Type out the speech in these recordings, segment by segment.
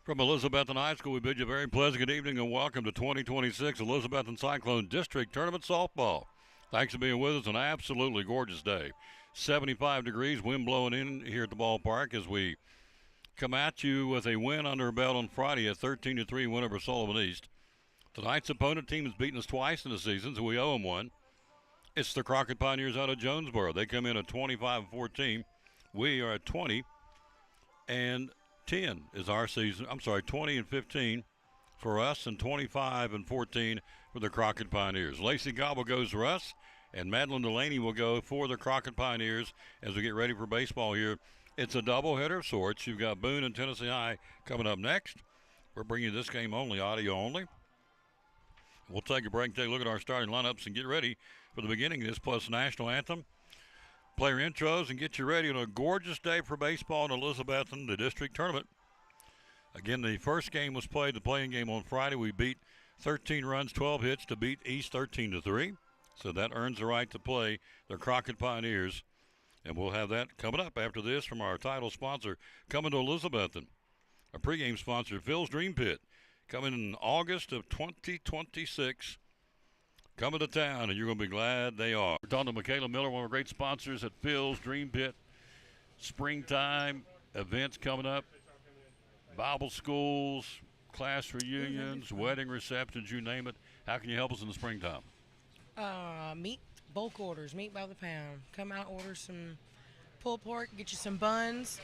From Elizabethton High School, we bid you a very pleasant good evening and welcome to 2026 Elizabethton Cyclone District Tournament Softball. Thanks for being with us on an absolutely gorgeous day. 75 degrees, wind blowing in here at the ballpark as we come at you with a win under our belt on Friday, a 13-3 win over Sullivan East. Tonight's opponent team has beaten us twice in the season, so we owe them one. It's the Crockett Pioneers out of Jonesboro. They come in at 25-14. We are at 20 and 10 is our season. 20 and 15 for us and 25 and 14 for the Crockett Pioneers. Lacey Gobble goes for us, and Madeline Delaney will go for the Crockett Pioneers as we get ready for baseball here. It's a doubleheader of sorts. You've got Boone and Tennessee High coming up next. We're bringing you this game only, audio only. We'll take a break and take a look at our starting lineups and get ready for the beginning of this plus national anthem. Player intros and get you ready on a gorgeous day for baseball in Elizabethton, the district tournament. Again, the first game was played, the playing game on Friday. We beat 13 runs, 12 hits to beat East 13-3. So that earns the right to play the Crockett Pioneers. And we'll have that coming up after this from our title sponsor coming to Elizabethton. Our pregame sponsor, Phil's Dream Pit, coming in August of 2026. Coming to town, and you're going to be glad they are. We're talking to Michaela Miller, one of our great sponsors at Phil's Dream Pit. Springtime events coming up. Bible schools, class reunions, wedding receptions, you name it. How can you help us in the springtime? Meat, bulk orders, meat by the pound. Come out, order some pulled pork, get you some buns,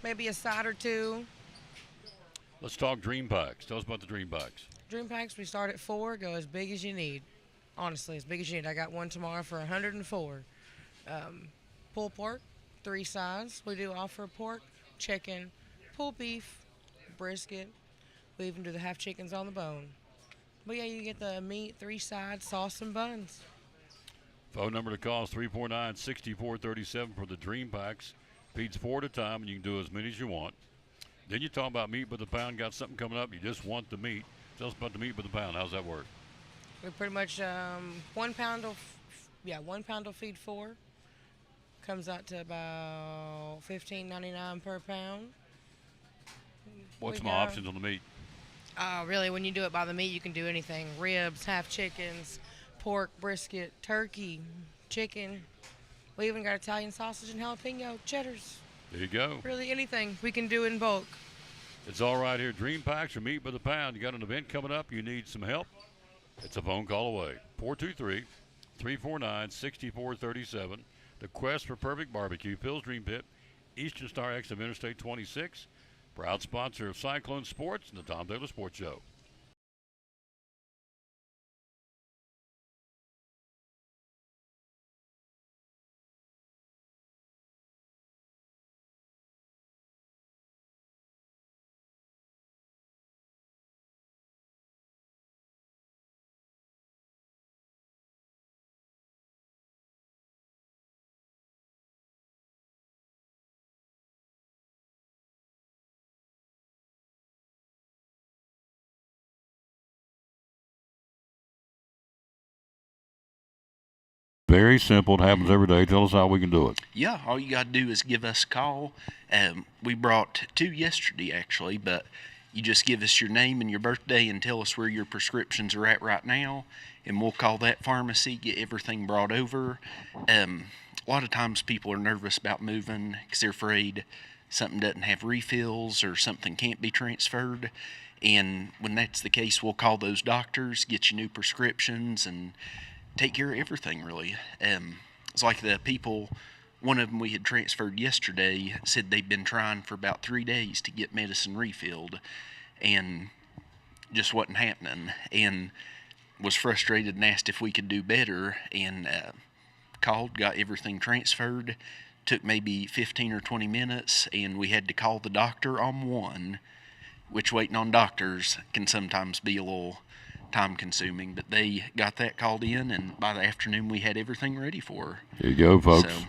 maybe a side or two. Let's talk Dream Packs. Tell us about the Dream Packs. Dream packs, we start at 4, go as big as you need. Honestly, as big as you need. I got one tomorrow for 104. Pulled pork, 3 sides. We do offer pork, chicken, pulled beef, brisket. We even do the half chickens on the bone. But yeah, you get the meat, 3 sides, sauce, and buns. Phone number to call is 349-6437 for the Dream Packs. Feeds 4 at a time, and you can do as many as you want. Then you talk about meat by the pound. Got something coming up. You just want the meat. Tell us about the meat by the pound. How's that work? We pretty much 1 pound will feed 4. Comes out to about $15.99 per pound. What's my options on the meat? Really, when you do it by the meat, you can do anything: ribs, half chickens, pork, brisket, turkey, chicken. We even got Italian sausage and jalapeno cheddars. There you go. Really, anything we can do in bulk. It's all right here. Dream Packs or meat by the pound. You got an event coming up. You need some help. It's a phone call away. 423-349-6437. The Quest for Perfect Barbecue. Phil's Dream Pit. Eastern Star exit of Interstate 26. Proud sponsor of Cyclone Sports and the Tom Taylor Sports Show. Very simple. It happens every day. Tell us how we can do it. Yeah, all you got to do is give us a call. We brought 2 yesterday, actually, but you just give us your name and your birthday and tell us where your prescriptions are at right now, and we'll call that pharmacy, get everything brought over. A lot of times people are nervous about moving because they're afraid something doesn't have refills or something can't be transferred. And when that's the case, we'll call those doctors, get you new prescriptions, and take care of everything, really. It's like the people, one of them we had transferred yesterday, said they'd been trying for about 3 days to get medicine refilled and just wasn't happening, and was frustrated and asked if we could do better, and called, got everything transferred. Took maybe 15 or 20 minutes, and we had to call the doctor on one, which waiting on doctors can sometimes be a little time consuming, but they got that called in, and by the afternoon we had everything ready for her. There you go, folks. So,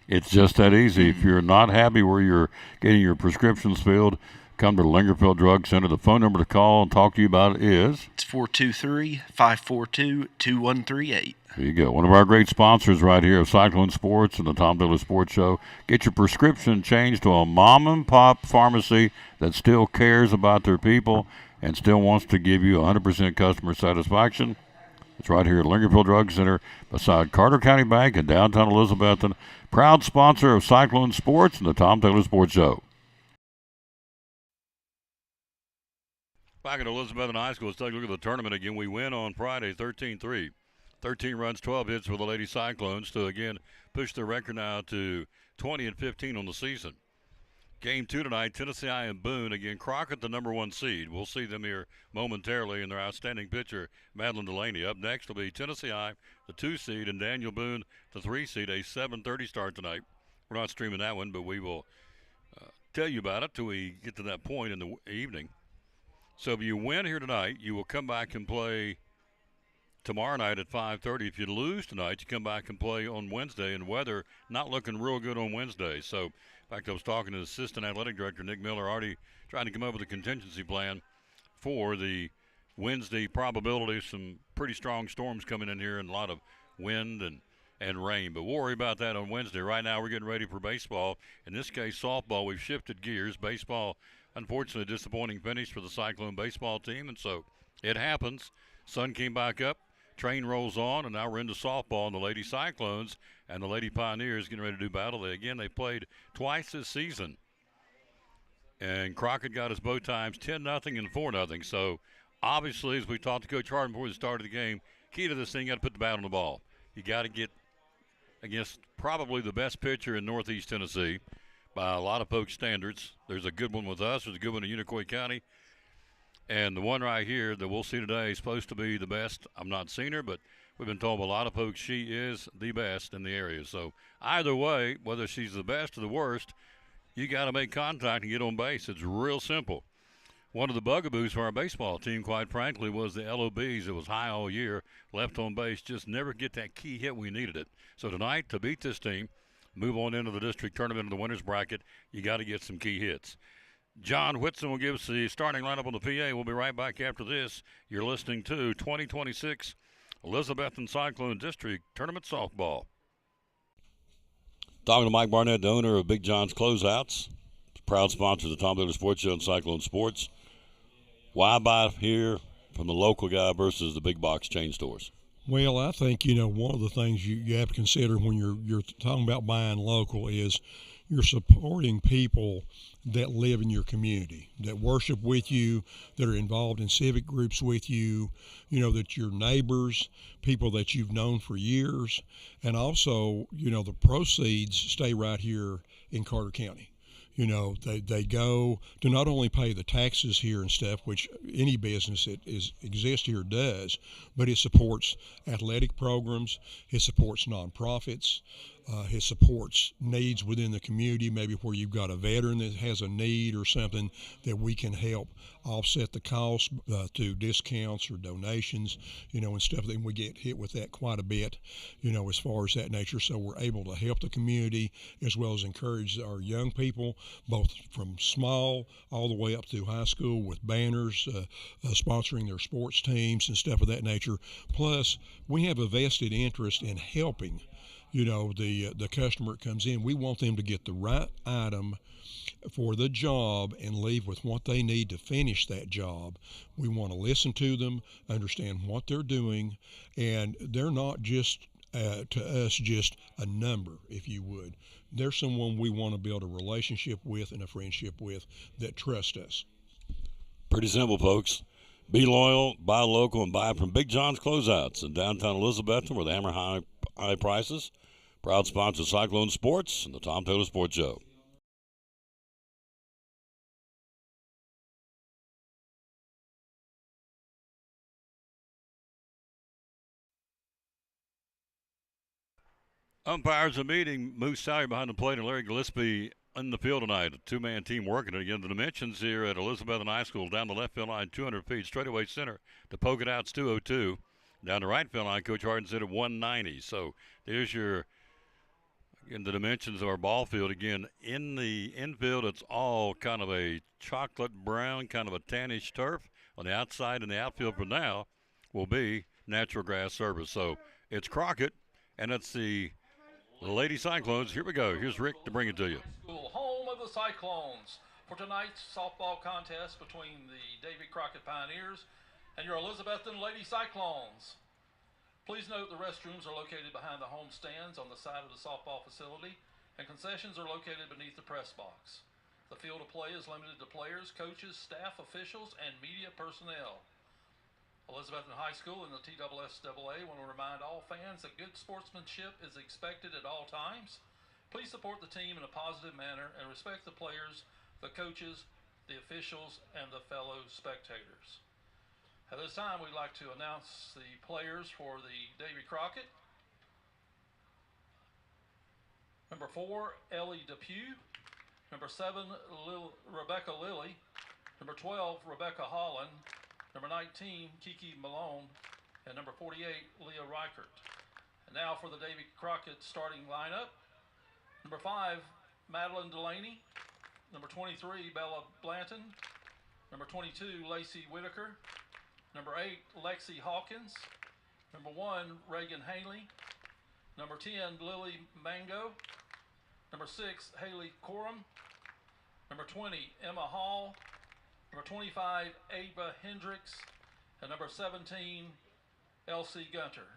it's just that easy. If you're not happy where you're getting your prescriptions filled, come to the Lingerfield Drug Center. The phone number to call and talk to you about it is? It's 423-542-2138. There you go. One of our great sponsors right here of Cyclone Sports and the Tom Taylor Sports Show. Get your prescription changed to a mom-and-pop pharmacy that still cares about their people and still wants to give you 100% customer satisfaction. It's right here at Lingerfield Drug Center beside Carter County Bank in downtown Elizabethton. Proud sponsor of Cyclone Sports and the Tom Taylor Sports Show. Back at Elizabethton High School, let's take a look at the tournament again. We win on Friday, 13-3. 13 runs, 12 hits for the Lady Cyclones to, again, push their record now to 20-15 on the season. Game 2 tonight, Tennessee I and Boone. Again, Crockett, the number 1 seed. We'll see them here momentarily, and their outstanding pitcher, Madeline Delaney. Up next will be Tennessee I, the 2 seed, and Daniel Boone, the 3 seed. A 7:30 start tonight. We're not streaming that one, but we will tell you about it till we get to that point in the evening. So if you win here tonight, you will come back and play tomorrow night at 5:30. If you lose tonight, you come back and play on Wednesday, and weather not looking real good on Wednesday. So, in fact, I was talking to the Assistant Athletic Director, Nick Miller, already trying to come up with a contingency plan for the Wednesday probability. Some pretty strong storms coming in here and a lot of wind and rain. But we'll worry about that on Wednesday. Right now we're getting ready for baseball. In this case, softball. We've shifted gears. Baseball, unfortunately, a disappointing finish for the Cyclone baseball team, and so it happens. Sun came back up. Train rolls on, and now we're into softball, and the Lady Cyclones and the Lady Pioneers getting ready to do battle. They played twice this season. And Crockett got his bow times 10-0 and 4-0. So, obviously, as we talked to Coach Harden before the start of the game, key to this thing, you got to put the bat on the ball. You got to get against probably the best pitcher in Northeast Tennessee by a lot of folks' standards. There's a good one with us. There's a good one in Unicoi County. And the one right here that we'll see today is supposed to be the best. I've not seen her, but we've been told by a lot of folks she is the best in the area. So either way, whether she's the best or the worst, you got to make contact and get on base. It's real simple. One of the bugaboos for our baseball team, quite frankly, was the LOBs. It was high all year, left on base, just never get that key hit. We needed it. So tonight, to beat this team, move on into the district tournament in the winners bracket, you got to get some key hits. John Whitson will give us the starting lineup on the PA. We'll be right back after this. You're listening to 2026 Elizabethton Cyclone District Tournament Softball. Talking to Mike Barnett, the owner of Big John's Closeouts, proud sponsor of the Tom Taylor Sports Show and Cyclone Sports. Why buy here from the local guy versus the big box chain stores? Well, I think, one of the things you have to consider when you're talking about buying local is you're supporting people that live in your community, that worship with you, that are involved in civic groups with you, that your neighbors, people that you've known for years, and also, the proceeds stay right here in Carter County. They go to not only pay the taxes here and stuff, which any business that exists here does, but it supports athletic programs, it supports nonprofits, it supports needs within the community, maybe where you've got a veteran that has a need or something that we can help offset the cost through discounts or donations, and stuff. Then we get hit with that quite a bit, as far as that nature. So we're able to help the community as well as encourage our young people, both from small all the way up through high school with banners, sponsoring their sports teams and stuff of that nature. Plus, we have a vested interest in helping the customer that comes in. We want them to get the right item for the job and leave with what they need to finish that job. We want to listen to them, understand what they're doing, and they're not just to us just a number, if you would. They're someone we want to build a relationship with and a friendship with that trust us. Pretty simple, folks. Be loyal, buy local, and buy from Big John's Closeouts in downtown Elizabethton, where they hammer high prices. Proud sponsor of Cyclone Sports and the Tom Taylor Sports Show. Umpires are meeting. Moose Sally behind the plate and Larry Gillespie in the field tonight. A two-man team working it. Again, the dimensions here at Elizabethton High School. Down the left field line, 200 feet. Straightaway center to poke it out, it's 202. Down the right field line, Coach Harden said at 190. So there's your in the dimensions of our ball field. Again, in the infield, it's all kind of a chocolate brown, kind of a tannish turf. On the outside and the outfield for now will be natural grass surface. So it's Crockett, and it's the Lady Cyclones. Here we go. Here's Rick to bring it to you. School, home of the Cyclones, for tonight's softball contest between the Davy Crockett Pioneers and your Elizabethton Lady Cyclones. Please note the restrooms are located behind the home stands on the side of the softball facility, and concessions are located beneath the press box. The field of play is limited to players, coaches, staff, officials, and media personnel. Elizabethton High School and the TSSAA want to remind all fans that good sportsmanship is expected at all times. Please support the team in a positive manner and respect the players, the coaches, the officials, and the fellow spectators. At this time, we'd like to announce the players for the Davy Crockett. Number 4, Ellie Depew. Number 7, Rebecca Lilly. Number 12, Rebecca Holland. Number 19, Kiki Malone. And number 48, Leah Reichert. And now for the Davy Crockett starting lineup. Number 5, Madeline Delaney. Number 23, Bella Blanton. Number 22, Lacey Whitaker. Number 8, Lexi Hawkins. Number 1, Reagan Haley. Number 10, Lily Mango. Number 6, Haley Coram. Number 20, Emma Hall. Number 25, Ava Hendricks. And number 17, Elsie Gunter.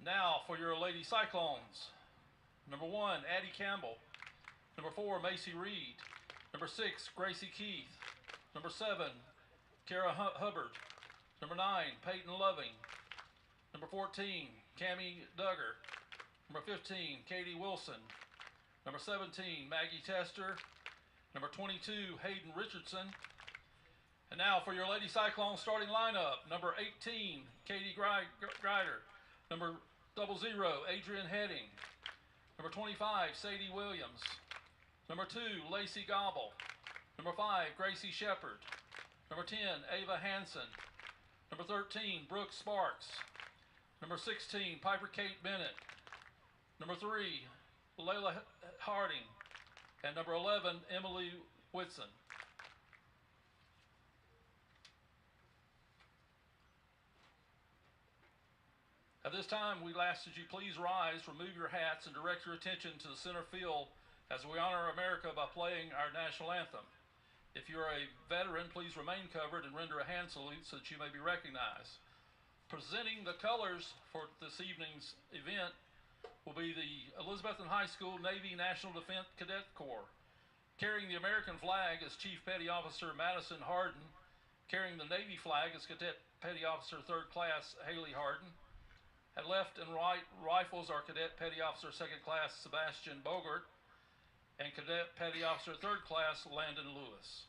Now for your Lady Cyclones. Number 1, Addie Campbell. Number 4, Macy Reed. Number 6, Gracie Keith. Number 7, Kara Hubbard. Number 9, Peyton Loving. Number 14, Cammie Duggar. Number 15, Katie Wilson. Number 17, Maggie Tester. Number 22, Hayden Richardson. And now for your Lady Cyclone starting lineup. Number 18, Katie Greider. Number 00, Adrian Heading. Number 25, Sadie Williams. Number 2, Lacey Gobble. Number 5, Gracie Shepard. Number 10, Ava Hansen. Number 13, Brooke Sparks. Number 16, Piper Kate Bennett. Number 3, Layla Harding. And number 11, Emily Whitson. At this time, we'd ask that you please rise, remove your hats, and direct your attention to the center field as we honor America by playing our national anthem. If you're a veteran, please remain covered and render a hand salute so that you may be recognized. Presenting the colors for this evening's event will be the Elizabethton High School Navy National Defense Cadet Corps. Carrying the American flag is Chief Petty Officer Madison Harden. Carrying the Navy flag is Cadet Petty Officer 3rd Class Haley Harden. At left and right rifles are Cadet Petty Officer 2nd Class Sebastian Bogart and Cadet Petty Officer 3rd Class Landon Lewis.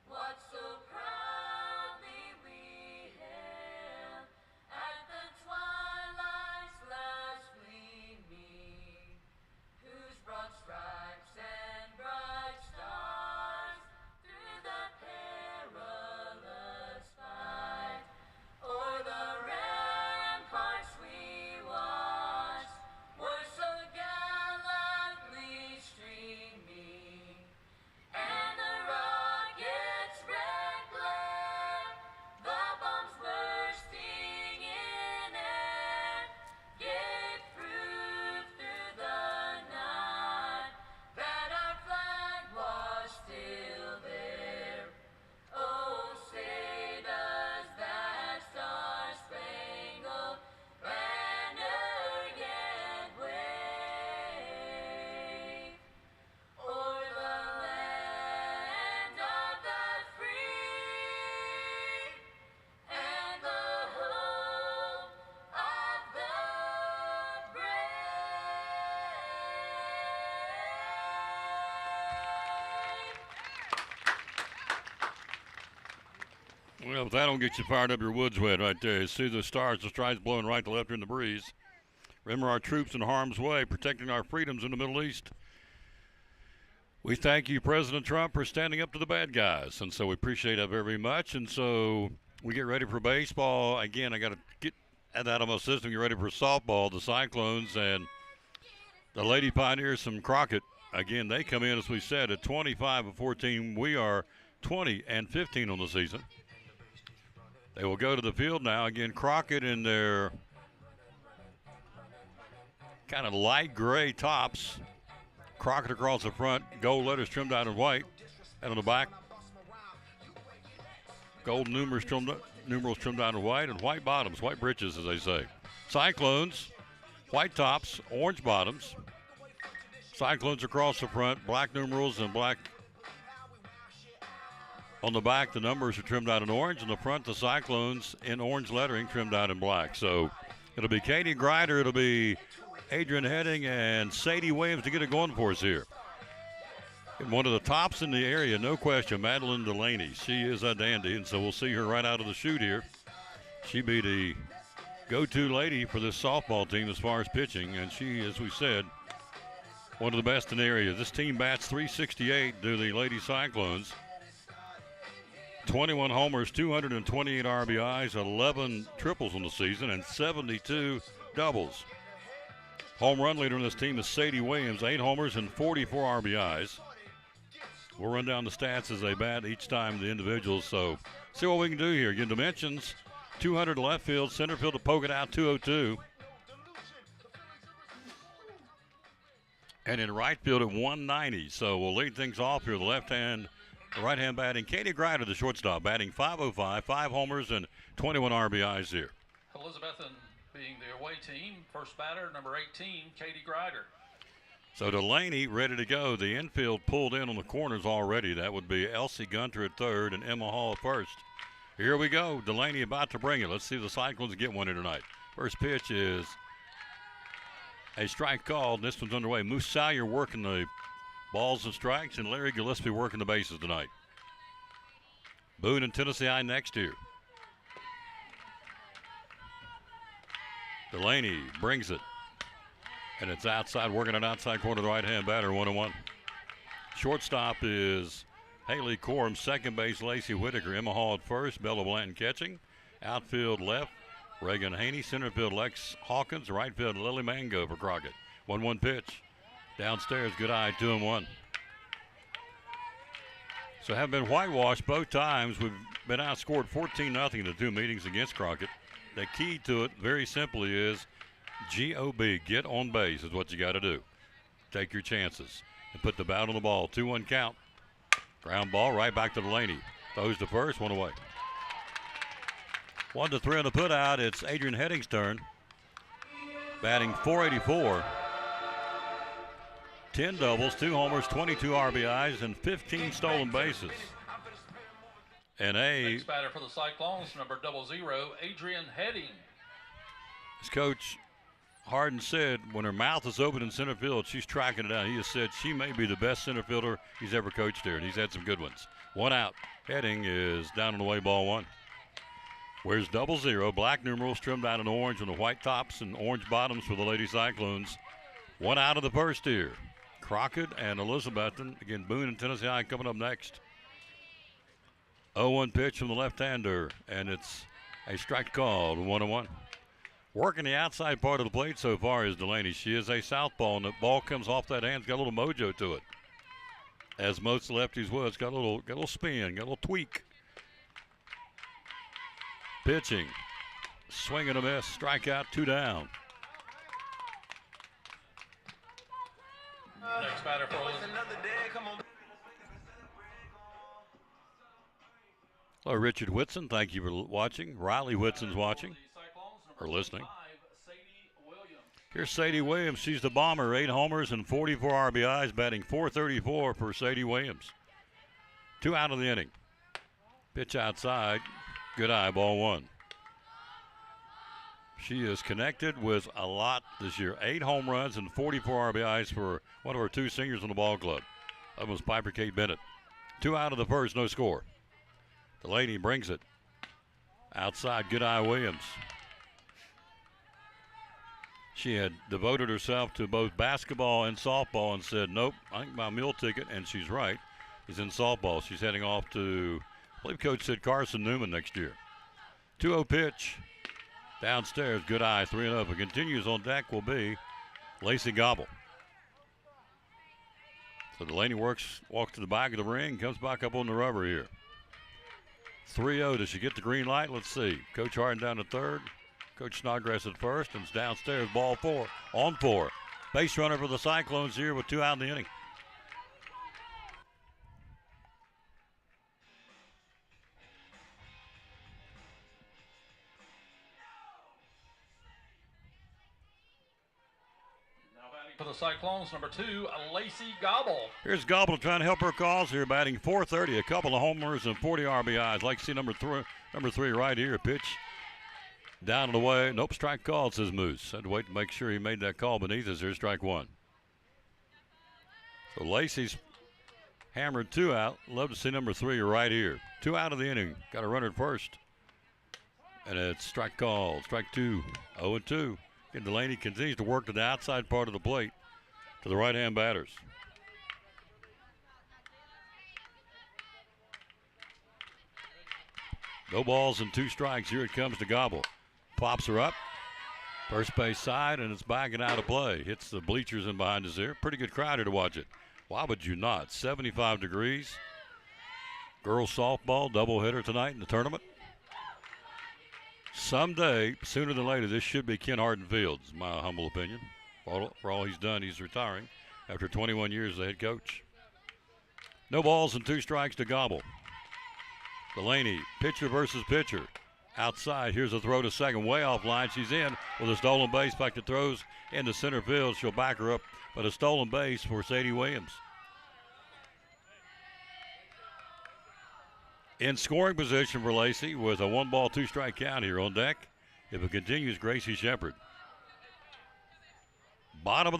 What so proudly we hailed at Well, if that don't get you fired up, your wood's wet right there. You see the stars, the stripes blowing right to left in the breeze. Remember our troops in harm's way, protecting our freedoms in the Middle East. We thank you, President Trump, for standing up to the bad guys. And so we appreciate that very much. And so we get ready for baseball. Again, I got to get that out of my system, get ready for softball. The Cyclones and the Lady Pioneers from Crockett. Again, they come in, as we said, at 25-14. We are 20-15 on the season. They will go to the field now. Again, Crockett in their kind of light gray tops. Crockett across the front, gold letters trimmed out in white. And on the back, gold numerals trimmed out in white, and white bottoms, white breeches, as they say. Cyclones, white tops, orange bottoms. Cyclones across the front, black numerals and black. On the back, the numbers are trimmed out in orange. On the front, the Cyclones in orange lettering trimmed out in black. So it'll be Katie Grider, it'll be Adrian Heading, and Sadie Williams to get it going for us here. And one of the tops in the area, no question, Madeline Delaney. She is a dandy, and so we'll see her right out of the chute here. She be the go-to lady for this softball team as far as pitching, and she, as we said, one of the best in the area. This team bats .368 to the Lady Cyclones. 21 homers, 228 RBIs, 11 triples on the season, and 72 doubles. Home run leader on this team is Sadie Williams, 8 homers and 44 RBIs. We'll run down the stats as they bat each time, the individuals. So see what we can do here. Again, dimensions, 200 to left field, center field to poke it out, 202. And in right field at 190. So we'll lead things off here. The right-hand batting. Katie Grider, the shortstop, batting .505, 5 homers and 21 RBIs here. Elizabethton being the away team. First batter, number 18, Katie Grider. So Delaney ready to go. The infield pulled in on the corners already. That would be Elsie Gunter at third and Emma Hall at first. Here we go. Delaney about to bring it. Let's see if the Cyclones get one here tonight. First pitch is a strike called. This one's underway. Moose Salyer working the balls and strikes, and Larry Gillespie working the bases tonight. Boone and Tennessee I next here. Delaney brings it, and it's outside, working an outside corner of the right-hand batter, 1-1. Shortstop is Haley Corum, second base Lacey Whitaker, Emma Hall at first, Bella Blanton catching. Outfield left, Reagan Haney, center field Lex Hawkins, right field Lily Mango for Crockett. 1-1 pitch. Downstairs, good eye, 2-1. So have been whitewashed both times. We've been outscored 14-0 in the 2 meetings against Crockett. The key to it, very simply, is GOB, get on base is what you got to do. Take your chances and put the bat on the ball. 2-1 count. Ground ball right back to Delaney. Throws to first, 1 away. 1-3 on the put out. It's Adrian Heading's turn. Batting .484. 10 doubles, 2 homers, 22 RBIs, and 15 stolen bases. And Next batter for the Cyclones, number 00, Adrian Heading. As Coach Harden said, when her mouth is open in center field, she's tracking it out. He has said she may be the best center fielder he's ever coached there, and he's had some good ones. 1 out. Heading is down and away, ball 1. Where's 00? Black numerals trimmed out in orange on the white tops and orange bottoms for the Lady Cyclones. 1 out of the first here. Crockett and Elizabethton. Again, Boone and Tennessee I coming up next. 0-1 pitch from the left-hander, and it's a strike called, 1-1. Working the outside part of the plate so far is Delaney. She is a southpaw, and the ball comes off that hand. It's got a little mojo to it, as most lefties would. It's got a little spin, got a little tweak. Pitching, swing and a miss, strikeout, 2 down. Next batter for Hello, Richard Whitson. Thank you for watching. Riley Whitson's watching or listening. Here's Sadie Williams. She's the bomber. 8 homers and 44 RBIs, batting .434 for Sadie Williams. 2 out of the inning. Pitch outside. Good eye, ball 1. She is connected with a lot this year. 8 home runs and 44 RBIs for one of our 2 seniors on the ball club. That was Piper Kate Bennett. 2 out of the first, no score. Delaney brings it. Outside, good eye Williams. She had devoted herself to both basketball and softball and said, nope, I think my meal ticket, and she's right, is in softball. She's heading off to, I believe Coach said Carson Newman next year. 2-0 pitch. Downstairs, good eye, 3-0. If it continues on deck will be Lacey Gobble. So Delaney walks to the back of the ring, comes back up on the rubber here. 3-0, does she get the green light? Let's see. Coach Harden down to third. Coach Snodgrass at first, and it's downstairs, ball 4, on 4. Base runner for the Cyclones here with 2 out in the inning. For the Cyclones, number 2, Lacey Gobble. Here's Gobble trying to help her cause here, batting .430, a couple of homers and 40 RBIs. Like to see number three right here, pitch down and away. Nope, strike called, says Moose. Had to wait to make sure he made that call beneath us. Here's strike 1. So Lacey's hammered 2 out. Love to see number 3 right here. 2 out of the inning. Got a runner at first. And it's strike called. Strike 2. 0-2. And Delaney continues to work to the outside part of the plate to the right-hand batters. No balls and 2 strikes. Here it comes to Gobble. Pops her up. First base side, and it's backing out of play. Hits the bleachers in behind us here. Pretty good crowd here to watch it. Why would you not? 75 degrees. Girls softball doubleheader tonight in the tournament. Someday, sooner than later, this should be Ken Harden Fields, my humble opinion. For all he's done, he's retiring after 21 years as the head coach. No balls and 2 strikes to Gobble. Delaney, pitcher versus pitcher. Outside, here's a throw to second, way off line. She's in with a stolen base. Back to throws into center field. She'll back her up, but a stolen base for Sadie Williams. In scoring position for Lacey with a 1-ball, 2-strike count here on deck. If it continues, Gracie Shepard. Top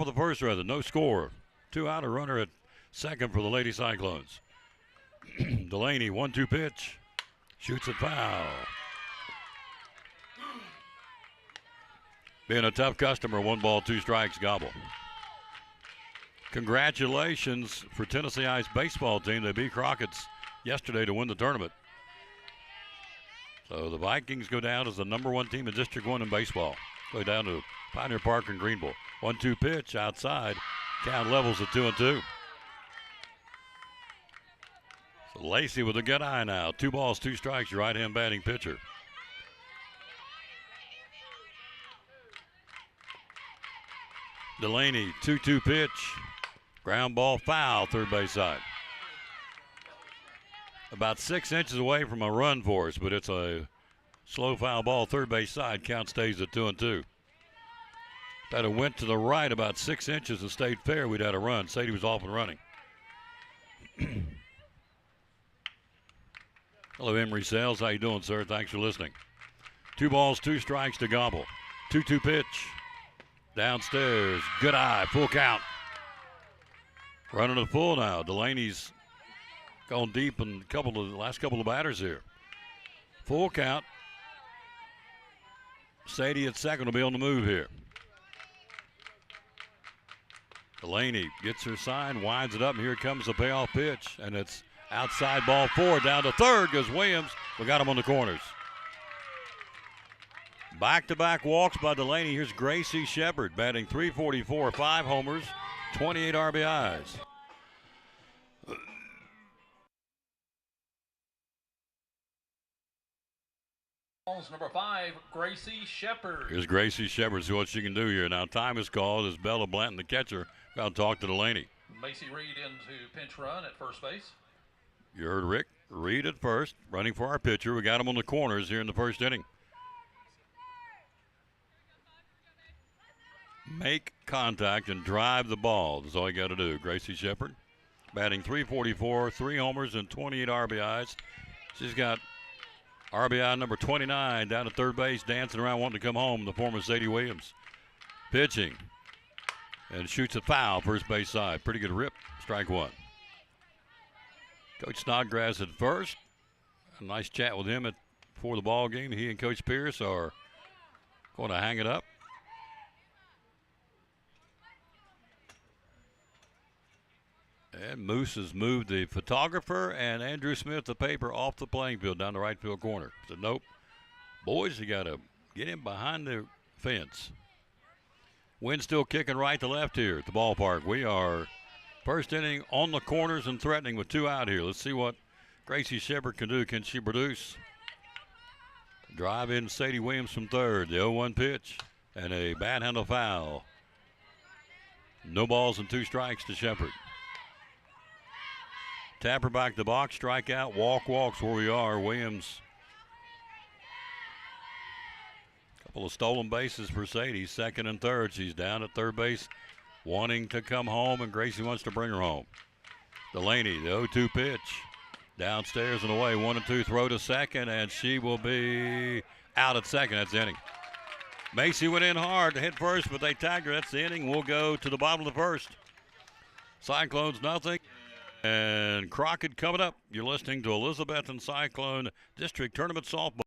of the first, rather, no score. 2 out, a runner at second for the Lady Cyclones. Delaney, 1-2 pitch. Shoots it foul. Being a tough customer, 1 ball, 2 strikes, Gobble. Congratulations for Tennessee Ice baseball team. They beat Crockett's yesterday to win the tournament. So the Vikings go down as the number 1 team in District 1 in baseball. Go down to Pioneer Park in Greenville. 1-2 pitch outside. Count levels at 2-2. So Lacey with a good eye now. 2 balls, 2 strikes, your right-hand batting pitcher. Delaney, 2-2 pitch. Ground ball foul, third base side. About 6 inches away from a run for us, but it's a slow foul ball, third base side. Count stays at 2-2. If that had went to the right about 6 inches and stayed fair, we'd had a run. Sadie was off and running. Hello, Emery Sales. How you doing, sir? Thanks for listening. 2 balls, 2 strikes to Gobble. 2-2 pitch. Downstairs. Good eye. Full count. Running to full now. Delaney's gone deep in the last couple of batters here. Full count. Sadie at second will be on the move here. Delaney gets her sign, winds it up, and here comes the payoff pitch. And it's outside, ball 4. Down to third goes Williams. We got him on the corners. Back-to-back walks by Delaney. Here's Gracie Shepard batting .344, 5 homers, 28 RBIs. Number 5, Gracie Shepard. Here's Gracie Shepard. See what she can do here. Now time is called as Bella Blanton, the catcher, got to talk to Delaney. Macy Reed into pinch run at first base. You heard Rick Reed at first, running for our pitcher. We got him on the corners here in the first inning. Make contact and drive the ball. That's all you got to do. Gracie Shepard batting .344, 3 homers and 28 RBIs. She's got RBI number 29 down at third base, dancing around wanting to come home, the former Sadie Williams. Pitching and shoots it foul, first base side. Pretty good rip, strike 1. Coach Snodgrass at first. A nice chat with him at before the ball game. He and Coach Pierce are going to hang it up. And Moose has moved the photographer and Andrew Smith, the paper, off the playing field down the right field corner. Said, nope. Boys, you got to get him behind the fence. Wind still kicking right to left here at the ballpark. We are first inning on the corners and threatening with 2 out here. Let's see what Gracie Shepard can do. Can she produce? Drive in Sadie Williams from third. The 0-1 pitch and a bad handle foul. No balls and 2 strikes to Shepard. Tapper back the box, strikeout, walks where we are. Williams. Couple of stolen bases for Sadie, second and third. She's down at third base, wanting to come home, and Gracie wants to bring her home. Delaney, the 0-2 pitch. Downstairs and away, 1-2 throw to second, and she will be out at second. That's the inning. Macy went in hard to hit first, but they tagged her. That's the inning. We'll go to the bottom of the first. Cyclones nothing. And Crockett coming up. You're listening to Elizabethton Cyclone District Tournament Softball.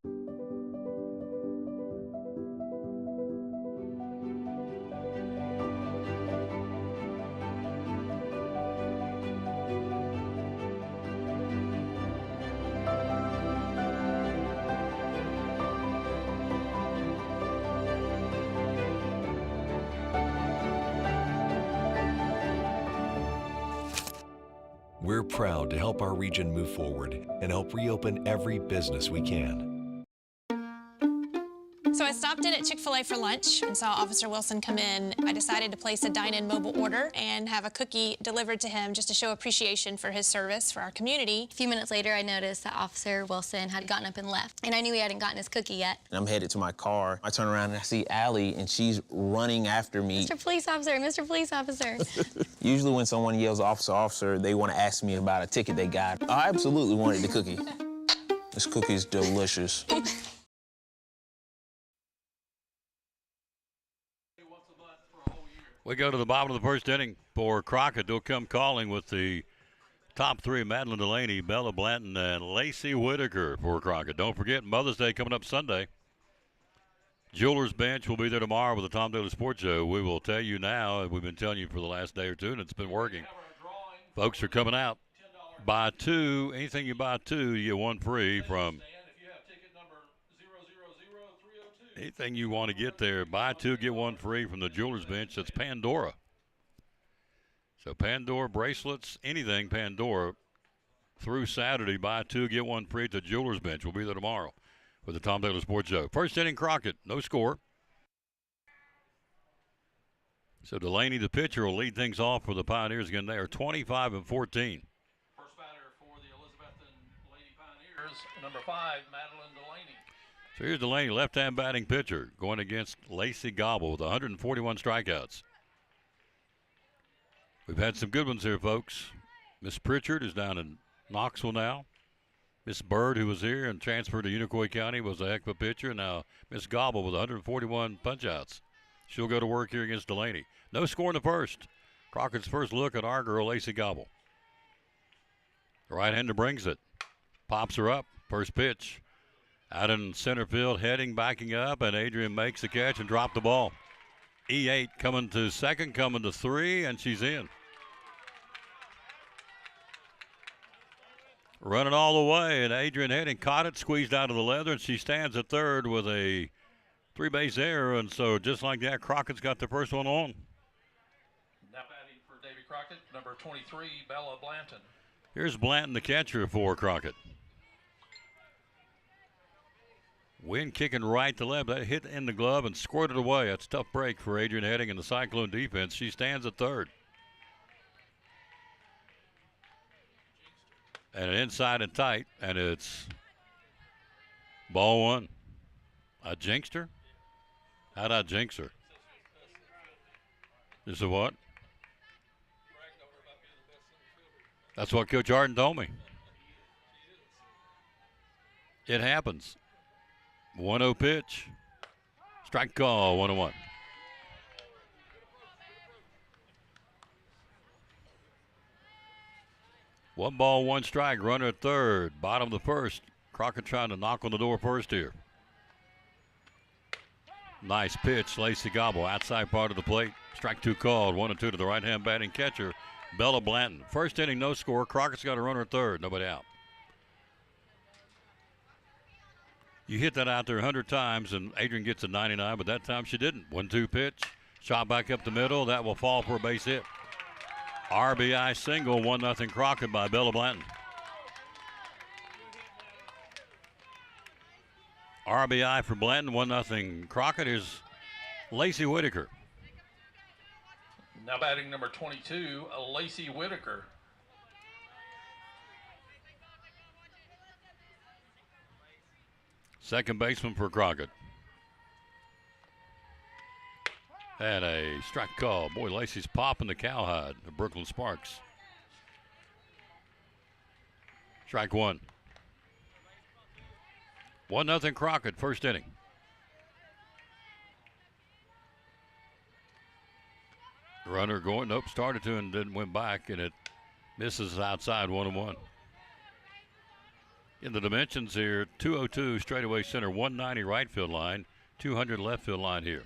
We're proud to help our region move forward and help reopen every business we can. So I stopped in at Chick-fil-A for lunch and saw Officer Wilson come in. I decided to place a dine-in mobile order and have a cookie delivered to him just to show appreciation for his service for our community. A few minutes later, I noticed that Officer Wilson had gotten up and left, and I knew he hadn't gotten his cookie yet. I'm headed to my car. I turn around and I see Allie, and she's running after me. Mr. Police Officer, Mr. Police Officer. Usually when someone yells officer, officer, they want to ask me about a ticket they got. I absolutely wanted the cookie. This cookie's delicious. We go to the bottom of the first inning for Crockett. They'll come calling with the top 3, Madeline Delaney, Bella Blanton, and Lacey Whitaker for Crockett. Don't forget, Mother's Day coming up Sunday. Jewelers Bench will be there tomorrow with the Tom Daly Sports Show. We will tell you now, we've been telling you for the last day or two, and it's been working. Folks are coming out. Buy 2, anything you buy 2, you get 1 free from anything you want to get there. Buy 2, get 1 free from the Jewelers Bench. That's Pandora. So Pandora bracelets, anything Pandora, through Saturday, buy 2, get 1 free at the Jewelers Bench. We'll be there tomorrow with the Tom Daly Sports Show. First inning, Crockett, no score. So Delaney, the pitcher, will lead things off for the Pioneers again. They are 25-14. First batter for the Elizabethton Lady Pioneers, number 5, Madeline Delaney. So here's Delaney, left-hand batting pitcher, going against Lacey Gobble with 141 strikeouts. We've had some good ones here, folks. Miss Pritchard is down in Knoxville now. Miss Bird, who was here and transferred to Unicoi County, was a heck of a pitcher. Now Miss Gobble with 141 punch-outs. She'll go to work here against Delaney. No score in the first. Crockett's first look at our girl, Lacey Gobble. The right-hander brings it. Pops her up. First pitch. Out in center field, heading, backing up, and Adrian makes the catch and dropped the ball. E8 coming to second, coming to 3, and she's in. Running all the way, and Adrian heading, caught it, squeezed out of the leather, and she stands at third with a 3-base error, and so just like that, Crockett's got the first one on. Now batting for Davy Crockett, number 23, Bella Blanton. Here's Blanton, the catcher for Crockett. Wind kicking right to left. That hit in the glove and squirted away. That's a tough break for Adrian Heading and the Cyclone defense. She stands at third. And an inside and tight, and it's ball 1. I jinxed her? How'd I jinx her? Is it what? That's what Coach Arden told me. It happens. 1-0 pitch. Strike call, 1-1. One ball, 1 strike. Runner at third. Bottom of the first. Crockett trying to knock on the door first here. Nice pitch, Lacey Gobble, outside part of the plate. Strike 2 called, 1-2 to the right-hand batting catcher, Bella Blanton. First inning, no score. Crockett's got a runner at third, nobody out. You hit that out there 100 times, and Adrian gets a 99, but that time she didn't. 1-2 pitch, shot back up the middle. That will fall for a base hit. RBI single, 1-0 Crockett by Bella Blanton. RBI for Blanton, 1-0 Crockett is Lacey Whitaker. Now batting number 22, Lacey Whitaker. Second baseman for Crockett. And a strike call. Boy, Lacey's popping the cowhide of Brooklyn Sparks. Strike 1. 1-0 Crockett, first inning. Runner going, nope, started to and didn't went back, and it misses outside 1-1. In the dimensions here, 202 straightaway center, 190 right field line, 200 left field line here.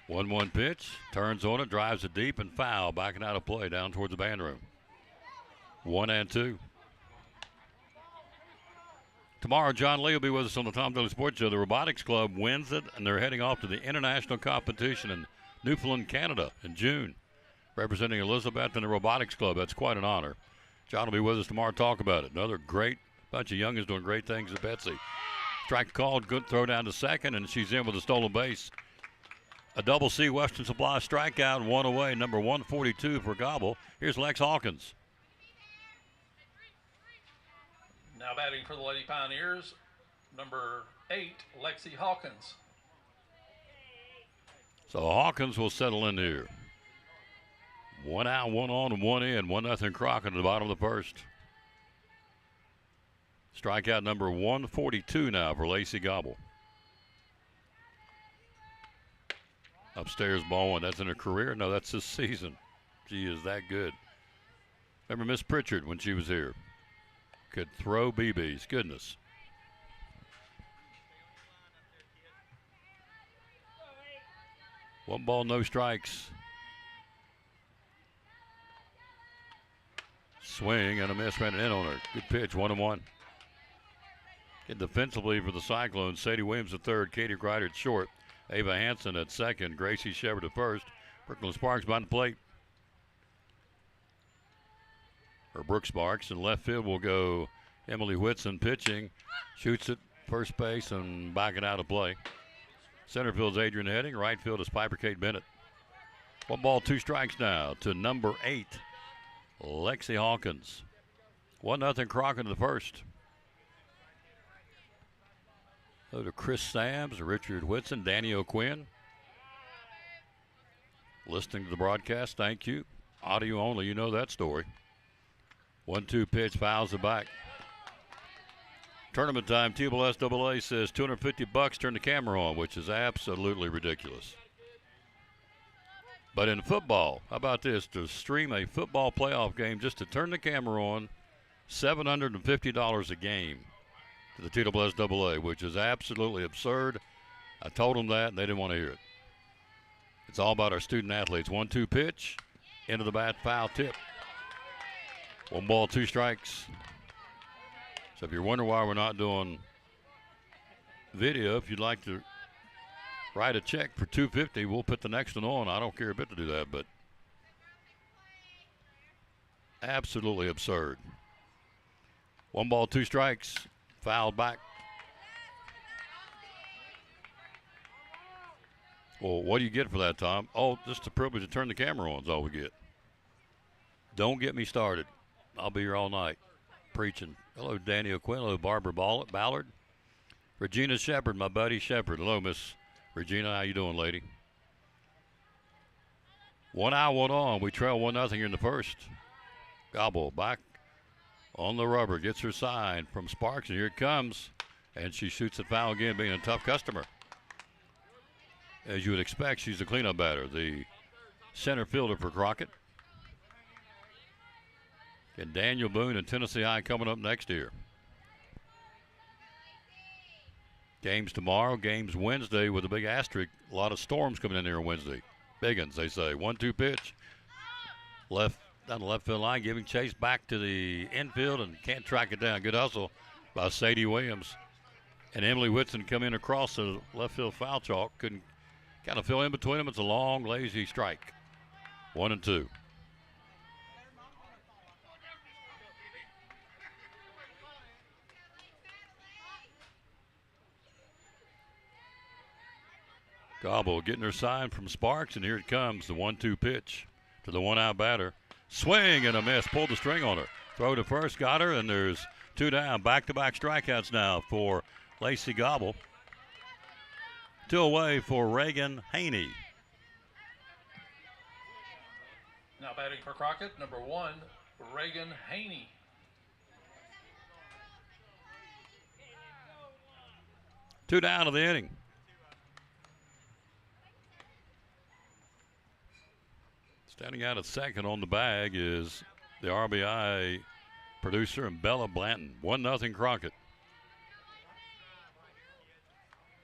1-1 pitch, turns on it, drives it deep and foul, backing out of play down towards the band room. 1-2. Tomorrow, John Lee will be with us on the Tom Daly Sports Show. The Robotics Club wins it, and they're heading off to the international competition in Newfoundland, Canada in June, representing Elizabeth and the Robotics Club. That's quite an honor. John will be with us tomorrow to talk about it. Another great bunch of youngins doing great things at Betsy. Strike called, good throw down to second, and she's in with a stolen base. A double C Western Supply strikeout, 1 away, number 142 for Gobble. Here's Lex Hawkins. Now batting for the Lady Pioneers, number 8, Lexi Hawkins. So Hawkins will settle in here. 1 out, 1 on, and 1 in. 1-0 Crockett at the bottom of the first. Strikeout number 142 now for Lacey Gobble. Upstairs ball one. That's in her career? No, that's this season. She is that good. Remember Miss Pritchard when she was here? Could throw BBs. Goodness. One ball, no strikes. Swing and a miss, ran it in on her. Good pitch, 1-1. Get defensively for the Cyclones. Sadie Williams at third, Katie Grider at short, Ava Hansen at second, Gracie Shepard at first. Brooklyn Sparks behind the plate. Or Brooke Sparks. In left field will go Emily Whitson pitching. Shoots at first base and backing out of play. Center field's Adrian Heading. Right field is Piper Kate Bennett. 1 ball, 2 strikes now to number 8, Lexi Hawkins. 1-0 Crockett in the first. Go to Chris Sams, Richard Whitson, Danny O'Quinn. Listening to the broadcast, thank you. Audio only, you know that story. 1-2 pitch, fouls it back. Tournament time, TSSAA says $250, turn the camera on, which is absolutely ridiculous. But in football, how about this? To stream a football playoff game, just to turn the camera on, $750 a game to the TSSAA, which is absolutely absurd. I told them that, and they didn't want to hear it. It's all about our student athletes. 1-2 pitch, into the bat, foul tip. 1 ball, 2 strikes. So if you're wondering why we're not doing video, if you'd like to write a check for $250, we'll put the next one on. I don't care a bit to do that, but absolutely absurd. 1 ball, 2 strikes, fouled back. Well, what do you get for that, Tom? Oh, just the privilege to turn the camera on is all we get. Don't get me started. I'll be here all night preaching. Hello, Danny O'Quinn. Hello, Barbara Ballard. Regina Shepard, my buddy Shepard. Hello, Miss Regina. How you doing, lady? 1 out, 1 on. We trail 1-0 here in the first. Gobble back on the rubber. Gets her sign from Sparks, and here it comes. And she shoots it foul again, being a tough customer. As you would expect, she's the cleanup batter, the center fielder for Crockett. And Daniel Boone and Tennessee High coming up next year. Games tomorrow, games Wednesday with a big asterisk. A lot of storms coming in here on Wednesday. Big ones, they say. 1-2 pitch. Left down the left field line, giving chase back to the infield and can't track it down. Good hustle by Sadie Williams. And Emily Whitson come in across the left field foul chalk. Couldn't kind of fill in between them. It's a long, lazy strike. 1-2. Gobble getting her sign from Sparks, and here it comes, the 1-2 pitch to the one-out batter. Swing and a miss, pulled the string on her. Throw to first, got her, and there's 2 down. Back-to-back strikeouts now for Lacey Gobble. 2 away for Reagan Haney. Now batting for Crockett, number 1, Reagan Haney. Two down of the inning. Standing out at second on the bag is the RBI producer and Bella Blanton. 1-0 Crockett.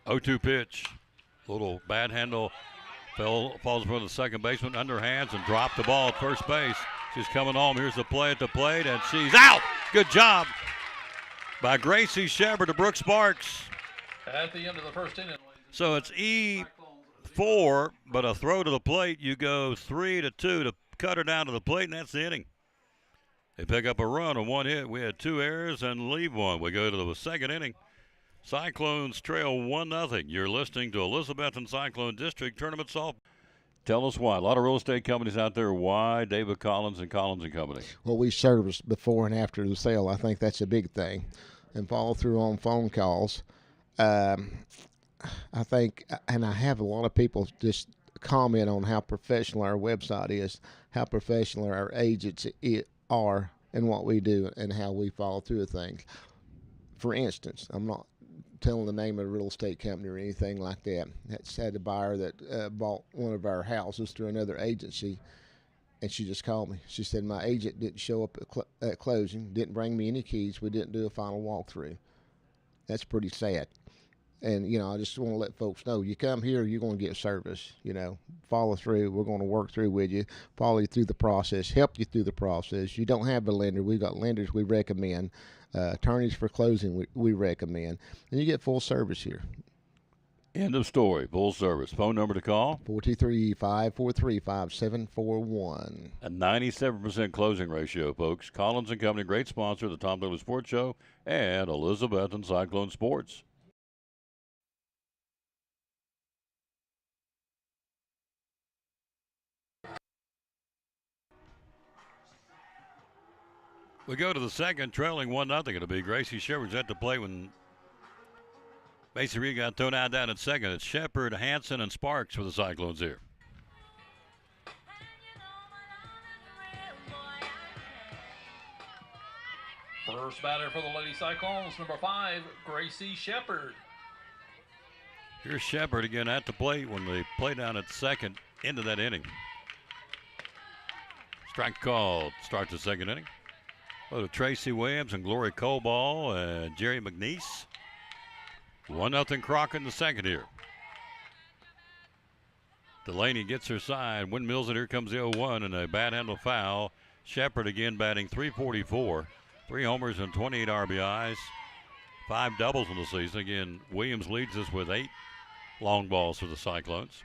0-2 pitch. Little bad handle. Falls in front of the second baseman, underhands, and dropped the ball at first base. She's coming home. Here's the play at the plate, and she's out. Good job by Gracie Shepard to Brooke Sparks. At the end of the first inning. So it's E4, but a throw to the plate. You go 3-2 to cut her down to the plate, and that's the inning. They pick up a run on 1 hit. We had 2 errors and leave 1. We go to the second inning. Cyclones trail 1-0. You're listening to Elizabethton Cyclone District Tournament Softball. Tell us why. A lot of real estate companies out there. Why David Collins and Collins and Company? Well, we service before and after the sale. I think that's a big thing. And follow through on phone calls. I think, and I have a lot of people just comment on how professional our website is, how professional our agents are, and what we do, and how we follow through with things. For instance, I'm not telling the name of a real estate company or anything like that. That's had a buyer that bought one of our houses through another agency, and she just called me. She said, my agent didn't show up at closing, didn't bring me any keys, we didn't do a final walkthrough. That's pretty sad. And, you know, I just want to let folks know, you come here, you're going to get service, you know, follow through. We're going to work through with you, follow you through the process, help you through the process. You don't have a lender. We've got lenders we recommend. Attorneys for closing we recommend. And you get full service here. End of story. Full service. Phone number to call? 423-543-5741. A 97% closing ratio, folks. Collins and Company, great sponsor of the Tom Dooley Sports Show and Elizabethton Cyclone Sports. We go to the second, trailing 1-0. It'll be Gracie Shepard's at the plate when Macy Reed got thrown out down at second. It's Shepard, Hanson, and Sparks for the Cyclones here. First batter for the Lady Cyclones, number 5, Gracie Shepard. Here's Shepard again at the plate when they play down at second into that inning. Strike called. Start the second inning. Go to Tracy Williams and Glory Coball and Jerry McNeese. 1-0 Crockett in the second here. Delaney gets her side. Windmills it. Here comes the 0-1 and a bad handle foul. Shepard again batting .344. 3 homers and 28 RBIs. 5 doubles in the season. Again, Williams leads us with 8 long balls for the Cyclones.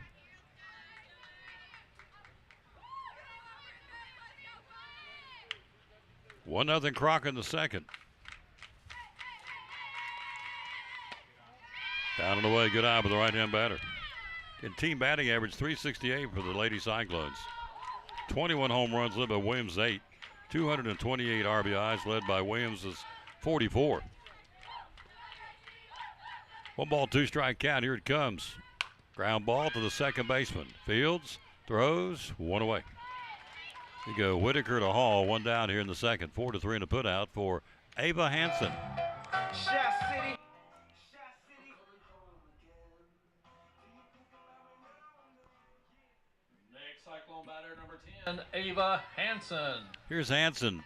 One nothing Crockett in the second. Down and away, good eye by the right-hand batter. In team batting average, .368 for the Lady Cyclones. 21 home runs led by Williams, 8. 228 RBIs led by Williams is 44. 1 ball, 2 strike count. Here it comes. Ground ball to the second baseman. Fields throws, 1 away. You go Whitaker to Hall, 1 down here in the second. 4-3 in the put out for Ava Hansen. Next Cyclone batter, number 10, Ava Hansen. Here's Hansen.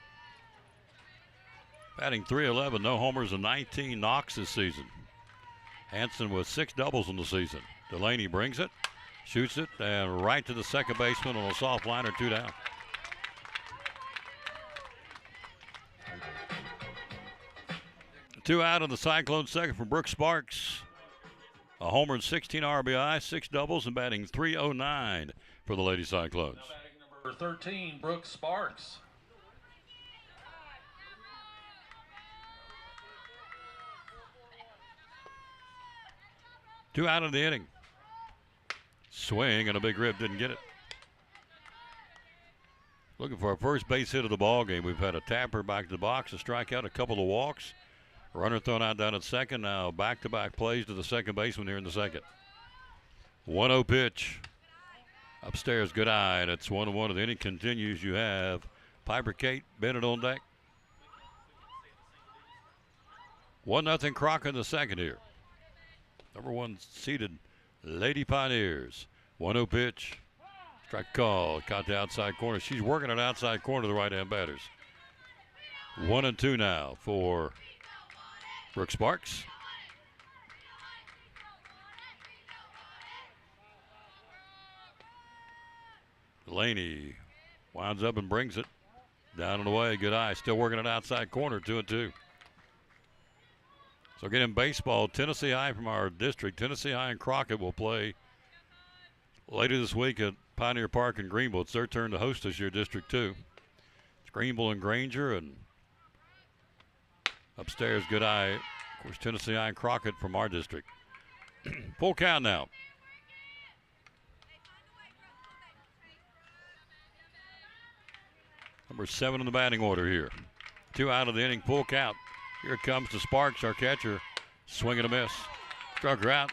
Batting .311, no homers and 19 knocks this season. Hanson with 6 doubles in the season. Delaney brings it, shoots it, and right to the second baseman on a soft liner, 2 down. Two out of the Cyclone second for Brooks Sparks. A homer and 16 RBI, 6 doubles, and batting .309 for the Lady Cyclones. Now batting number 13, Brooks Sparks. Two out of the inning. Swing and a big rib, didn't get it. Looking for our first base hit of the ball game. We've had a tapper back to the box, a strikeout, a couple of walks. Runner thrown out down at second. Now back-to-back plays to the second baseman here in the second. 1-0 pitch. Upstairs, good eye, and it's 1-1 of the inning continues. You have Piper Kate Bennett on deck. 1-0 Crockett in the second here. Number 1 seeded Lady Pioneers. 1-0 pitch. Strike call. Caught the outside corner. She's working an outside corner to the right-hand batters. 1-2 now for Brooks Sparks. Delaney winds up and brings it down and away. Good eye. Still working an outside corner. 2-2. So again, in baseball, Tennessee High from our district, Tennessee High and Crockett will play later this week at Pioneer Park in Greenville. It's their turn to host this year, District 2. It's Greenville and Granger, and upstairs, good eye. Of course, Tennessee High and Crockett from our district. Full count now. Number 7 in the batting order here. 2 out of the inning, full count. Here comes to Sparks, our catcher. Swing and a miss. Struck her out.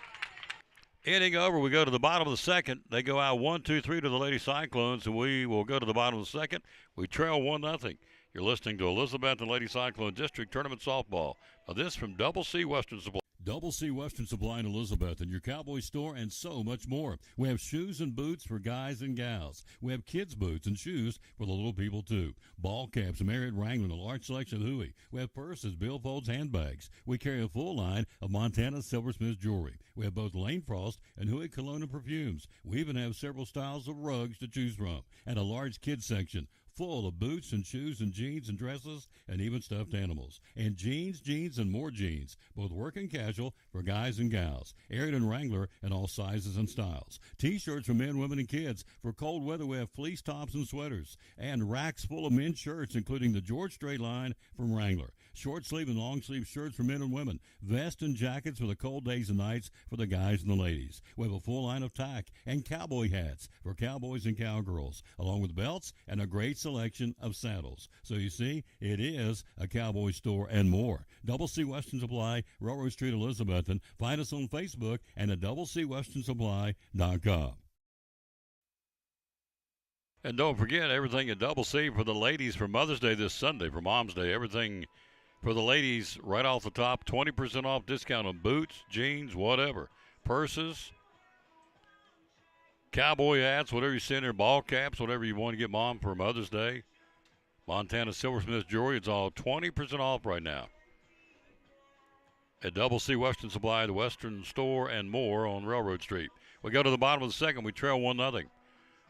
Inning over. We go to the bottom of the second. They go out 1-2-3 to the Lady Cyclones, and we will go to the bottom of the second. We trail 1-0. You're listening to Elizabethton Lady Cyclone District Tournament Softball. Now this from Double C Western Supply. Double C Western Supply in Elizabethton, your Cowboy store, and so much more. We have shoes and boots for guys and gals. We have kids' boots and shoes for the little people, too. Ball caps, Marriott Wrangler, and a large selection of Huey. We have purses, billfolds, handbags. We carry a full line of Montana Silversmith jewelry. We have both Lane Frost and Huey cologne and perfumes. We even have several styles of rugs to choose from, and a large kids section full of boots and shoes and jeans and dresses and even stuffed animals. And jeans, and more jeans, both work and casual for guys and gals. Ariat and Wrangler in all sizes and styles. T-shirts for men, women, and kids. For cold weather, we have fleece tops and sweaters. And racks full of men's shirts, including the George Strait line from Wrangler. Short sleeve and long sleeve shirts for men and women. Vests and jackets for the cold days and nights for the guys and the ladies. We have a full line of tack and cowboy hats for cowboys and cowgirls, along with belts and a great selection of saddles. So you see, it is a cowboy store and more. Double C Western Supply, Railroad Street, Elizabethton. Find us on Facebook and at doublecwesternsupply.com. And don't forget, everything at Double C for the ladies for Mother's Day this Sunday, for Mom's Day. Everything for the ladies right off the top. 20% off discount on boots, jeans, whatever. Purses, cowboy hats, whatever you send her, ball caps, whatever you want to get Mom for Mother's Day. Montana Silversmith Jewelry, it's all 20% off right now. At Double C Western Supply, the Western Store, and more on Railroad Street. We go to the bottom of the second. We trail 1-0.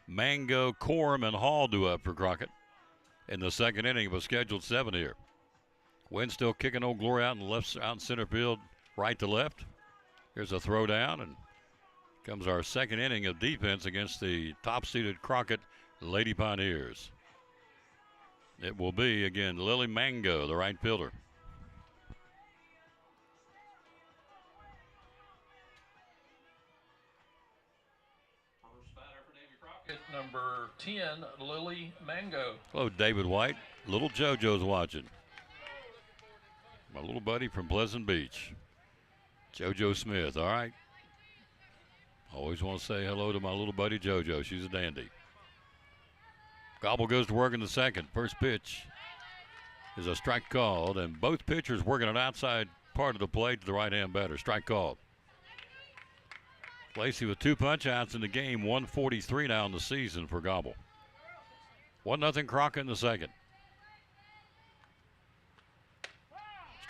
Mango, Coram, and Hall do up for Crockett in the second inning of a scheduled 7 here. Wind still kicking Old Glory out in center field, right to left. Here's a throw down, and comes our second inning of defense against the top-seeded Crockett Lady Pioneers. It will be, again, Lily Mango, the right fielder. First batter for Davy Crockett, number 10, Lily Mango. Hello, David White. Little JoJo's watching. My little buddy from Pleasant Beach, JoJo Smith. All right. Always want to say hello to my little buddy JoJo. She's a dandy. Gobble goes to work in the second. First pitch is a strike called, and both pitchers working an outside part of the plate to the right-hand batter. Strike called. Lacey with 2 punch-outs in the game. 143 now in the season for Gobble. 1-0 Crockett in the second.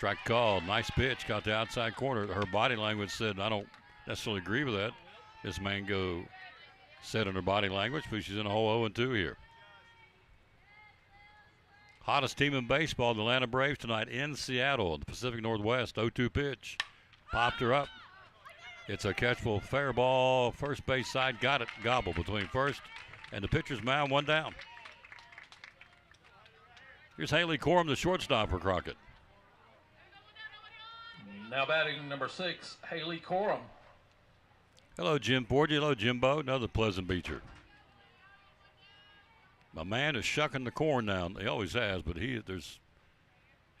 Strike called. Nice pitch. Got the outside corner. Her body language said, I don't necessarily agree with that. Miss Mango said in her body language, but she's in a hole 0-2 here. Hottest team in baseball, the Atlanta Braves tonight in Seattle, the Pacific Northwest. 0-2 pitch. Popped her up. It's a catchable fair ball. First base side got it. Gobble between first and the pitcher's mound. One down. Here's Haley Corum, the shortstop for Crockett. Now batting number 6, Haley Corum. Hello, Jim Porgy. Hello, Jimbo. Another Pleasant Beecher. My man is shucking the corn now. He always has, but he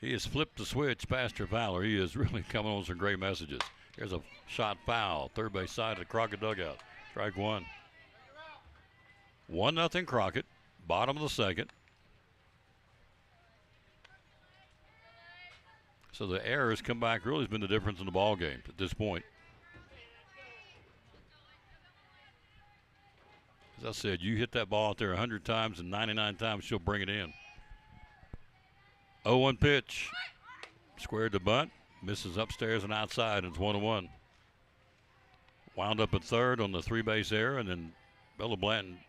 has flipped the switch, Pastor Fowler. He is really coming on some great messages. Here's a shot foul. Third base side of the Crockett dugout. Strike one. 1-0 Crockett. Bottom of the second. So the error has come back. Really has been the difference in the ball game at this point. As I said, you hit that ball out there 100 times and 99 times she'll bring it in. 0-1 pitch. Squared the bunt. Misses upstairs and outside, and it's 1-1. Wound up at third on the three-base error, and then Bella Blanton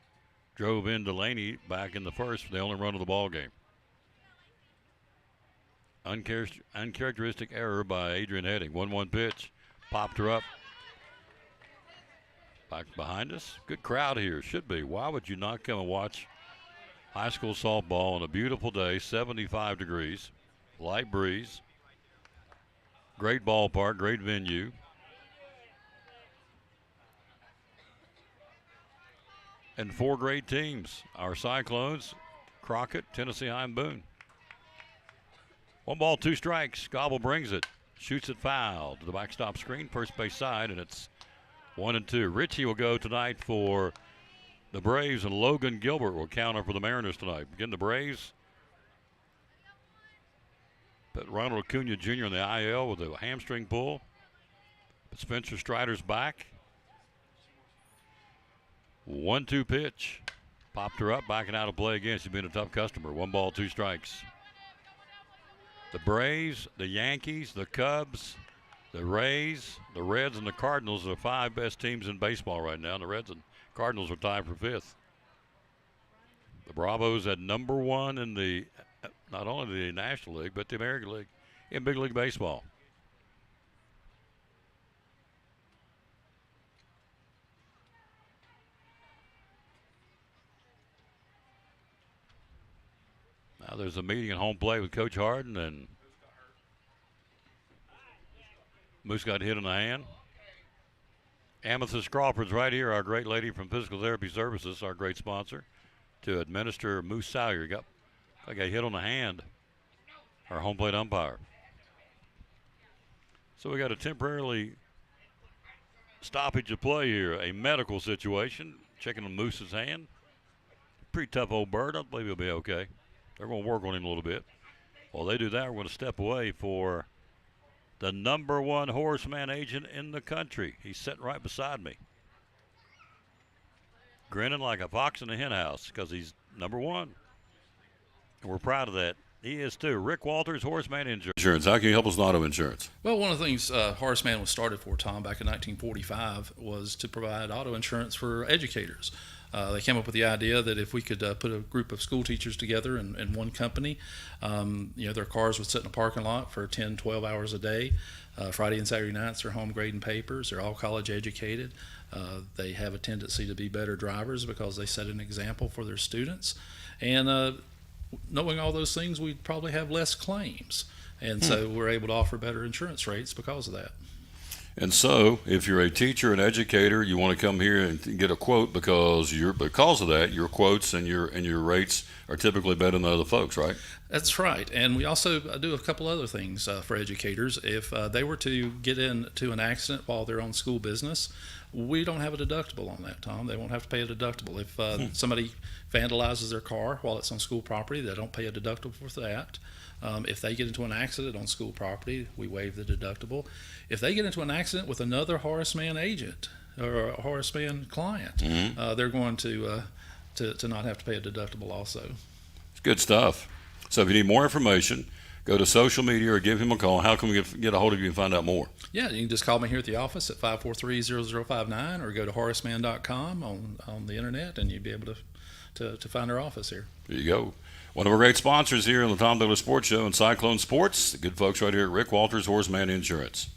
drove in Delaney back in the first for the only run of the ball game. Uncharacteristic error by Adrian Heading. 1-1 pitch. Popped her up. Back behind us. Good crowd here. Should be. Why would you not come and watch high school softball on a beautiful day, 75 degrees, light breeze, great ballpark, great venue. And 4 great teams. Our Cyclones, Crockett, Tennessee High, and Boone. 1 ball, 2 strikes. Gobble brings it. Shoots it foul to the backstop screen, first base side, and it's 1-2. Ritchie will go tonight for the Braves, and Logan Gilbert will counter for the Mariners tonight. Again, the Braves put Ronald Acuna Jr. in the IL with a hamstring pull. But Spencer Strider's back. 1-2 pitch. Popped her up, backing out of play again. She's been a tough customer. 1 ball, 2 strikes. The Braves, the Yankees, the Cubs, the Rays, the Reds, and the Cardinals are the 5 best teams in baseball right now. The Reds and Cardinals are tied for 5th. The Bravos at number 1 in the, not only the National League, but the American League in Big League Baseball. Now there's a meeting at home plate with Coach Harden, and Moose got hit in the hand. Amethyst Crawford's right here, our great lady from Physical Therapy Services, our great sponsor, to administer Moose Salyer. Got hit on the hand, our home plate umpire. So we got a temporarily stoppage of play here, a medical situation, checking on Moose's hand. Pretty tough old bird. I believe he'll be okay. They're going to work on him a little bit. While they do that, we're going to step away for the number 1 horseman agent in the country. He's sitting right beside me, grinning like a fox in a hen house because he's number 1. And we're proud of that. He is too. Rick Walters, Horseman Insurance. How can you help us with auto insurance? Well, one of the things Horseman was started for, Tom, back in 1945 was to provide auto insurance for educators. They came up with the idea that if we could put a group of school teachers together in one company, their cars would sit in a parking lot for 10, 12 hours a day. Friday and Saturday nights, they're home grading papers. They're all college educated. They have a tendency to be better drivers because they set an example for their students. And knowing all those things, we'd probably have less claims. And so we're able to offer better insurance rates because of that. And so, if you're a teacher, an educator, you want to come here and get a quote because of that, your quotes and your rates are typically better than other folks, right? That's right. And we also do a couple other things for educators. If they were to get into an accident while they're on school business, we don't have a deductible on that, Tom. They won't have to pay a deductible. If somebody vandalizes their car while it's on school property, they don't pay a deductible for that. If they get into an accident on school property, we waive the deductible. If they get into an accident with another Horace Mann agent or a Horace Mann client, they're going to not have to pay a deductible also. It's good stuff. So if you need more information, go to social media or give him a call. How can we get a hold of you and find out more? Yeah, you can just call me here at the office at 543-0059 or go to horaceman.com on the internet, and you'd be able to find our office here. There you go. One of our great sponsors here on the Tom Douglas Sports Show and Cyclone Sports, the good folks right here at Rick Walters Horseman Insurance.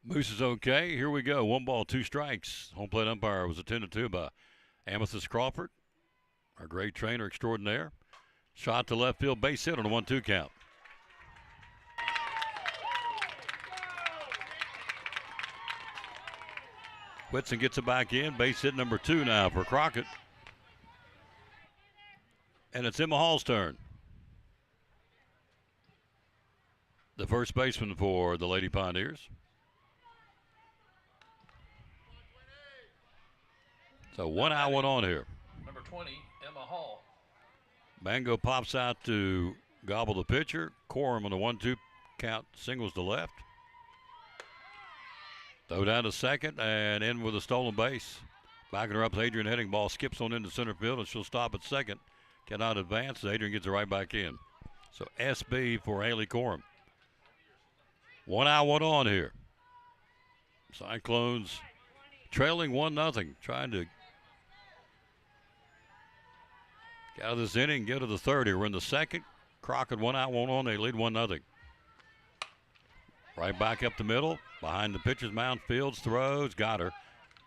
Moose is okay. Here we go. 1 ball, 2 strikes. Home plate umpire was attended to by Amethyst Crawford, our great trainer extraordinaire. Shot to left field, base hit on a 1-2 count. Whitson gets it back in. Base hit number 2 now for Crockett. And it's Emma Hall's turn. The first baseman for the Lady Pioneers. So 1 out, 1 on here. Number 20, Emma Hall. Mango pops out to gobble the pitcher. Corum on the 1-2 count, singles to left. Throw down to second and in with a stolen base. Backing her up is Adrian Heading. Ball skips on into center field and she'll stop at second. Cannot advance. Adrian gets it right back in. So SB for Haley Corum. 1 out, 1 on here. Cyclones trailing 1-0. Trying to get out of this inning and get to the third here. We're in the second. Crockett 1 out, 1 on. They lead 1-0. Right back up the middle. Behind the pitcher's mound. Fields throws. Got her.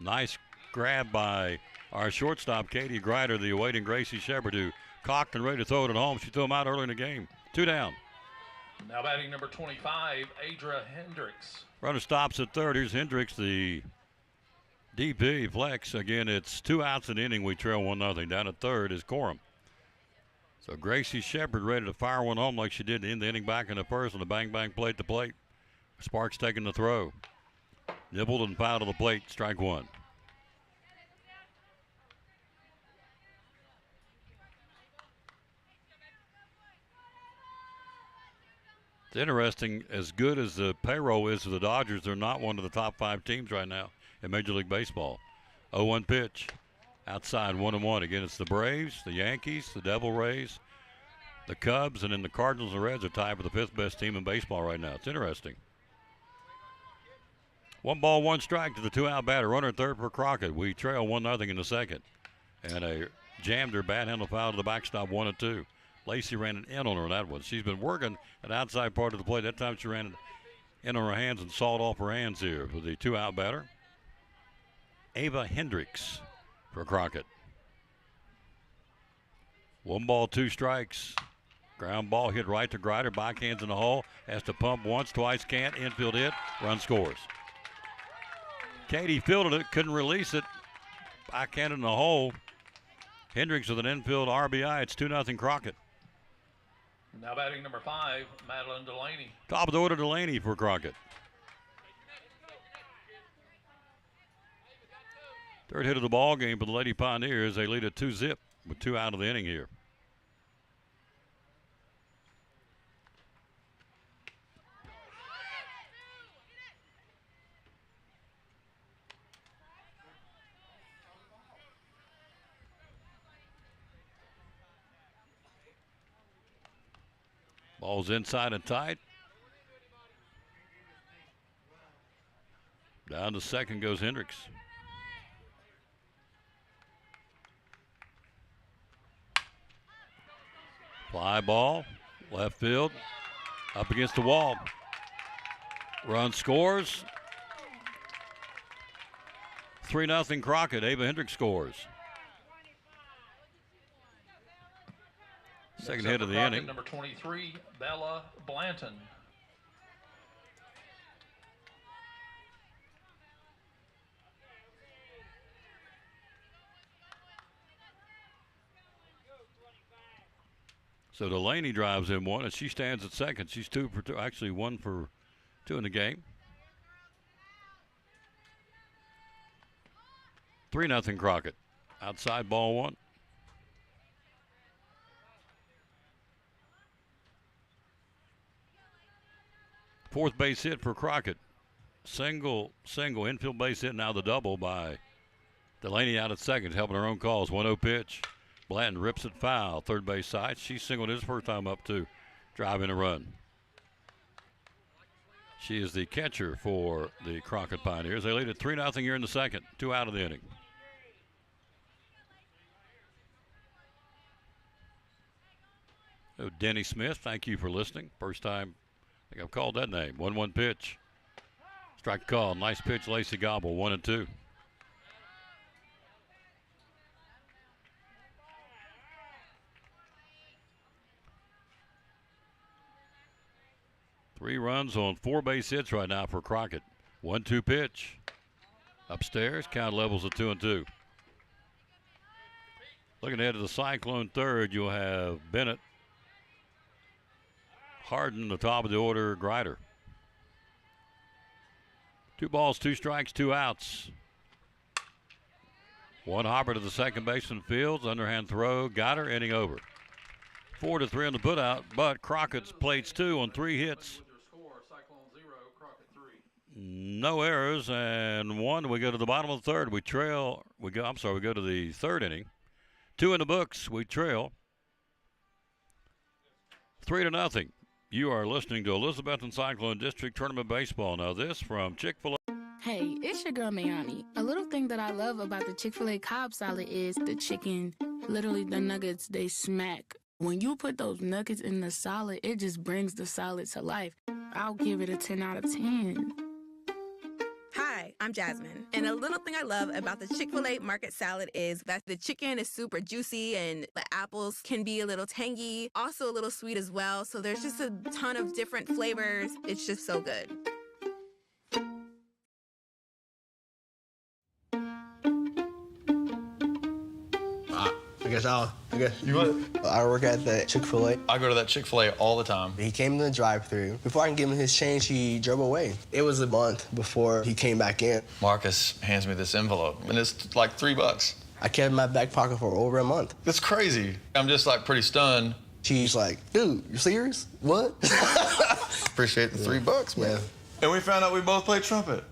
Nice grab by our shortstop, Katie Grider, the awaiting Gracie Shepard, who cocked and ready to throw it at home. She threw him out early in the game. 2 down. Now batting number 25, Adra Hendricks. Runner stops at third. Here's Hendricks, the DP flex. Again, it's 2 outs in the inning. We trail 1-0. Down at third is Corum. So Gracie Shepard ready to fire one home like she did in the inning back in the first on the bang-bang plate to plate. Sparks taking the throw. Nibbled and fouled to the plate. Strike 1. It's interesting, as good as the payroll is for the Dodgers, they're not one of the top 5 teams right now in Major League Baseball. 0-1 pitch. Outside 1-1. Again, it's the Braves, the Yankees, the Devil Rays, the Cubs, and then the Cardinals and Reds are tied for the 5th best team in baseball right now. It's interesting. 1 ball, 1 strike to the 2-out batter. Runner at third for Crockett. We trail 1-0 in the second. And a jammed her bat handle foul to the backstop 1-2. Lacey ran it in on her on that one. She's been working an outside part of the plate. That time she ran it in on her hands and sawed off her hands here with the 2-out batter. Ava Hendricks for Crockett. 1 ball, 2 strikes. Ground ball hit right to Grider. Backhands in the hole. Has to pump once, twice, can't. Infield hit. Run scores. Katie fielded it, couldn't release it. Backhand in the hole. Hendricks with an infield RBI. It's 2-0 Crockett. Now batting number 5, Madeline Delaney. Top of the order, Delaney for Crockett. Third hit of the ball game for the Lady Pioneers. They lead at 2-0 with 2 out of the inning here. Ball's inside and tight. Down to second goes Hendricks. Fly ball, left field, up against the wall. Run scores. 3-0 Crockett. Ava Hendricks scores. Second hit of the inning. Number 23, Bella Blanton. So Delaney drives in 1, and she stands at second. She's 2 for 2, actually 1 for 2 in the game. 3-0 Crockett. Outside ball 1. Fourth base hit for Crockett. Single, infield base hit, now the double by Delaney out at second, helping her own cause. 1-0 pitch. Blanton rips it foul. Third base side. She singled his first time up to drive in a run. She is the catcher for the Crockett Pioneers. They lead at 3-0 here in the second. 2 out of the inning. So Denny Smith, thank you for listening. First time I think I've called that name. 1-1 pitch. Strike call. Nice pitch, Lacey Gobble. 1-2. Three runs on 4 base hits right now for Crockett. 1-2 pitch. Upstairs, count levels at 2-2. Looking ahead to the Cyclone third, you'll have Bennett, Harden, the top of the order, Grider. 2 balls, 2 strikes, 2 outs. One hopper to the second baseman Fields. Underhand throw, got her, inning over. 4-3 on the putout, but Crockett's plates 2 on 3 hits. No errors and 1. We go to the bottom of the third. We go to the third inning. 2 in the books. We trail 3-0. You are listening to Elizabethton Cyclone District Tournament Baseball. Now this from Chick-fil-A. Hey, it's your girl Mayani. A little thing that I love about the Chick-fil-A Cobb salad is the chicken. Literally, the nuggets, they smack. When you put those nuggets in the salad, it just brings the salad to life. I'll give it a 10 out of 10. Hi, I'm Jasmine. And a little thing I love about the Chick-fil-A market salad is that the chicken is super juicy and the apples can be a little tangy, also a little sweet as well. So there's just a ton of different flavors. It's just so good. I work at the Chick-fil-A. I go to that Chick-fil-A all the time. He came to the drive-thru. Before I can give him his change, he drove away. It was a month before he came back in. Marcus hands me this envelope, and it's like $3. I kept it in my back pocket for over a month. That's crazy. I'm just like pretty stunned. She's like, dude, you serious? What? Appreciate the $3, man. Yeah. And we found out we both play trumpet.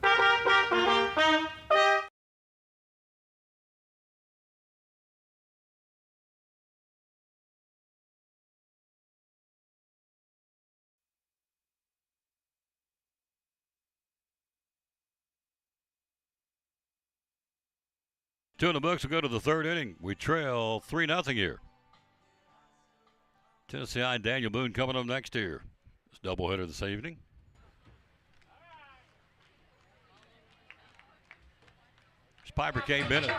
Two in the books will go to the third inning. We trail 3-0 here. Tennessee High Daniel Boone coming up next here. It's doubleheader this evening. It's Piper K. Bennett.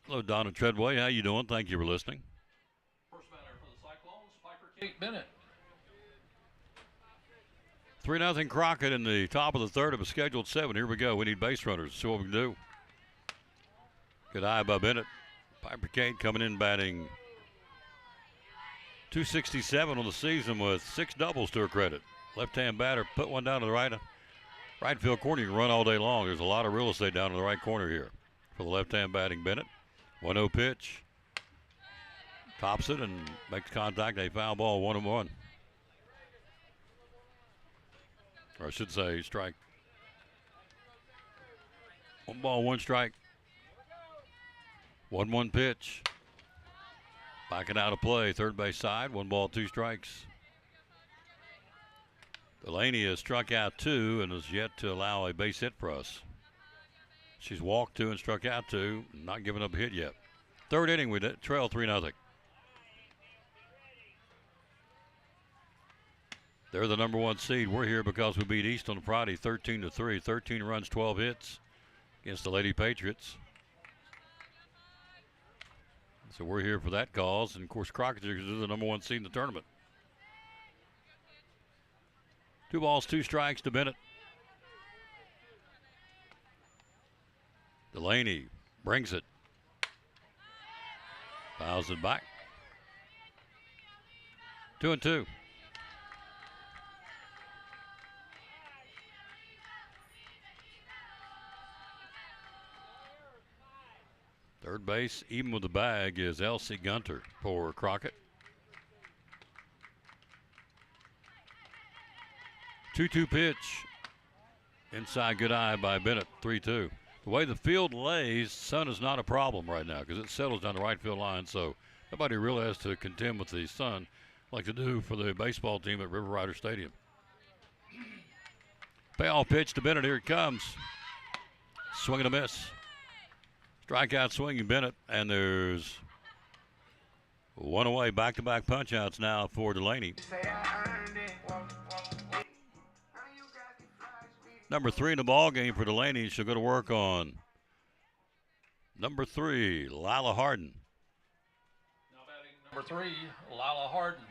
Hello, Donna Treadway. How you doing? Thank you for listening. First batter for the Cyclones, Piper K. Bennett. 3-0 Crockett in the top of the third of a scheduled 7. Here we go. We need base runners. See what we can do. Good eye by Bennett. Piper Kate coming in batting .267 on the season with 6 doubles to her credit. Left-hand batter put one down to the right field corner. You can run all day long. There's a lot of real estate down in the right corner here for the left-hand batting Bennett. 1-0 pitch. Tops it and makes contact. A foul ball, 1-1. Or I should say strike. 1 ball, 1 strike. 1-1 pitch. Backing out of play, third base side. 1 ball, 2 strikes. Delaney has struck out 2 and has yet to allow a base hit for us. She's walked 2 and struck out 2, not giving up a hit yet. Third inning, we trail 3-0. They're the number 1 seed. We're here because we beat East on Friday 13-3. 13 runs, 12 hits against the Lady Patriots. So we're here for that cause. And, of course, Crockett is the number 1 seed in the tournament. 2 balls, 2 strikes to Bennett. Delaney brings it. Fouls it back. 2-2. Third base, even with the bag, is Elsie Gunter for Crockett. 2-2 pitch. Inside, good eye by Bennett, 3-2. The way the field lays, sun is not a problem right now because it settles down the right field line, so nobody really has to contend with the sun like they do for the baseball team at River Rider Stadium. Payoff pitch to Bennett. Here it comes. Swing and a miss. Strikeout swinging Bennett, and there's one away. Back-to-back punch-outs now for Delaney. Number 3 in the ball game for Delaney. She'll go to work on number 3, Lila Harden. Now batting number 3, Lila Harden.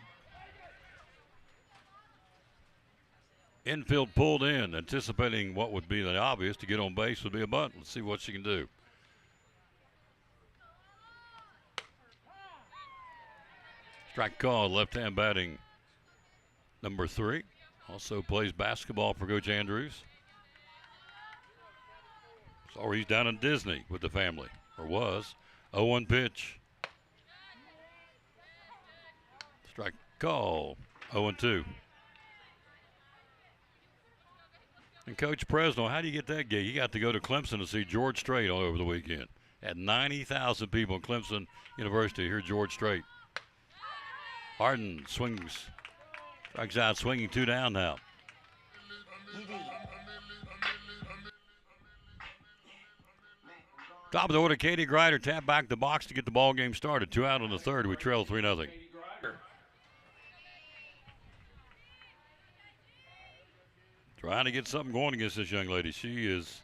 Infield pulled in, anticipating what would be the obvious to get on base would be a bunt. Let's see what she can do. Strike call, left-hand batting number 3. Also plays basketball for Coach Andrews. So he's down in Disney with the family, or was. 0-1 pitch. Strike call, 0-2. And Coach Presnell, how do you get that gig? You got to go to Clemson to see George Strait all over the weekend. Had 90,000 people in Clemson University hear George Strait. Harden swings, strikes out, swinging 2 down now. Top of the order, Katie Grider tapped back the box to get the ball game started. 2 out in the third. We trail 3-0. Trying to get something going against this young lady. She is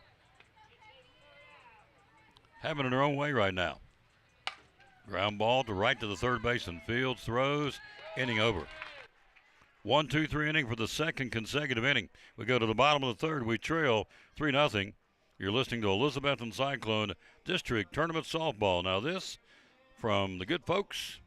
having it her own way right now. Ground ball to right to the third baseman. Fields throws, inning over. 1-2-3 inning for the second consecutive inning. We go to the bottom of the third. We trail 3-0. You're listening to Elizabethton Cyclone District Tournament Softball. Now this from the good folks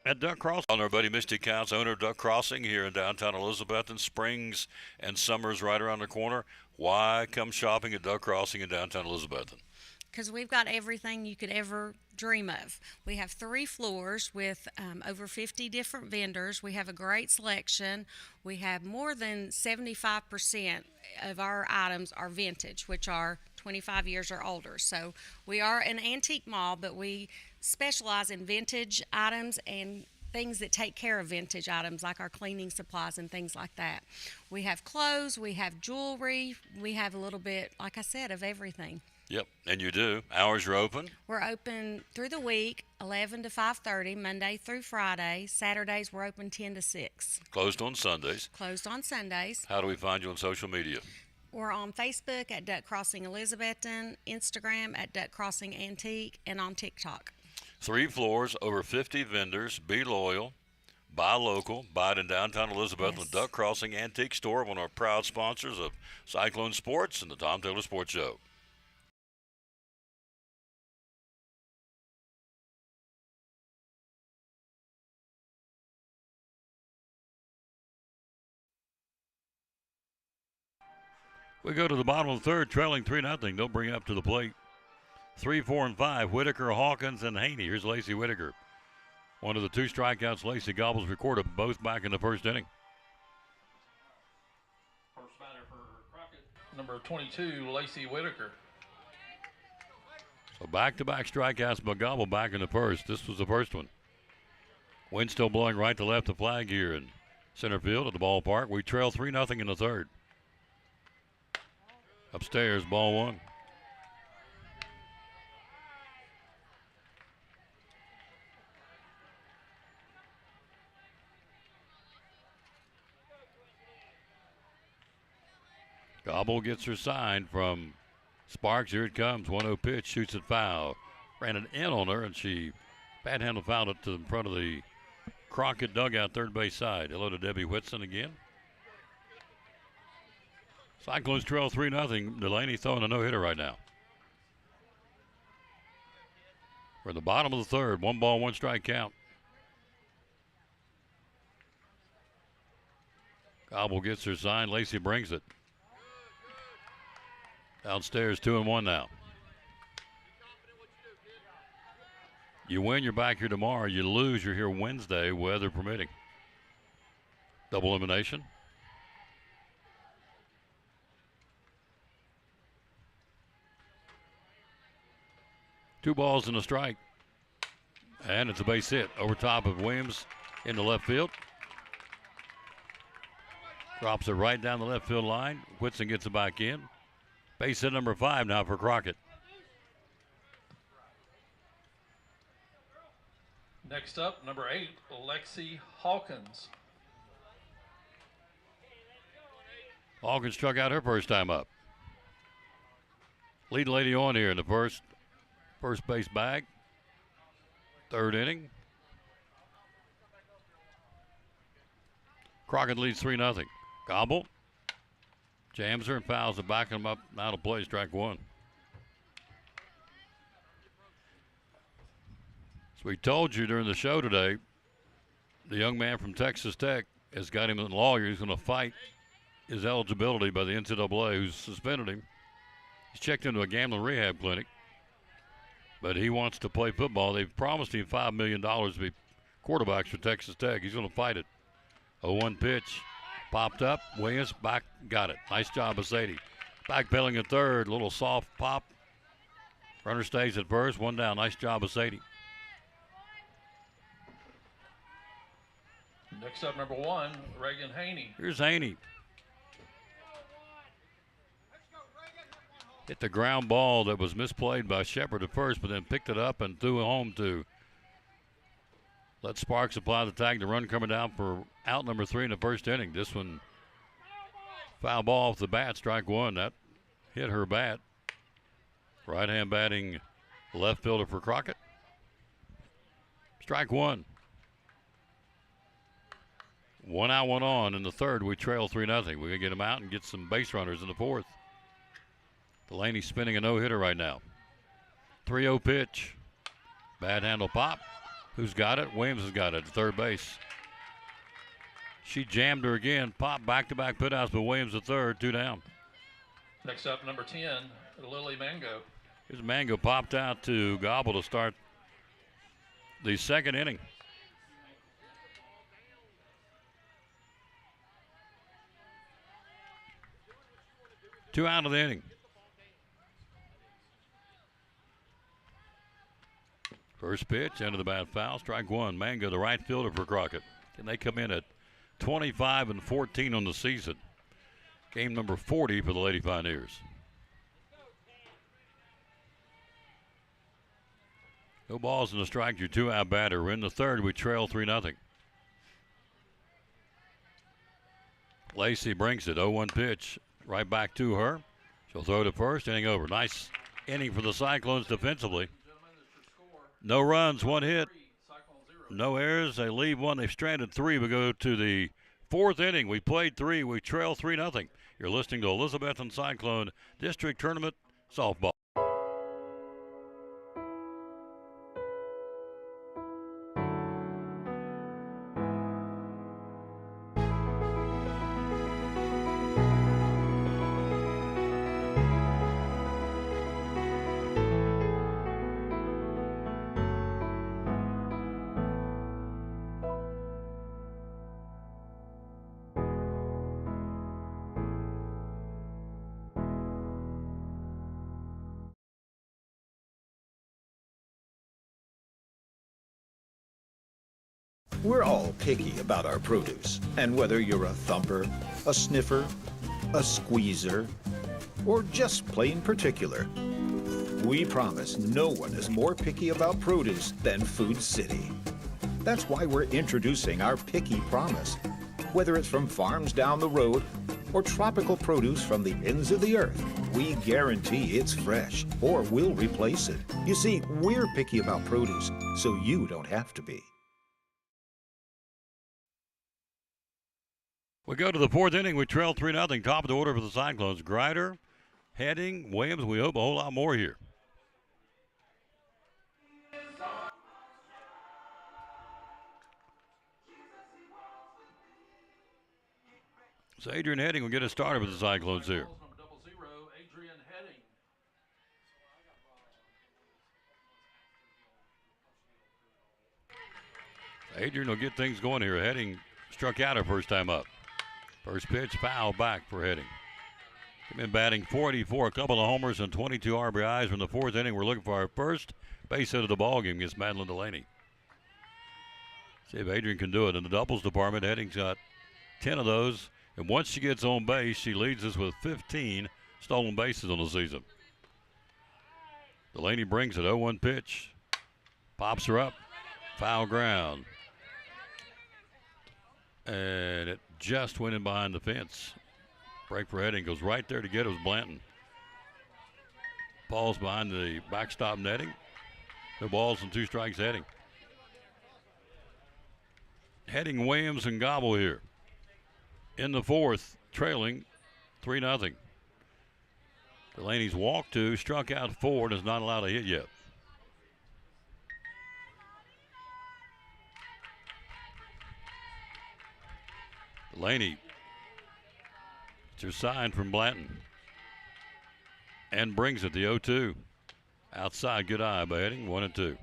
at Duck Crossing. On our buddy Misty Counts, owner of Duck Crossing here in downtown Elizabethton. Springs and summer's right around the corner. Why come shopping at Duck Crossing in downtown Elizabethton? Because we've got everything you could ever dream of. We have 3 floors with over 50 different vendors. We have a great selection. We have more than 75% of our items are vintage, which are 25 years or older. So we are an antique mall, but we specialize in vintage items and things that take care of vintage items, like our cleaning supplies and things like that. We have clothes, we have jewelry, we have a little bit, like I said, of everything. Yep, and you do. Hours are open? We're open through the week, 11 to 5:30, Monday through Friday. Saturdays, we're open 10 to 6. Closed on Sundays. Closed on Sundays. How do we find you on social media? We're on Facebook at Duck Crossing Elizabethton, Instagram at Duck Crossing Antique, and on TikTok. 3 floors, over 50 vendors. Be loyal, buy local, buy it in downtown Elizabethton. Yes. Duck Crossing Antique Store, one of our proud sponsors of Cyclone Sports and the Tom Taylor Sports Show. We go to the bottom of the third, trailing 3-0. They'll bring up to the plate. 3, 4, and 5. Whitaker, Hawkins, and Haney. Here's Lacey Whitaker. One of the 2 strikeouts Lacey gobbles recorded, both back in the first inning. First batter for Crockett, number 22, Lacey Whitaker. So back-to-back strikeouts, but gobble back in the first. This was the first one. Wind still blowing right to left, the flag here in center field at the ballpark. We trail 3-0 in the third. Upstairs, ball 1. Gobble gets her sign from Sparks. Here it comes. 1-0 pitch, shoots it foul. Ran it in on her, and she bad-handed fouled it to in front of the Crockett dugout, third base side. Hello to Debbie Whitson again. Cyclones trail 3-0. Delaney throwing a no-hitter right now. We're at the bottom of the third. 1 ball, 1 strike count. Gobble gets her sign. Lacey brings it. Downstairs, 2-1 now. You win, you're back here tomorrow. You lose, you're here Wednesday, weather permitting. Double elimination. 2 balls and a strike. And it's a base hit over top of Williams into left field. Drops it right down the left field line. Whitson gets it back in. Base hit number 5 now for Crockett. Next up, number 8, Lexi Hawkins. Hawkins struck out her first time up. Lead lady on here in the first base bag. 3rd inning. Crockett leads 3-0. Gobble. Jams her and fouls it, backing him up. Out of play, strike 1. As we told you during the show today, the young man from Texas Tech has got him a lawyer. He's going to fight his eligibility by the NCAA, who's suspended him. He's checked into a gambling rehab clinic, but he wants to play football. They've promised him $5 million to be quarterbacks for Texas Tech. He's going to fight it. 0-1 pitch. Popped up. Williams back. Got it. Nice job of Sadie. Backpedaling at third. Little soft pop. Runner stays at first. 1 down. Nice job of Sadie. Next up, number 1, Reagan Haney. Here's Haney. Hit the ground ball that was misplayed by Shepard at first, but then picked it up and threw it home to let Sparks apply the tag. The run coming down for out number 3 in the first inning. This one, foul ball off the bat, strike 1. That hit her bat. Right-hand batting left fielder for Crockett. Strike 1. 1 out, 1 on. In the 3rd, we trail 3-0. We're going to get them out and get some base runners in the 4th. Delaney spinning a no-hitter right now. 3-0 pitch. Bad handle pop. Who's got it? Williams has got it at third base. She jammed her again. Pop back-to-back putouts, but Williams at third, 2 down. Next up, number 10, Lily Mango. Here's Mango popped out to Gobble to start the 2nd inning. Two out of the inning. First pitch, into the bat, foul, strike 1. Mango, the right fielder for Crockett. And they come in at 25-14 on the season. Game number 40 for the Lady Pioneers. No balls in the strike, your 2-out batter. In the 3rd, we trail 3-0. Lacey brings it, 0-1 pitch. Right back to her. She'll throw to first, inning over. Nice inning for the Cyclones defensively. No runs, 1 hit. No errors. They leave 1. They've stranded 3. We go to the 4th inning. We played 3. We trail 3-0. You're listening to Elizabethton Cyclone District Tournament Softball. We're all picky about our produce, and whether you're a thumper, a sniffer, a squeezer, or just plain particular, we promise no one is more picky about produce than Food City. That's why we're introducing our Picky Promise. Whether it's from farms down the road or tropical produce from the ends of the earth, we guarantee it's fresh or we'll replace it. You see, we're picky about produce, so you don't have to be. We go to the 4th inning. We trail 3-0. Top of the order for the Cyclones. Grider, Heading, Williams. We hope a whole lot more here. So Adrian Heading will get us started with the Cyclones here. Adrian will get things going here. Heading struck out her first time up. First pitch, foul back for Heading. Came in batting 484, a couple of homers and 22 RBIs in the fourth inning. We're looking for our first base hit of the ball game against Madeline Delaney. See if Adrian can do it. In the doubles department, Heading's got 10 of those. And once she gets on base, she leads us with 15 stolen bases on the season. Delaney brings it, 0-1 pitch. Pops her up, foul ground. And it just went in behind the fence. Break for Heading, goes right there to get it. It was Blanton. Paul's behind the backstop netting. No balls and 2 strikes Heading. Heading, Williams, and Gobble here. In the fourth, trailing 3-0. Delaney's walked 2, struck out 4, and is not allowed to hit yet. Delaney gets her sign from Blanton and brings it, the 0-2. Outside, good eye by Heading, 1-2.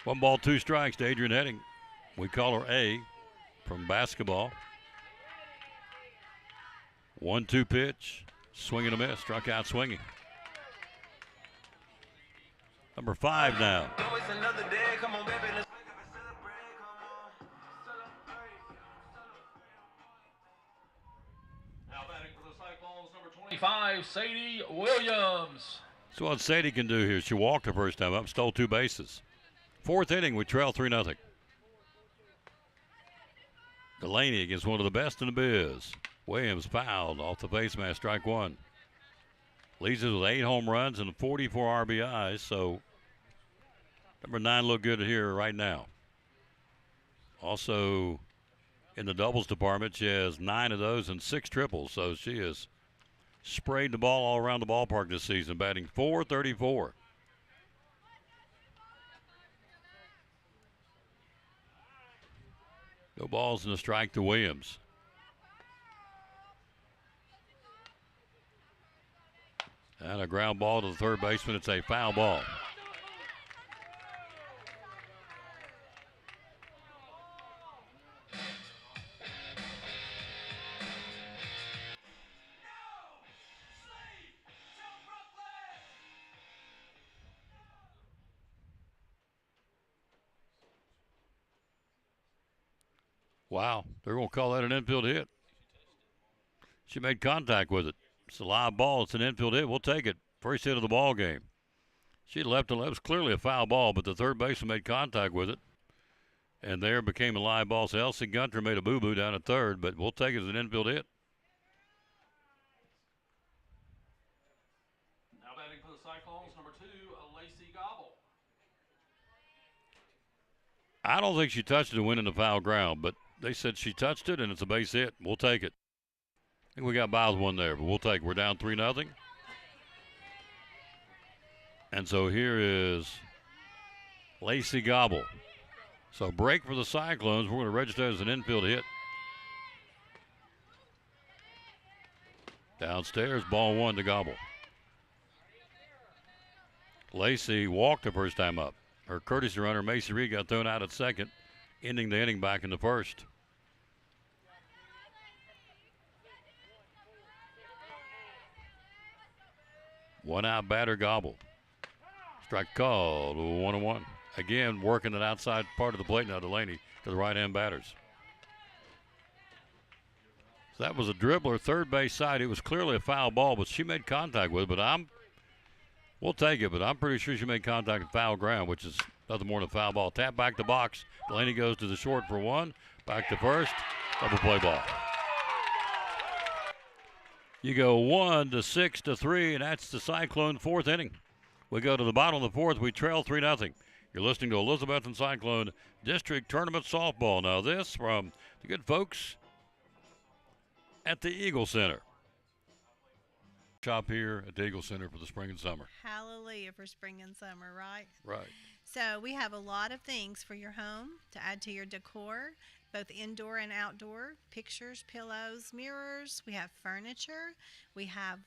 One ball, 2 strikes to Adrian Heading. We call her A from basketball. 1-2 pitch. Swing and a miss. Struck out swinging. Number 5 now. Now batting for the Cyclones, number 25, Sadie Williams. So what Sadie can do here, she walked the first time up, stole 2 bases. Fourth inning, we trail 3-0. Delaney against one of the best in the biz. Williams fouled off the face mask, strike 1. Leads us with 8 home runs and 44 RBIs, so number 9 looked good here right now. Also, in the doubles department, she has 9 of those and 6 triples, so she has sprayed the ball all around the ballpark this season, batting .434. No balls and a strike to Williams. And a ground ball to the third baseman. It's a foul ball. Wow, they're going to call that an infield hit. She made contact with it. It's a live ball. It's an infield hit. We'll take it. First hit of the ball game. She left it. It was clearly a foul ball, but the third baseman made contact with it. And there became a live ball. So Elsie Gunter made a boo-boo down at third, but we'll take it as an infield hit. Now batting for the Cyclones, number 2, Lacey Gobble. I don't think she touched it to win in the foul ground, but they said she touched it, and it's a base hit. We'll take it. I think we got by with one there, but we'll take it. We're down 3-0. And so here is Lacey Gobble. So break for the Cyclones. We're going to register as an infield hit. Downstairs, ball 1 to Gobble. Lacey walked the first time up. Her courtesy runner, Macy Reed, got thrown out at second, ending the inning back in the first. One out batter, Gobble. Strike called, 1-1. Again, working that outside part of the plate now, Delaney, to the right-hand batters. So that was a dribbler, third base side. It was clearly a foul ball, but she made contact with it. But we'll take it, but I'm pretty sure she made contact at foul ground, which is nothing more than a foul ball. Tap back to box. Delaney goes to the short for 1. Back to first. Double play ball. You go 1 to 6 to 3, and that's the Cyclone fourth inning. We go to the bottom of the fourth. We trail 3-0. You're listening to Elizabethton Cyclone District Tournament Softball. Now this from the good folks at the Eagle Center. Shop here at the Eagle Center for the spring and summer. Hallelujah for spring and summer, right? Right. So we have a lot of things for your home to add to your decor, both indoor and outdoor. Pictures, pillows, mirrors. We have furniture. We have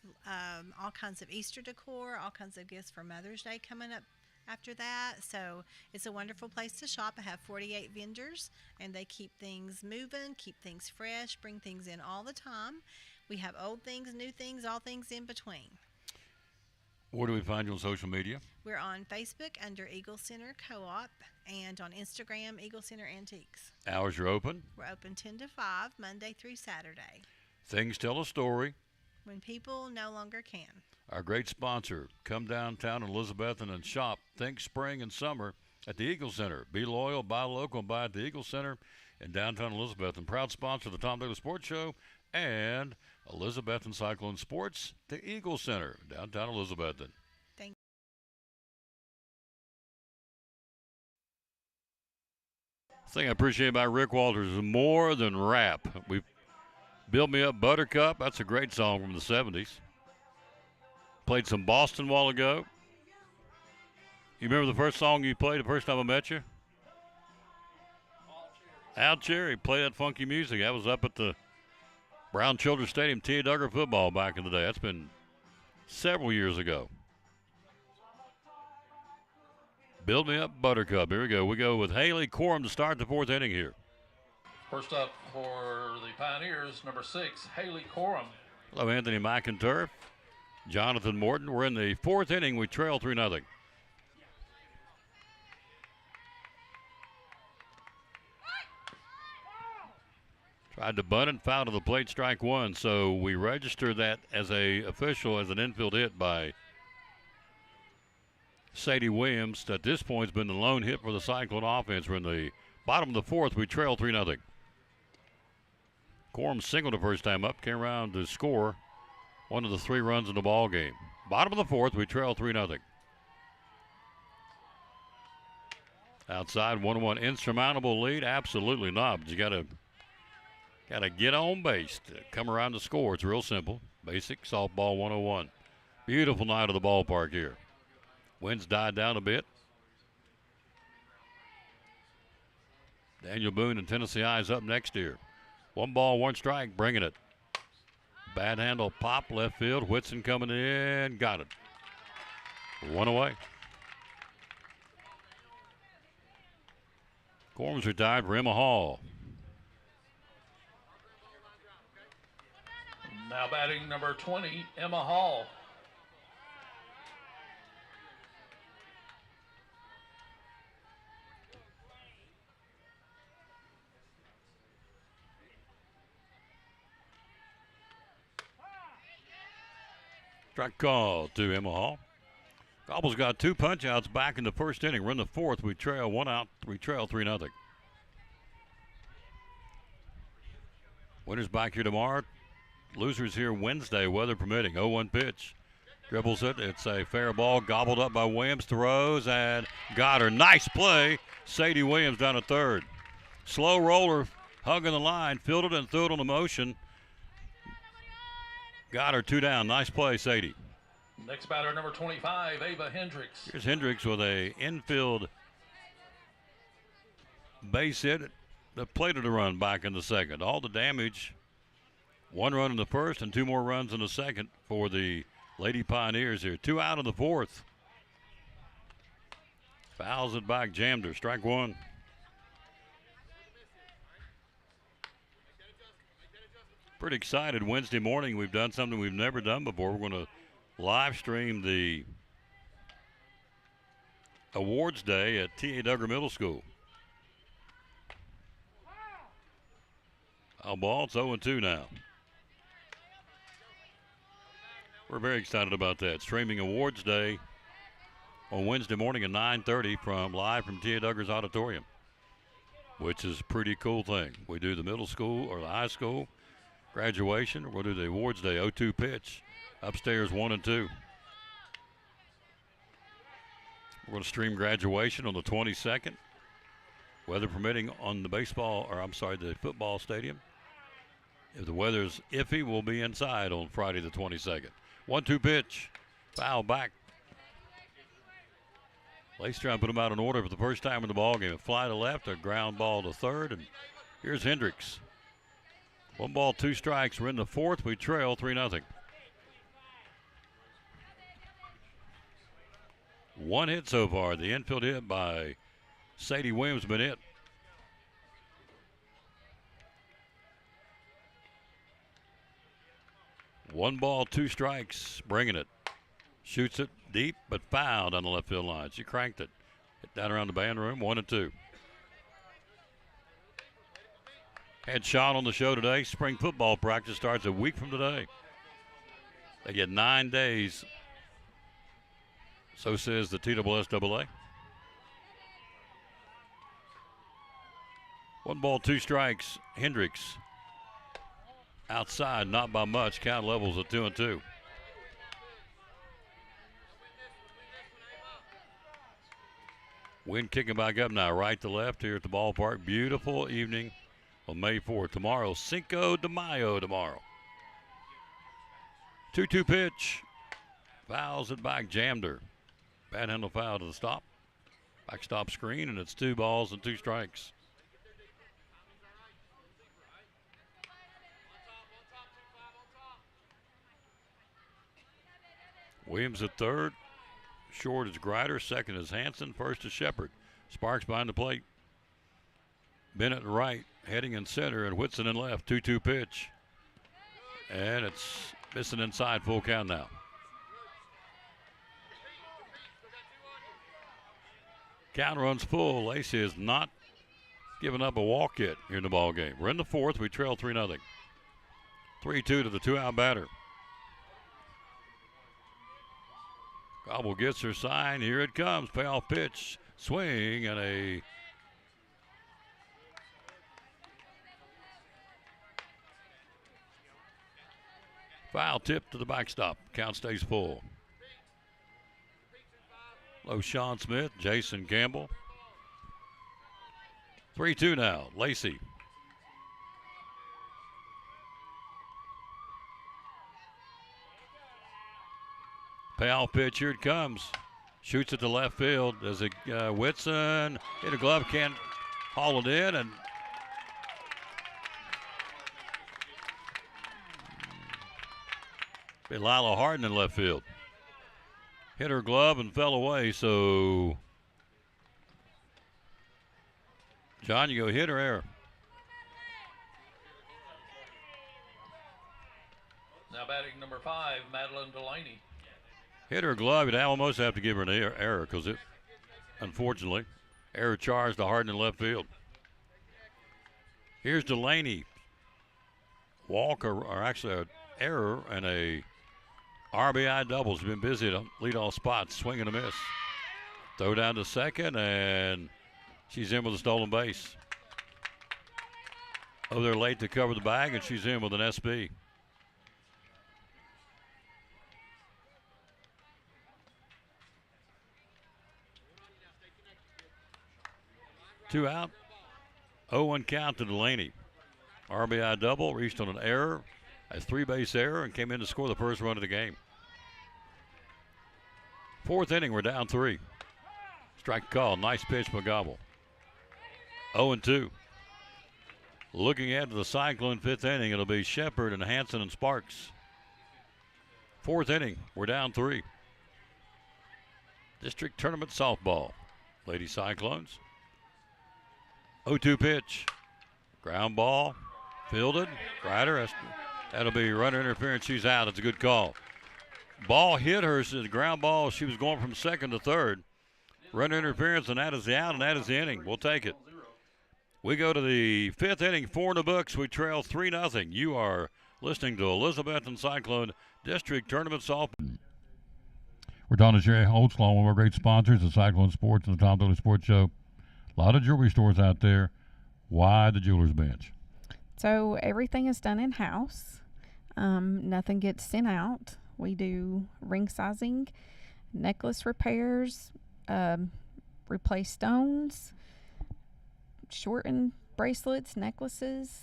all kinds of Easter decor, all kinds of gifts for Mother's Day coming up after that. So it's a wonderful place to shop. I have 48 vendors, and they keep things moving, keep things fresh, bring things in all the time. We have old things, new things, all things in between. Where do we find you on social media? We're on Facebook under Eagle Center Co-op and on Instagram, Eagle Center Antiques. Hours are open. We're open 10 to 5, Monday through Saturday. Things tell a story. When people no longer can. Our great sponsor, come downtown in Elizabethton and shop. Think spring and summer at the Eagle Center. Be loyal, buy local, and buy at the Eagle Center in downtown Elizabethton. Proud sponsor of the Tom Daly Sports Show and Elizabethton Cyclone Sports, the Eagle Center, downtown Elizabethton. Thank you. The thing I appreciate about Rick Walters is more than rap. We've Build Me Up Buttercup, that's a great song from the 70s. Played some Boston a while ago. You remember the first song you played the first time I met you? Al Cherry, play that funky music. That was up at the Brown Children's Stadium, T.A. Duggar football back in the day. That's been several years ago. Build Me Up Buttercup. Here we go. We go with Haley Corum to start the fourth inning here. First up for the Pioneers, number 6, Haley Corum. Hello, Anthony McInturf, Jonathan Morton. We're in the fourth inning. We trail 3-0. Tried to bunt and foul to the plate, strike one. So we register that as a official as an infield hit by Sadie Williams. At this point, has been the lone hit for the Cyclone offense. We're in the bottom of the fourth. We trail 3-0. Corum singled the first time up, came around to score one of the 3 runs in the ball game. Bottom of the fourth, we trail 3-0. Outside, 1-1 insurmountable lead? Absolutely not. But you gotta get on base to come around to score. It's real simple. Basic softball 101. Beautiful night of the ballpark here. Winds died down a bit. Daniel Boone and Tennessee Eyes up next here. 1 ball, 1 strike, bringing it. Bad handle pop, left field. Whitson coming in, got it. 1 away. Corum's retired for Emma Hall. Now batting number 20, Emma Hall. Strike call to Emma Hall. Gobble's got 2 punch outs back in the first inning. We're in the fourth. We trail 1 out. We trail 3-0. Winners back here tomorrow. Losers here Wednesday, weather permitting. 0-1 pitch. Dribbles it. It's a fair ball. Gobbled up by Williams. Throws and got her. Nice play. Sadie Williams down at third. Slow roller. Hugging the line. Fielded and threw it on the motion. Got her 2 down. Nice play, Sadie. Next batter, number 25, Ava Hendricks. Here's Hendricks with a infield base hit that plated a run back in the second. All the damage, 1 run in the first and 2 more runs in the second for the Lady Pioneers here. 2 out in the fourth. Fouls it back, jammed her. Strike 1. Pretty excited. Wednesday morning, we've done something we've never done before. We're going to live stream the awards day at T.A. Duggar Middle School. Foul ball. It's 0-2 now. We're very excited about that. Streaming awards day on Wednesday morning at 9:30 live from T.A. Duggar's auditorium, which is a pretty cool thing. We do the middle school or the high school graduation. We'll do the awards day 0-2 pitch. Upstairs 1 and 2. We're going to stream graduation on the 22nd. Weather permitting on the the football stadium. If the weather's iffy, we'll be inside on Friday the 22nd. 1-2 pitch. Foul back. Lace trying to put them out in order for the first time in the ballgame. A fly to left, a ground ball to third, and here's Hendricks. 1 ball, 2 strikes. We're in the fourth. We trail 3-0. One hit so far. The infield hit by Sadie Williams been it. One ball, two strikes, bringing it. Shoots it deep, but fouled on the left field line. She cranked it. Hit down around the band room, 1-2. Had shot on the show today. Spring football practice starts a week from today. They get 9 days. So says the TSSAA. One ball, two strikes. Hendricks outside, not by much. Count levels at 2-2. Wind kicking back up now, right to left here at the ballpark. Beautiful evening on May 4th. Tomorrow, Cinco de Mayo tomorrow. 2-2 pitch. Fouls it back, jammed her. Bad handle foul to the stop. Backstop screen, and it's 2 balls and 2 strikes. Williams at third. Short is Grider. Second is Hanson. First is Shepard. Sparks behind the plate. Bennett right. Heading in center. And Whitson in left. 2-2 pitch. And it's missing inside. Full count now. Count runs full. Lacey has not given up a walk yet here in the ball game. We're in the fourth. We trail 3-0. 3-2 to the 2-out batter. Gobble gets her sign. Here it comes. Payoff pitch. Swing and a foul tip to the backstop. Count stays full. Low Sean Smith, Jason Campbell. 3-2 now. Lacey. Payoff pitch, here it comes. Shoots it to left field. Does it, Whitson hit a glove, can't haul it in, and Lila Harden in left field. Hit her glove and fell away, so John, you go hit or error? Now batting number 5, Madeline Delaney. Hit her glove. You'd almost have to give her an error because it, unfortunately, error charged to Harden in left field. Here's Delaney. Walk or actually an error and a RBI double. She's been busy to lead all spots. Swing and a miss. Throw down to second, and she's in with a stolen base. Over there late to cover the bag, and she's in with an SB. Two out. 0-1 count to Delaney. RBI double, reached on an error, a 3-base error, and came in to score the first run of the game. Fourth inning, we're down 3. Strike call. Nice pitch by Gobble. 0-2. Looking ahead to the Cyclone fifth inning, it'll be Shepard and Hanson and Sparks. Fourth inning, we're down 3. District Tournament softball. Lady Cyclones. 0-2 pitch. Ground ball. Fielded. Grider. That'll be runner interference. She's out. It's a good call. Ball hit her. It's a ground ball. She was going from second to third. Runner interference, and that is the out, and that is the inning. We'll take it. We go to the fifth inning, 4 in the books. We trail 3-0. You are listening to Elizabethton Cyclone District Tournament softball. We're talking to Sherry Holtzlaw, one of our great sponsors, the Cyclone Sports and the Tom Dooley Sports Show. A lot of jewelry stores out there. Why the jeweler's bench? So everything is done in-house. Nothing gets sent out. We do ring sizing, necklace repairs, replace stones, shorten bracelets, necklaces.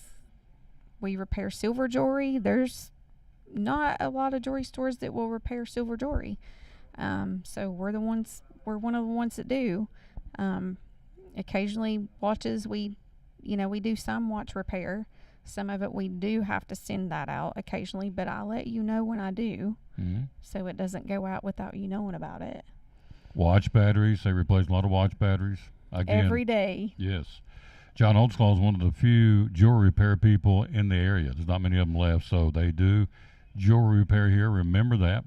We repair silver jewelry. There's not a lot of jewelry stores that will repair silver jewelry. So we're one of the ones that do. Occasionally watches, we do some watch repair. Some of it we do have to send that out occasionally, but I'll let you know when I do, so it doesn't go out without you knowing about it. Watch batteries. They replace a lot of watch batteries. Again, every day. Yes. John Holtzclaw is one of the few jewelry repair people in the area. There's not many of them left, so they do jewelry repair here. Remember that.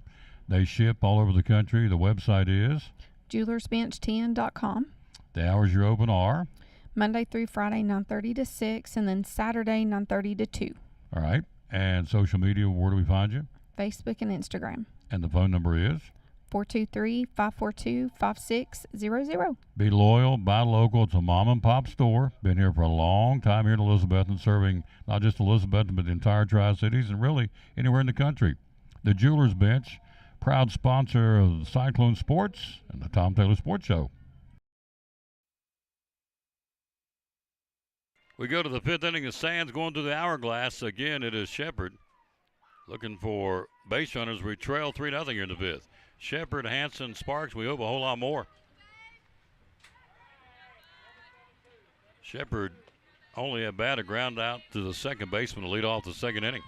They ship all over the country. The website is jewelersbench10.com. The hours you're open are Monday through Friday, 9:30 to 6, and then Saturday, 9:30 to 2. All right. And social media, where do we find you? Facebook and Instagram. And the phone number is? 423-542-5600. Be loyal, buy local. It's a mom and pop store. Been here for a long time here in Elizabethton, serving not just Elizabethton, but the entire Tri-Cities and really anywhere in the country. The Jewelers Bench, proud sponsor of the Cyclone Sports and the Tom Taylor Sports Show. We go to the fifth inning of Sands going to the hourglass. Again, it is Shepard looking for base runners. We trail 3-0 here in the fifth. Shepard, Hanson, Sparks, we hope a whole lot more. Shepard only a bat, a ground out to the second baseman to lead off the second inning.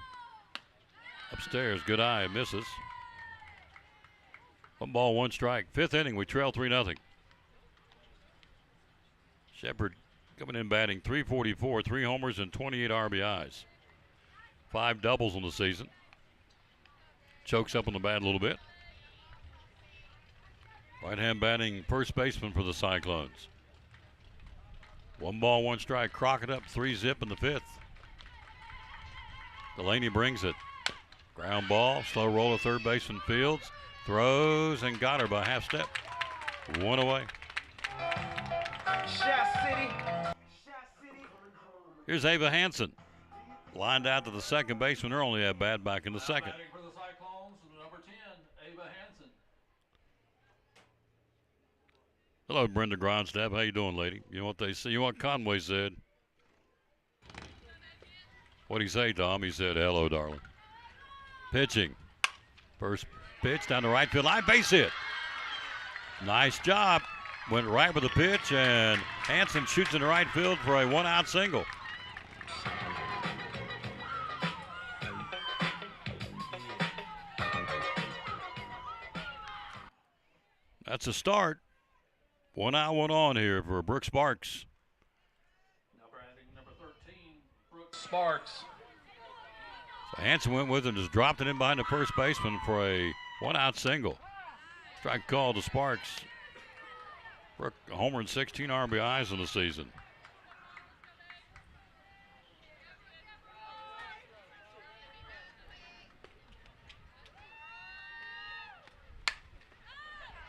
Upstairs, good eye, misses. 1 ball, 1 strike. Fifth inning, we trail 3-0. Shepard coming in batting .344, 3 homers and 28 RBIs. 5 doubles on the season. Chokes up on the bat a little bit. Right-hand batting first baseman for the Cyclones. 1 ball, 1 strike. Crockett up 3-0 in the fifth. Delaney brings it. Ground ball, slow roll to third baseman Fields. Throws and got her by half step. 1 away. Here's Ava Hanson. Lined out to the second baseman. Her only at bat back in the second. Batting for the Cyclones, number 10, Ava Hansen. Hello, Brenda Grindstaff. How you doing, lady? You know what they say? You know what Conway said? What'd he say, Tom? He said, hello, darling. Pitching. First pitch down the right field line. Base hit. Nice job. Went right with the pitch, and Hanson shoots in the right field for a 1-out single. That's a start. 1 out, 1 on here for Brooke Sparks. Now batting number 13, Brooke Sparks. So Hanson went with it and just dropped it in behind the first baseman for a 1-out single. Strike call to Sparks. Brooke, a homer and 16 RBIs in the season.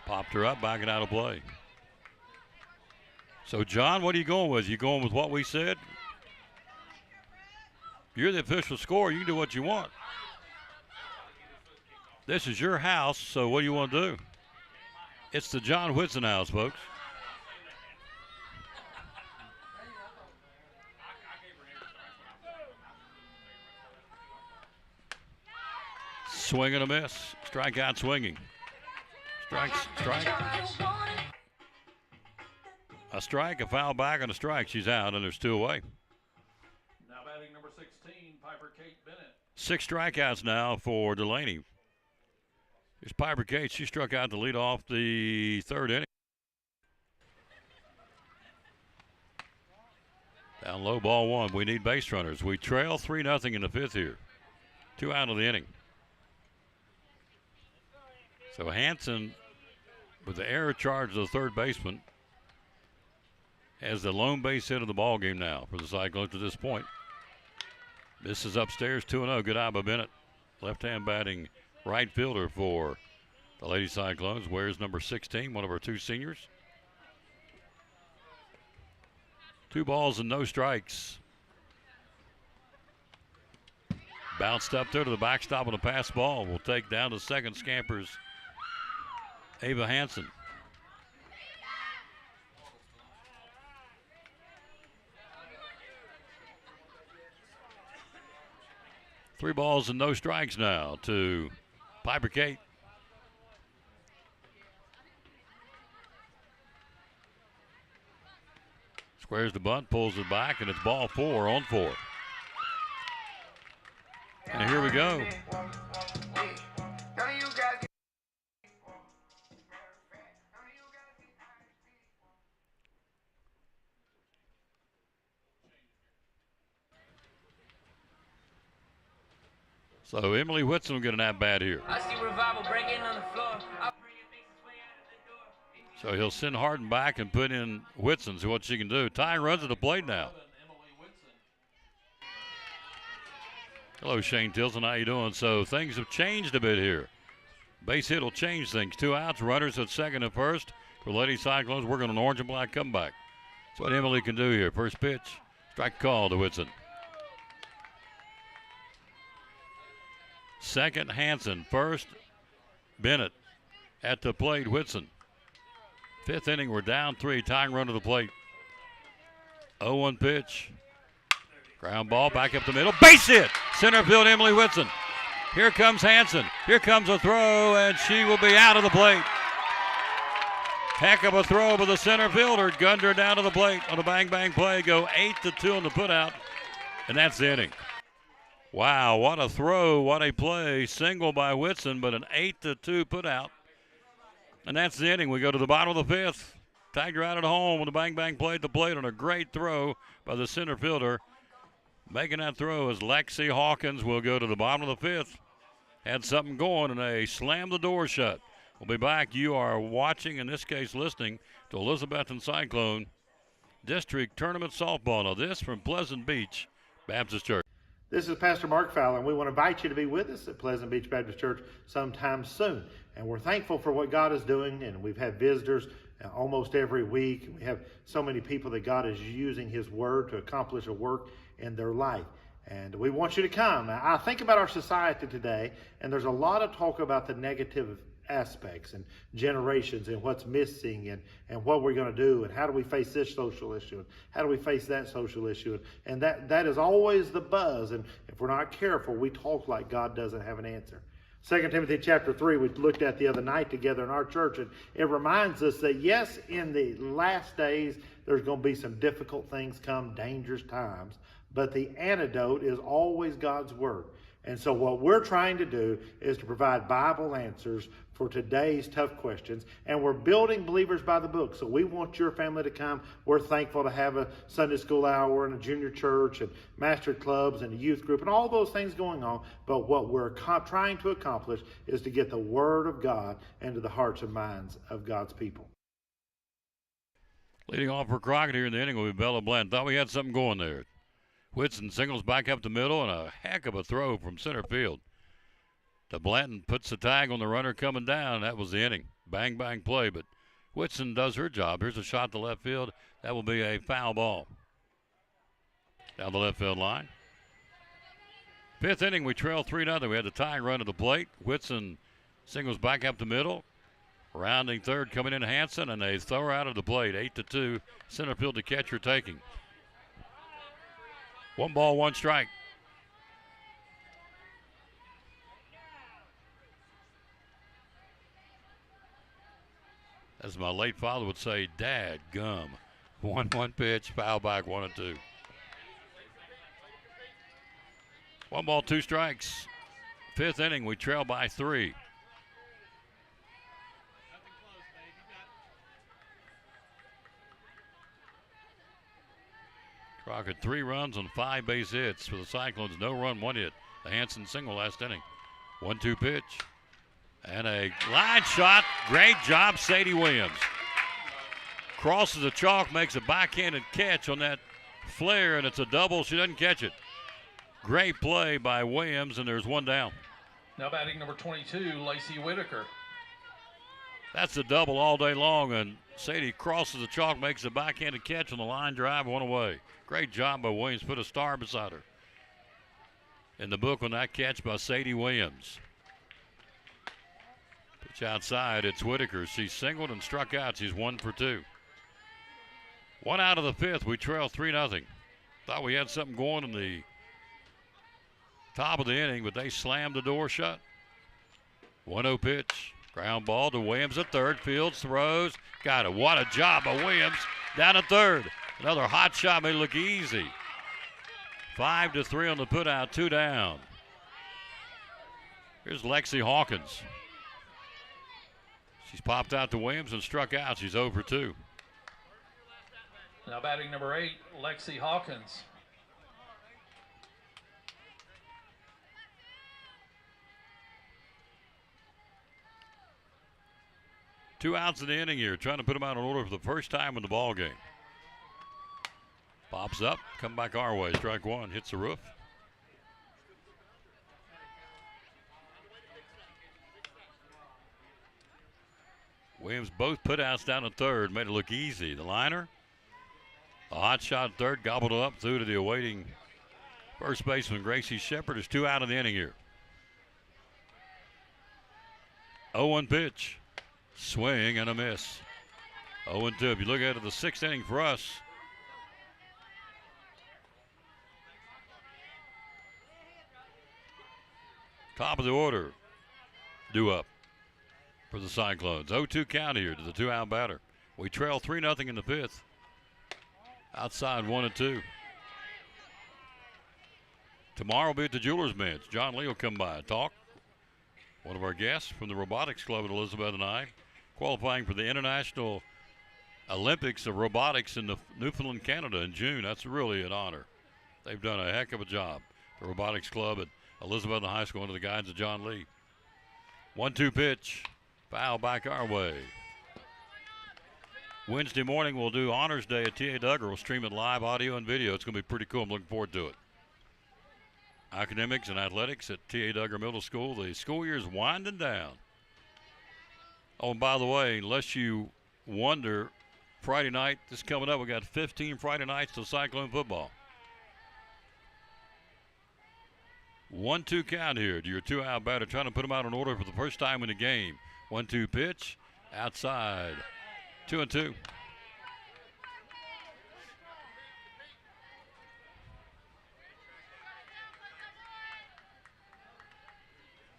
Popped her up, backing out of play. So, John, what are you going with? You going with what we said? You're the official scorer. You can do what you want. This is your house, so what do you want to do? It's the John Whitson house, folks. Swing and a miss. Strikeout swinging. Strike. A strike, a foul back, and a strike. She's out, and there's 2 away. Now batting number 16, Piper Kate Bennett. 6 strikeouts now for Delaney. Here's Piper Kate. She struck out to lead off the third inning. Down low, ball 1. We need base runners. We trail 3-0 in the fifth here. 2 out of the inning. So Hanson, with the error charge of the third baseman, has the lone base hit of the ball game now for the Cyclones to this point. This is upstairs, 2-0. Good eye by Bennett. Left-hand batting right fielder for the Lady Cyclones. Wears number 16, one of our 2 seniors. 2 balls and no strikes. Bounced up there to the backstop on a pass ball. Will take down to second, scampers Ava Hanson. Three balls and no strikes now to Piper Kate. Squares the bunt, pulls it back, and it's ball 4 on 4. And here we go. So Emily Whitson will get an at-bat here. I see Revival break in on the floor. So he'll send Harden back and put in Whitson, see what she can do. Ty runs at the plate now. Hello, Shane Tilson. How you doing? So things have changed a bit here. Base hit will change things. 2 outs, runners at second and first. For Lady Cyclones, working on an orange and black comeback. That's what Emily can do here. First pitch, strike call to Whitson. Second, Hanson. First, Bennett. At the plate, Whitson. 5th inning, we're down 3. Tying run to the plate. 0-1 pitch. Ground ball back up the middle. Base hit. Center field, Emily Whitson. Here comes Hanson. Here comes a throw, and she will be out of the plate. Heck of a throw by the center fielder. Gunned her down to the plate on a bang-bang play. Go 8-2 on the putout, and that's the inning. Wow, what a throw, what a play. Single by Whitson, but an 8-2 putout. And that's the inning. We go to the bottom of the 5th. Tagged her out at home with a bang-bang play at the plate on a great throw by the center fielder. Making that throw is Lexi Hawkins. Will go to the bottom of the 5th. Had something going, and they slammed the door shut. We'll be back. You are watching, in this case listening, to Elizabethton Cyclone District Tournament Softball. Now this from Pleasant Beach Baptist Church. This is Pastor Mark Fowler, and we want to invite you to be with us at Pleasant Beach Baptist Church sometime soon. And we're thankful for what God is doing, and we've had visitors almost every week. We have so many people that God is using His Word to accomplish a work in their life. And we want you to come. I think about our society today, and there's a lot of talk about the negative aspects and generations and what's missing and what we're going to do and how do we face this social issue and how do we face that social issue. And that is always the buzz. And if we're not careful, we talk like God doesn't have an answer. 2 Timothy chapter 3 we looked at the other night together in our church, and it reminds us that yes, in the last days there's going to be some difficult things come, dangerous times, but the antidote is always God's Word. And so what we're trying to do is to provide Bible answers for today's tough questions. And we're building Believers by the Book. So we want your family to come. We're thankful to have a Sunday school hour and a junior church and master clubs and a youth group and all those things going on. But what we're trying to accomplish is to get the Word of God into the hearts and minds of God's people. Leading off for Crockett here in the inning will be Bella Blanton. Thought we had something going there. Whitson singles back up the middle, and a heck of a throw from center field. The Blanton puts the tag on the runner coming down. That was the inning. Bang, bang play, but Whitson does her job. Here's a shot to left field. That will be a foul ball. Down the left field line. 5th inning, we trail 3-0. We had the tying run to the plate. Whitson singles back up the middle. Rounding third, coming in Hanson, and they throw her out of the plate. 8-2. Center field to catcher taking. 1 ball, 1 strike. As my late father would say, Dad gum. 1-1 pitch, foul back, 1-2. 1 ball, 2 strikes. 5th inning, we trail by 3. Crockett 3 runs on 5 base hits for the Cyclones. No run, 1 hit. The Hanson single last inning. 1-2 pitch. And a line shot. Great job, Sadie Williams. Crosses the chalk, makes a backhanded catch on that flare, and it's a double. She doesn't catch it. Great play by Williams, and there's 1 down. Now batting number 22, Lacey Whitaker. That's a double all day long, and Sadie crosses the chalk, makes a backhanded catch on the line drive, 1 away. Great job by Williams. Put a star beside her in the book on that catch by Sadie Williams. Pitch outside. It's Whitaker. She's singled and struck out. She's 1 for 2. 1 out of the 5th. We trail 3-0. Thought we had something going in the top of the inning, but they slammed the door shut. 1-0 pitch. Ground ball to Williams at third. Fields throws. Got it. What a job by Williams down at third. Another hot shot made it look easy. 5-3 on the putout, 2 down. Here's Lexi Hawkins. She's popped out to Williams and struck out. She's 0 for 2. Now batting number 8, Lexi Hawkins. 2 outs in the inning here, trying to put them out in order for the first time in the ball game. Pops up, come back our way. Strike one, hits the roof. Williams both put outs down to third, made it look easy. The liner, a hot shot third, gobbled it up through to the awaiting first baseman Gracie Shepard. Is 2 out of the inning here. 0-1 pitch. Swing and a miss. 0-2. If you look at it, the 6th inning for us. Top of the order. Due up for the Cyclones. 0-2 count here to the 2-out batter. We trail 3-0 in the 5th. Outside 1-2. Tomorrow we'll be at the Jewelers Bench. John Lee will come by and talk. One of our guests from the Robotics Club at Elizabeth and I, qualifying for the International Olympics of Robotics in Newfoundland, Canada in June. That's really an honor. They've done a heck of a job. The Robotics Club at Elizabeth High School under the guidance of John Lee. 1-2 pitch. Foul back our way. Wednesday morning we'll do Honors Day at T.A. Duggar. We'll stream it live, audio and video. It's going to be pretty cool. I'm looking forward to it. Academics and athletics at T.A. Duggar Middle School. The school year is winding down. Oh, and by the way, unless you wonder, Friday night, this is coming up, we got 15 Friday nights to Cyclone football. 1-2 count here to your 2-out batter, trying to put them out in order for the first time in the game. 1-2 pitch, outside. 2-2.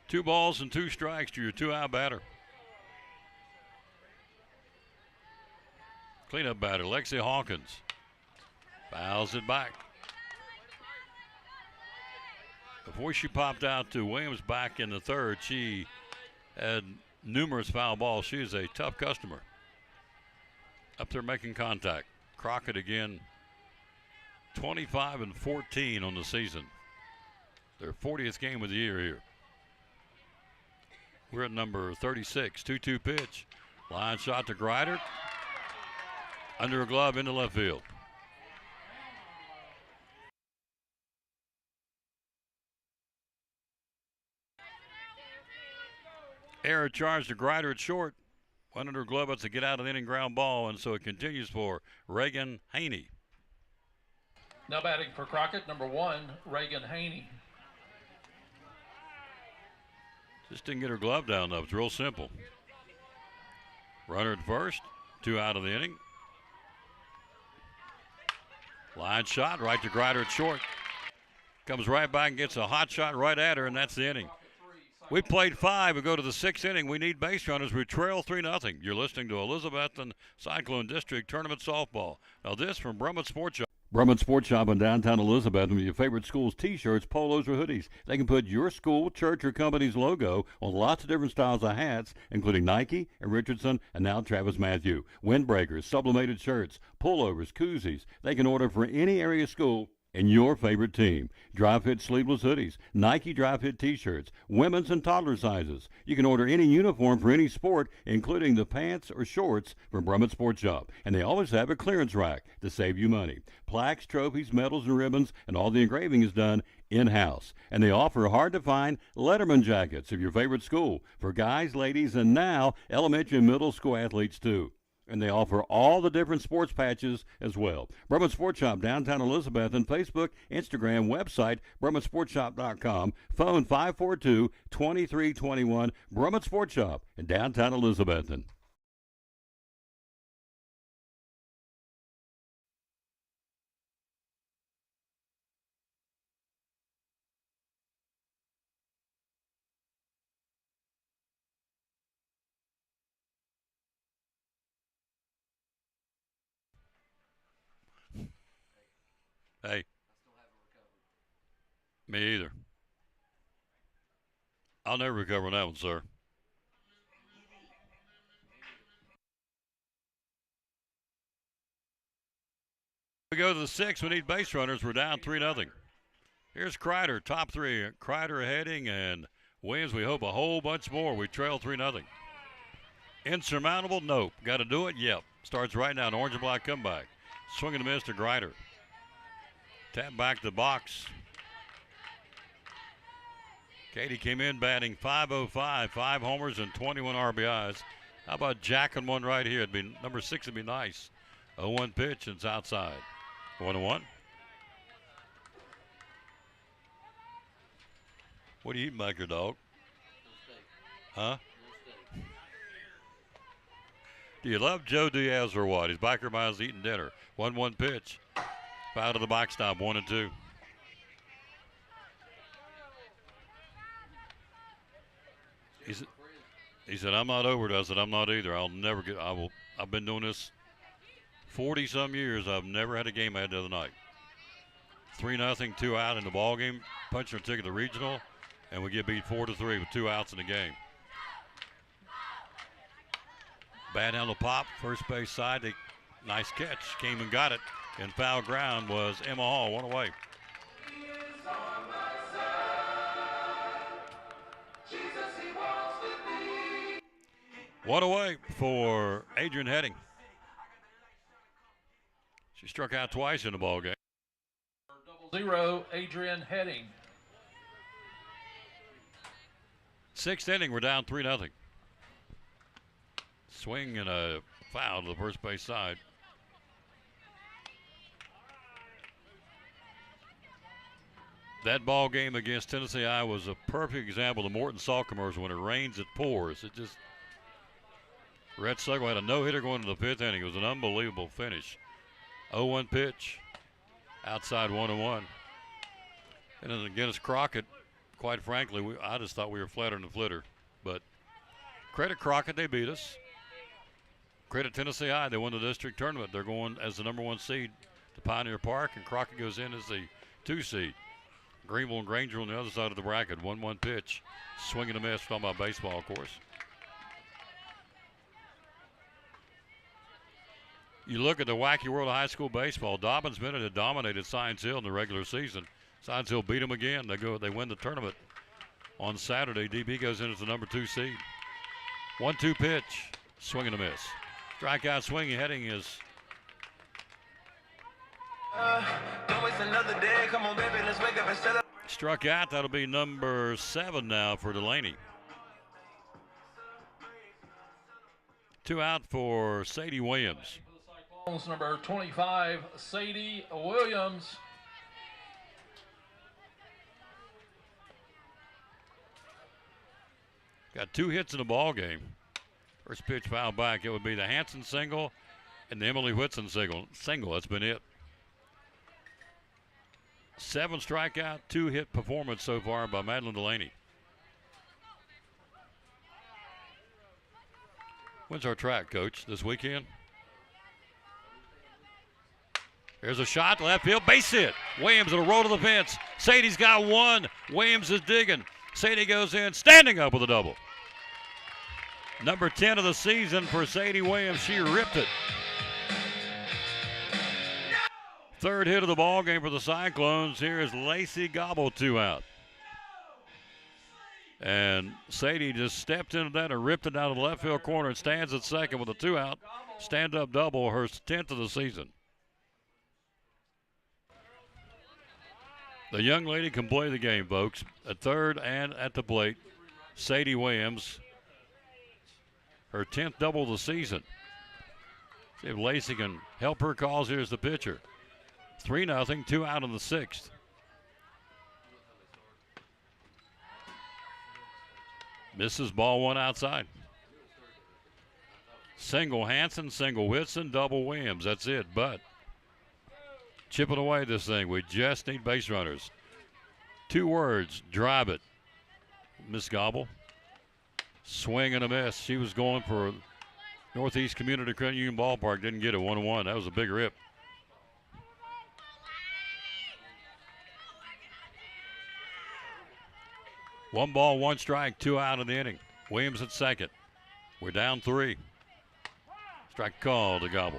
Two balls and 2 strikes to your 2-out batter. Cleanup batter, Lexi Hawkins. Fouls it back. Before she popped out to Williams back in the 3rd, she had numerous foul balls. She is a tough customer. Up there making contact. Crockett again, 25-14 on the season. Their 40th game of the year here. We're at number 36. 2-2 pitch. Line shot to Grider. Under a glove into left field. Error charge to Grider at short. Went under a glove. That's a get out of the inning ground ball, and so it continues for Reagan Haney. Now batting for Crockett, number 1, Reagan Haney. Just didn't get her glove down enough. It's real simple. Runner at first. 2 out of the inning. Line shot right to Grider at short. Comes right back and gets a hot shot right at her, and that's the inning. We played 5. We go to the 6th inning. We need base runners. We trail 3-0. You're listening to Elizabethton Cyclone District Tournament Softball. Now this from Brummett Sports Shop. Brummett Sports Shop in downtown Elizabethton with your favorite school's T-shirts, polos, or hoodies. They can put your school, church, or company's logo on lots of different styles of hats, including Nike and Richardson and now Travis Matthew. Windbreakers, sublimated shirts, pullovers, koozies. They can order for any area school and your favorite team. Dry fit sleeveless hoodies, Nike dry fit t-shirts, women's and toddler sizes. You can order any uniform for any sport, including the pants or shorts from Brummett Sports Shop. And they always have a clearance rack to save you money. Plaques, trophies, medals, and ribbons, and all the engraving is done in-house. And they offer hard-to-find Letterman jackets of your favorite school for guys, ladies, and now elementary and middle school athletes too. And they offer all the different sports patches as well. Brummett Sports Shop, downtown Elizabeth, and Facebook, Instagram, website, BrummettSportsShop.com, phone 542-2321, Brummett Sports Shop in downtown Elizabethton. Hey. Me either. I'll never recover on that one, sir. We go to the 6th. We need base runners. We're down 3-0. Here's Crider, top 3. Crider heading, and Williams, we hope a whole bunch more. We trail 3-0. Insurmountable? Nope. Got to do it? Yep. Starts right now. An orange and black comeback. Swing and a miss to Grider. Tap back to the box. Katie came in batting .505, 5 homers and 21 RBIs. How about jacking one right here? It'd be number 6 would be nice. 0-1 pitch and it's outside. 1-1. What are you eating back here, dog? Huh? Do you love Joe Diaz or what? He's back here by us eating dinner. 1-1 pitch. Foul to the backstop, 1-2. He said, I'm not over it. I said, I'm not either. I've been doing this 40-some years. I've never had a game I had the other night. 3-0, 2 out in the ball game. Punching our ticket to regional, and we get beat 4-3 with 2 outs in the game. Bat down the pop, first base side. Nice catch. Came and got it. And foul ground was Emma Hall, 1 away. One away for Adrian Heading. She struck out twice in the ball game. 0, Adrian Heading. 6th inning, we're down 3-0. Swing and a foul to the first base side. That ball game against Tennessee I was a perfect example of the Morton Salt commercial. When it rains, it pours. It just, Red Suckle had a no-hitter going into the 5th inning. It was an unbelievable finish. 0-1 pitch, outside 1-1. And then against Crockett, quite frankly, I just thought we were flatter than the flitter. But credit Crockett, they beat us. Credit Tennessee I, they won the district tournament. They're going as the number 1 seed to Pioneer Park, and Crockett goes in as the 2 seed. Greenville and Granger on the other side of the bracket. 1-1 pitch. Swing and a miss. Talking about baseball, of course. You look at the wacky world of high school baseball. Dobbins Bennett had dominated Science Hill in the regular season. Science Hill beat them again. They win the tournament on Saturday. DB goes in as the number 2 seed. 1-2 pitch. Swing and a miss. Strikeout swing. Heading is don't waste another day. Come on, baby, let's wake up and set up. struck out. That'll be number 7 now for Delaney. 2 out for Sadie Williams. Number 25, Sadie Williams. Got 2 hits in the ball game. First pitch foul back. It would be the Hanson single and the Emily Whitson single. That's been it. 7 strikeout, 2 hit performance so far by Madeline Delaney. When's our track, Coach, this weekend? There's a shot to left field, base hit. Williams will roll to the fence. Sadie's got 1. Williams is digging. Sadie goes in, standing up with a double. Number 10 of the season for Sadie Williams. She ripped it. 3rd hit of the ball game for the Cyclones. Here is Lacey Gobble, 2 out. And Sadie just stepped into that and ripped it down to the left field corner and stands at second with a 2 out. Stand-up double, her 10th of the season. The young lady can play the game, folks. At third and at the plate, Sadie Williams, her 10th double of the season. See if Lacey can help her cause. Here's the pitcher. 3-0, 2 out in the 6th. Misses, ball 1 outside. Single Hanson, single Whitson, double Williams. That's it, but chipping away this thing. We just need base runners. 2 words, drive it. Miss Gobble. Swing and a miss. She was going for Northeast Community Credit Union Ballpark. Didn't get it. 1-1. That was a big rip. One ball, 1 strike, 2 out in the inning. Williams at second. We're down 3. Strike call to Gobble.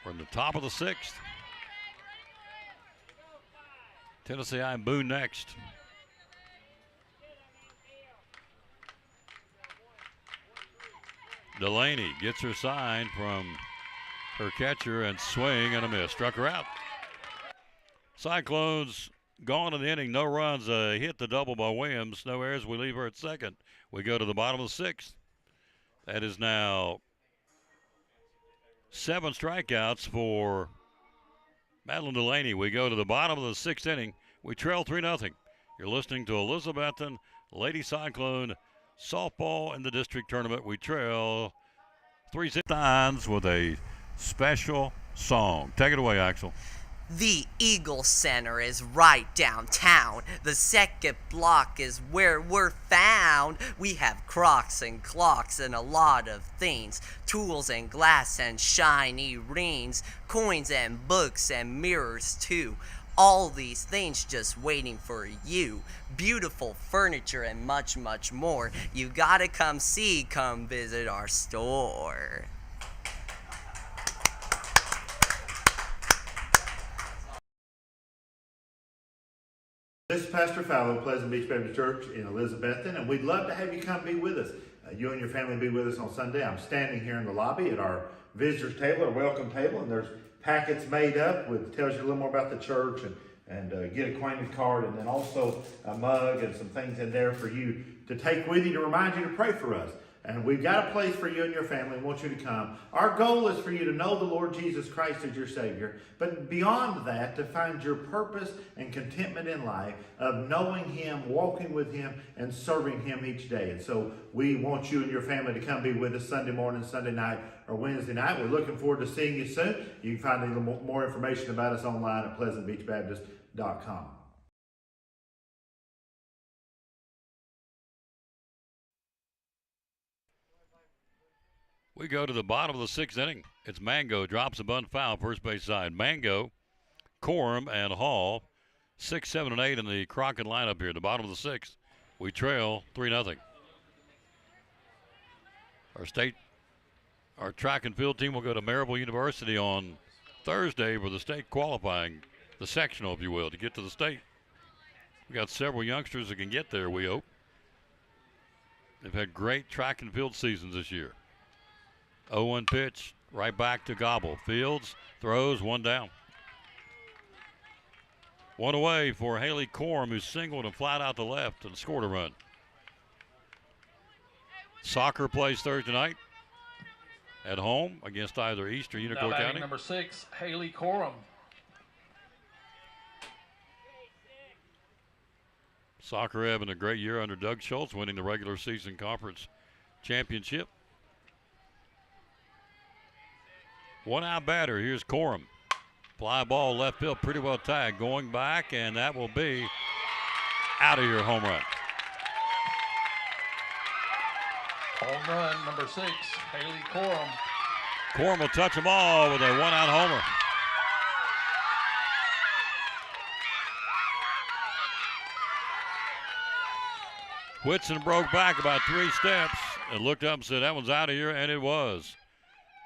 We're in the top of the 6th. Tennessee I and Boone next. Delaney gets her sign from her catcher and swing and a miss. Struck her out. Cyclones gone in the inning. No runs. Hit the double by Williams. No errors. We leave her at second. We go to the bottom of the sixth. That is now 7 strikeouts for Madeline Delaney. We go to the bottom of the sixth inning. We trail 3-0. You're listening to Elizabethton Lady Cyclone softball in the district tournament. We trail 3-0 with a special song. Take it away, Axel. The Eagle Center is right downtown. The second block is where we're found. We have crocs and clocks and a lot of things. Tools and glass and shiny rings. Coins and books and mirrors too. All these things just waiting for you. Beautiful furniture and much, much more. You gotta come visit our store. This is Pastor Fallow, Pleasant Beach Baptist Church in Elizabethton, and we'd love to have you come be with us. You and your family be with us on Sunday. I'm standing here in the lobby at our visitors table, our welcome table, and there's packets made up with tells you a little more about the church and get acquainted card, and then also a mug and some things in there for you to take with you to remind you to pray for us. And we've got a place for you and your family. We want you to come. Our goal is for you to know the Lord Jesus Christ as your Savior. But beyond that, to find your purpose and contentment in life of knowing Him, walking with Him, and serving Him each day. And so we want you and your family to come be with us Sunday morning, Sunday night, or Wednesday night. We're looking forward to seeing you soon. You can find a little more information about us online at pleasantbeachbaptist.com. We go to the bottom of the sixth inning. It's Mango, drops a bunt foul, first base side. Mango, Corum, and Hall, 6, 7, and 8 in the Crockett lineup here. The bottom of the sixth. We trail 3-0. Our track and field team will go to Maryville University on Thursday for the state qualifying, the sectional, if you will, to get to the state. We got several youngsters that can get there, we hope. They've had great track and field seasons this year. 0-1 pitch, right back to Gobble. Fields throws, one down. One away for Haley Corum, who singled and flat out to left and scored a run. Soccer plays Thursday night at home against either East or Unicoi now County. Number 6, Haley Corum. Soccer having a great year under Doug Schultz, winning the regular season conference championship. One out batter. Here's Corum. Fly ball left field, pretty well tagged. Going back, and that will be out of here, home run. Home run, number 6, Haley Corum. Corum will touch them all with a one-out homer. Whitson broke back about 3 steps and looked up and said, that one's out of here, and it was.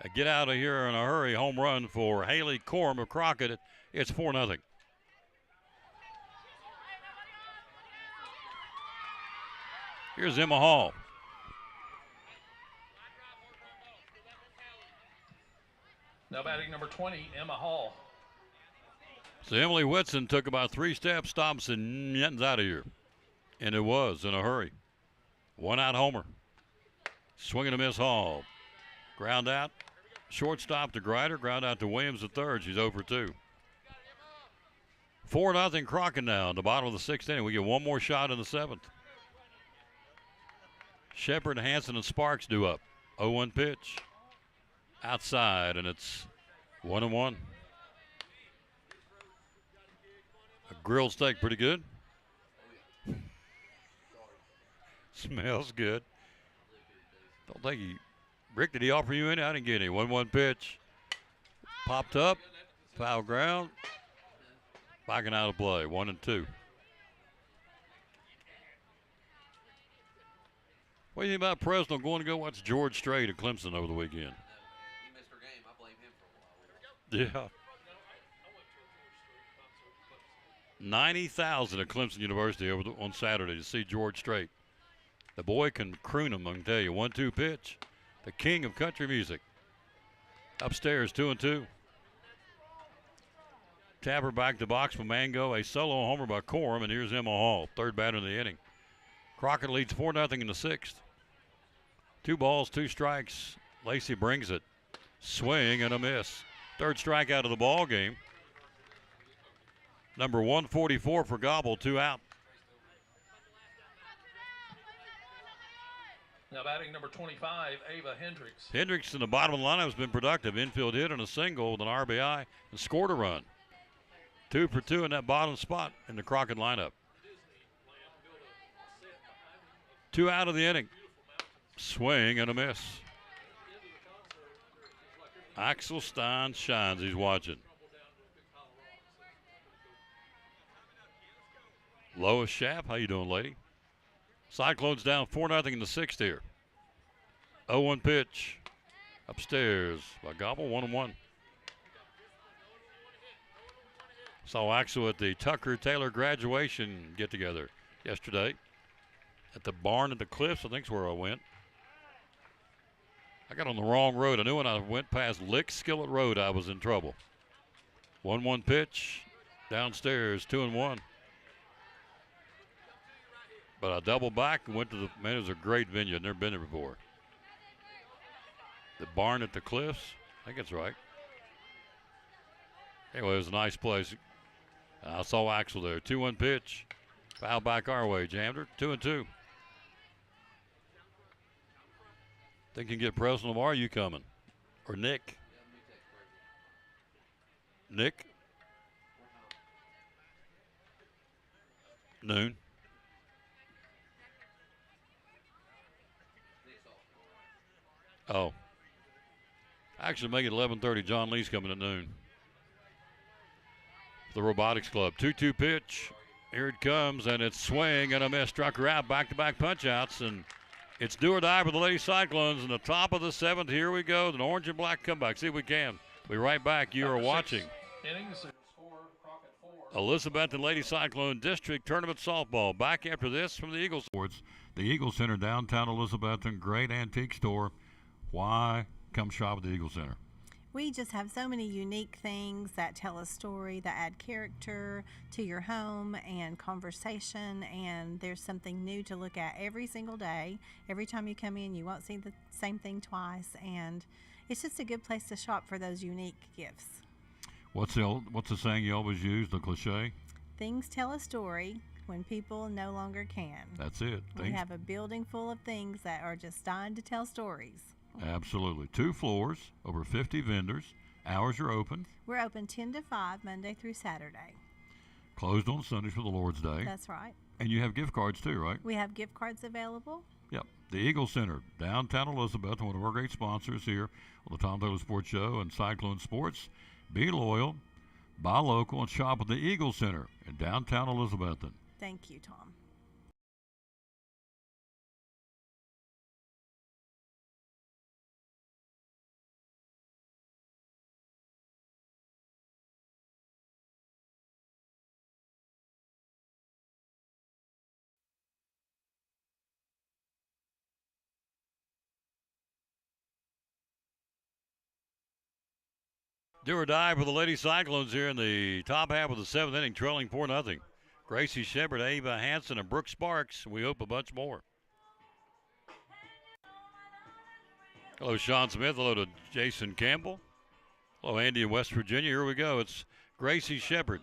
A get out of here in a hurry home run for Haley Corum of Crockett. It's 4-0. Here's Emma Hall. Now batting number 20, Emma Hall. So Emily Whitson took about 3 steps, stops, and nothing's out of here. And it was in a hurry. One-out homer. Swing and a miss, Hall. Ground out. Shortstop to Grider. Ground out to Williams at third. She's 0 for 2. 4-0 Crockett now in the bottom of the 6th inning. We get one more shot in the 7th. Shepard, Hanson, and Sparks due up. 0-1 pitch. Outside, and it's 1-1. A grilled steak, pretty good. Smells good. Don't think Rick, did he offer you any? I didn't get any. 1-1 pitch. Popped up. Foul ground. Backing out of play. 1-2. What do you think about Presnell going to go watch George Strait at Clemson over the weekend? He missed her game. I blame him for a while. Yeah. 90,000 at Clemson University on Saturday to see George Strait. The boy can croon him, I can tell you. 1-2 pitch. the king of country music. Upstairs, 2-2. Tapper back to box for Mango. A solo homer by Corum, and here's Emma Hall, third batter in the inning. Crockett leads 4-0 in the sixth. 2 balls, 2 strikes. Lacey brings it. Swing and a miss. Third strikeout of the ball game. Number 144 for Gobble, 2 out. Now batting number 25, Ava Hendricks. Hendricks in the bottom of the lineup has been productive. Infield hit and a single with an RBI and scored a run. 2 for 2 in that bottom spot in the Crockett lineup. 2 out of the inning. Swing and a miss. Axel Stein shines. He's watching. Lois Schaff, how you doing, lady? Cyclones down 4-0 in the sixth here. 0-1 pitch. Upstairs by Gobble, 1-1. Saw Axel at the Tucker-Taylor graduation get-together yesterday. At the barn at the Cliffs, I think is where I went. I got on the wrong road. I knew when I went past Lick Skillet Road, I was in trouble. 1-1 pitch. Downstairs, 2-1. But I doubled back and went to the, man, it was a great venue. I'd never been there before. The barn at the Cliffs, I think that's right. Anyway, it was a nice place. I saw Axel there. 2-1 pitch. Foul back our way. Jammed her. 2-2. Think you can get Preston Lamar? Are you coming? Or Nick? Nick? Noon. Oh. Actually, make it 11:30. John Lee's coming at noon. The Robotics Club. 2-2 pitch. Here it comes, and it's swing and a miss. Struck her out. Back-to-back punch-outs, and it's do or die for the Lady Cyclones in the top of the seventh. Here we go. An orange and black comeback. See if we can. We'll be right back. You are watching Elizabethton Lady Cyclone District Tournament Softball. Back after this from the Eagles Sports. The Eagle Center, downtown Elizabethton. Great antique store. Why come shop at the Eagle Center? We just have so many unique things that tell a story, that add character to your home and conversation, and there's something new to look at every single day. Every time you come in, you won't see the same thing twice, and it's just a good place to shop for those unique gifts. What's the saying you always use, the cliche? Things tell a story when people no longer can. That's it. We have a building full of things that are just dying to tell stories. Absolutely. 2 floors, over 50 vendors. Hours are open. We're open 10 to 5, Monday through Saturday. Closed on Sundays for the Lord's Day. That's right. And you have gift cards too, right? We have gift cards available. Yep. The Eagle Center, downtown Elizabeth, one of our great sponsors here on the Tom Taylor Sports Show and Cyclone Sports. Be loyal, buy local, and shop at the Eagle Center in downtown Elizabethton. Thank you, Tom. Do or die for the Lady Cyclones here in the top half of the seventh inning, trailing 4-0. Gracie Shepard, Ava Hanson, and Brooke Sparks. We hope a bunch more. Hello, Sean Smith. Hello to Jason Campbell. Hello, Andy in West Virginia. Here we go. It's Gracie Shepard.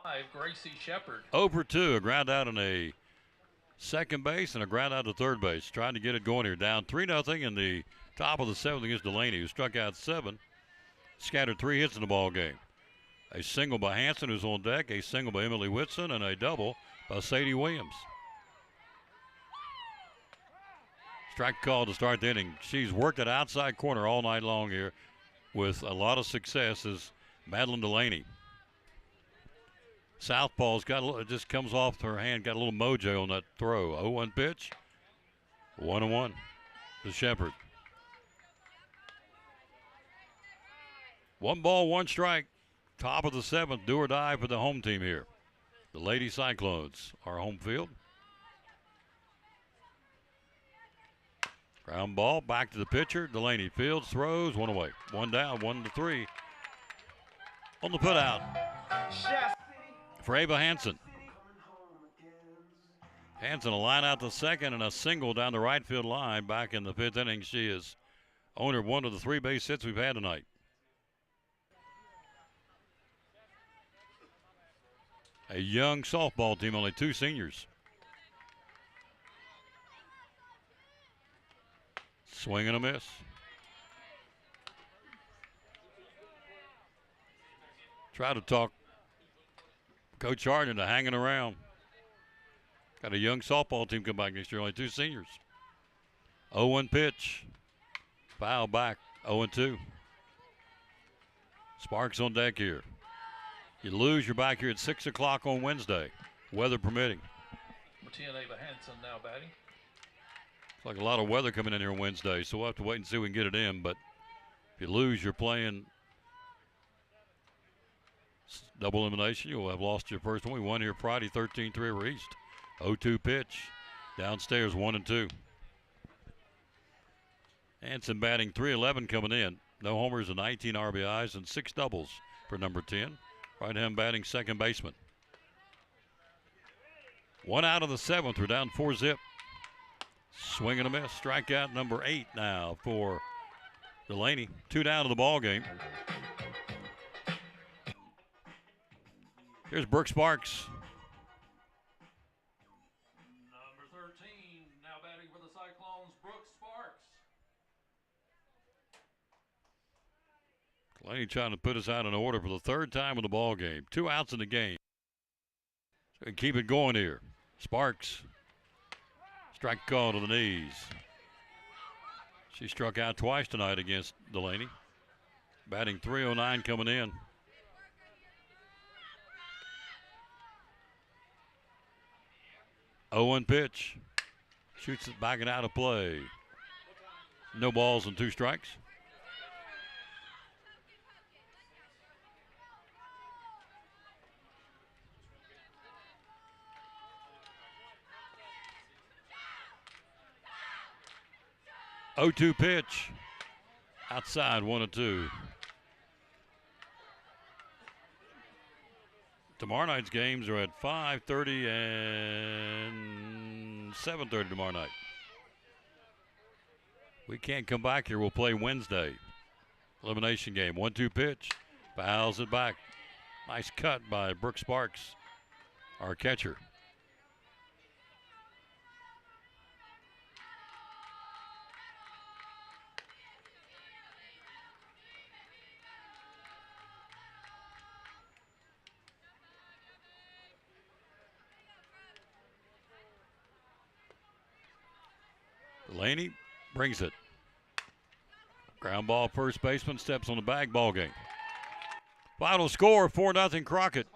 5, Gracie Shepard. 0 for 2, a ground out on a second base and a ground out to third base. Trying to get it going here. Down 3-0 in the top of the seventh against Delaney, who struck out 7. Scattered 3 hits in the ball game. A single by Hanson, who's on deck, a single by Emily Whitson, and a double by Sadie Williams. Strike call to start the inning. She's worked at outside corner all night long here with a lot of success as Madeline Delaney. Southpaw's got a little, it just comes off her hand, got a little mojo on that throw. 0-1 pitch. 1-1 to Shepard. 1 ball, 1 strike. Top of the seventh, do or die for the home team here. The Lady Cyclones are home field. Ground ball back to the pitcher. Delaney fields, throws, one away. One down, 1-3. On the put out for Ava Hansen. Hansen a line out to second and a single down the right field line. Back in the fifth inning, she is owner of one of the 3 base hits we've had tonight. A young softball team, only 2 seniors. Swing and a miss. Try to talk Coach Harden into hanging around. Got a young softball team come back next year, only 2 seniors. 0-1 pitch. Foul back, 0-2. Sparks on deck here. You lose, you're back here at 6 o'clock on Wednesday, weather permitting. Number 10, Ava Hansen now batting. It's like a lot of weather coming in here Wednesday, so we'll have to wait and see if we can get it in. But if you lose, you're playing double elimination. You'll have lost your first one. We won here Friday, 13-3 over East. 0-2 pitch. Downstairs, 1-2. Hansen batting .311 coming in. No homers and 19 RBIs and 6 doubles for number 10. Right-hand batting second baseman. 1 out of the 7th. We're down 4-zip. Swing and a miss. Strikeout number 8 now for Delaney. 2 down to the ball game. Here's Brooke Sparks. Number 13 now batting for the Cyclones, Brooke Sparks. Delaney trying to put us out in order for the 3rd time in the ball game. 2 outs in the game. So we can keep it going here. Sparks. Strike call to the knees. She struck out twice tonight against Delaney. Batting .309 coming in. Owen pitch. Shoots it back and out of play. No balls and 2 strikes. .02 pitch. Outside, 1-2. Tomorrow night's games are at 5:30 and 7:30 tomorrow night. We can't come back here. We'll play Wednesday. Elimination game. 1-2 pitch. Fouls it back. Nice cut by Brooke Sparks, our catcher. Delaney brings it. Ground ball, first baseman steps on the bag, ball game. Final score, 4-0 Crockett.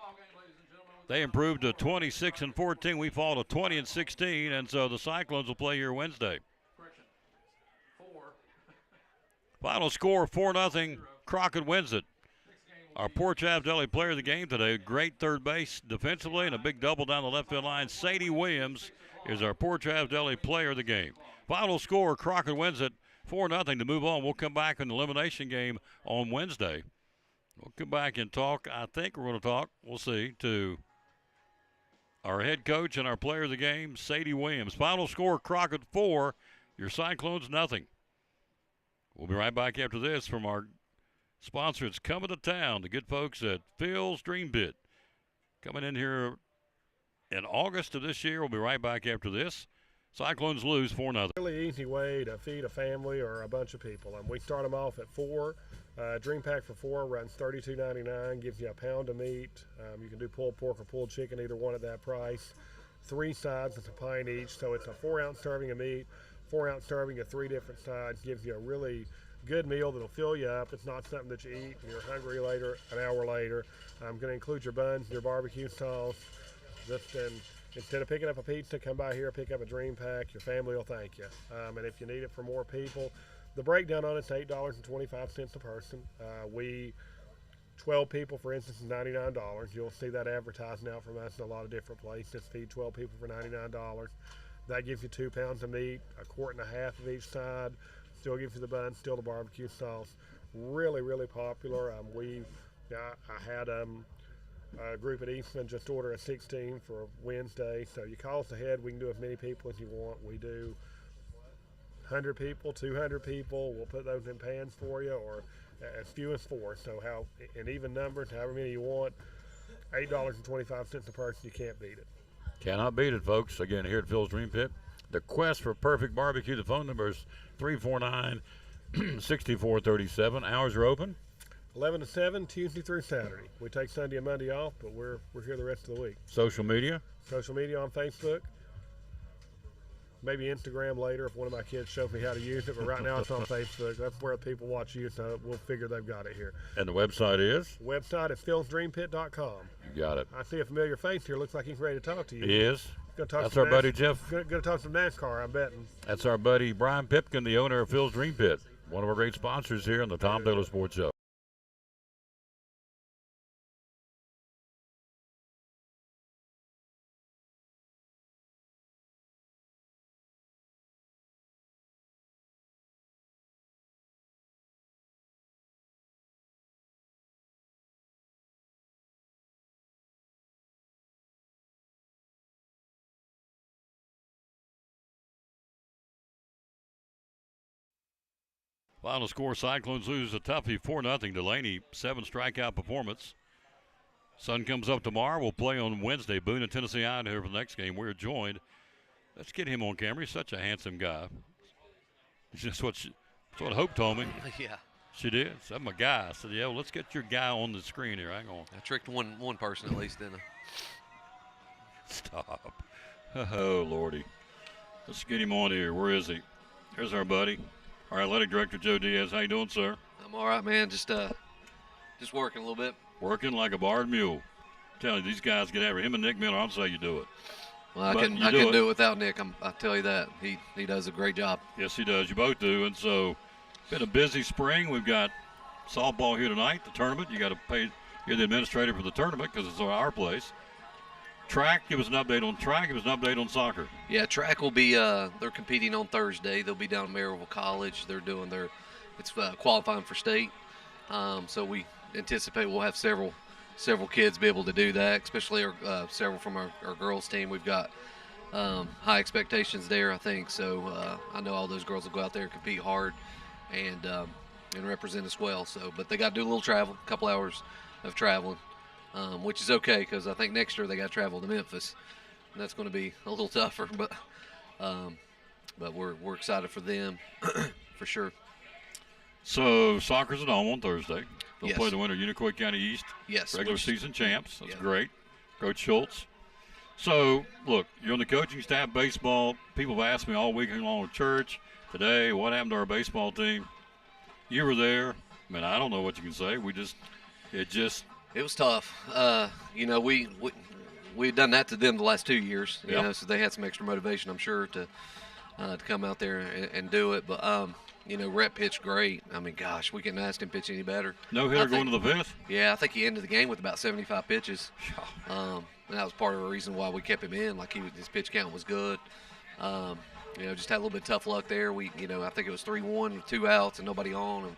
They improved to 26-14. We fall to 20-16, and so the Cyclones will play here Wednesday. Final score, 4-0. Crockett wins it. Our Port Charles Deli player of the game today, great third base defensively and a big double down the left field line. Sadie Williams is our Port Charles Deli player of the game. Final score, Crockett wins it 4-0 to move on. We'll come back in the elimination game on Wednesday. We'll come back and talk. I think we're going to talk, we'll see, to our head coach and our player of the game, Sadie Williams. Final score, Crockett 4, your Cyclones 0. We'll be right back after this from our sponsor. It's coming to town, the good folks at Phil's Dream Pit. Coming in here in August of this year. We'll be right back after this. Cyclones lose 4-0. Really easy way to feed a family or a bunch of people. We start them off at 4. Dream pack for 4 runs $32.99, gives you a pound of meat. You can do pulled pork or pulled chicken, either one at that price. 3 sides, it's a pint each, so it's a 4-ounce serving of meat, 4-ounce serving of 3 different sides. Gives you a really good meal that'll fill you up. It's not something that you eat and you're hungry later, an hour later. I'm going to include your buns, your barbecue sauce. Instead of picking up a pizza, come by here, pick up a Dream Pack. Your family will thank you. And if you need it for more people, the breakdown on it's $8.25 a person. 12 people, for instance, is $99. You'll see that advertising out from us in a lot of different places. Feed 12 people for $99. That gives you 2 pounds of meat, a quart and a half of each side. Still gives you the bun, still the barbecue sauce. Really, really popular. I had a group at Eastman just order a 16 for Wednesday. So you call us ahead. We can do as many people as you want. We do 100 people, 200 people. We'll put those in pans for you, or as few as 4. So in even numbers, however many you want. $8.25 a person. You can't beat it. Cannot beat it, folks. Again, here at Phil's Dream Pit, the quest for perfect barbecue. The phone number is 349-6437. Hours are open 11 to 7, Tuesday through Saturday. We take Sunday and Monday off, but we're here the rest of the week. Social media? Social media on Facebook. Maybe Instagram later if one of my kids shows me how to use it, but right now it's on Facebook. That's where people watch you, so we'll figure they've got it here. And the website is? The website is philsdreampit.com. You got it. I see a familiar face here. Looks like he's ready to talk to you. He is. That's our buddy Jeff. Going to talk some NASCAR, I'm betting. That's our buddy Brian Pipkin, the owner of Phil's Dream Pit, one of our great sponsors here on the Tom Taylor Sports Show. Final score, Cyclones lose a toughie 4-0. Delaney, 7 strikeout performance. Sun comes up tomorrow. We'll play on Wednesday. Boone and Tennessee out here for the next game. We're joined. Let's get him on camera. He's such a handsome guy. That's what Hope told me. Yeah. She did. So I'm a guy. I said, yeah, well, let's get your guy on the screen here. Hang on. I tricked one person at least, didn't I? Stop. Oh, Lordy. Let's get him on here. Where is he? Here's our buddy. Our athletic director, Joe Diaz. How you doing, sir? I'm all right, man. Just working a little bit. Working like a barred mule. I'm telling you, these guys get after him and Nick Miller. I'll say you do it. Well, I can do it without Nick. I tell you that. He does a great job. Yes, he does. You both do. And so, been a busy spring. We've got softball here tonight, the tournament. You got to pay. You're the administrator for the tournament because it's our place. Track, give us an update on track. Give us an update on soccer. Yeah, track will be, they're competing on Thursday. They'll be down at Maryville College. They're doing it's qualifying for state. So we anticipate we'll have several kids be able to do that, especially several from our girls team. We've got high expectations there, I think. So I know all those girls will go out there and compete hard and represent us well. So, but they got to do a little travel, a couple hours of traveling. Which is okay because I think next year they got to travel to Memphis, and that's going to be a little tougher. But we're excited for them for sure. So soccer's at home on Thursday. They'll Yes. play the winner, Unicoi County East. Yes, Regular which- season champs. That's Yeah. great. Coach Schultz. So look, you're on the coaching staff, baseball. People have asked me all week long at church today, what happened to our baseball team? You were there. I mean, I don't know what you can say. It was tough. We'd done that to them the last 2 years, so they had some extra motivation, I'm sure, to come out there and do it. But Rhett pitched great. I mean, gosh, we couldn't ask him to pitch any better. No hitter going to the fifth? Yeah, I think he ended the game with about 75 pitches. And that was part of the reason why we kept him in. Like his pitch count was good. Just had a little bit of tough luck there. I think it was 3-1 with 2 outs and nobody on. And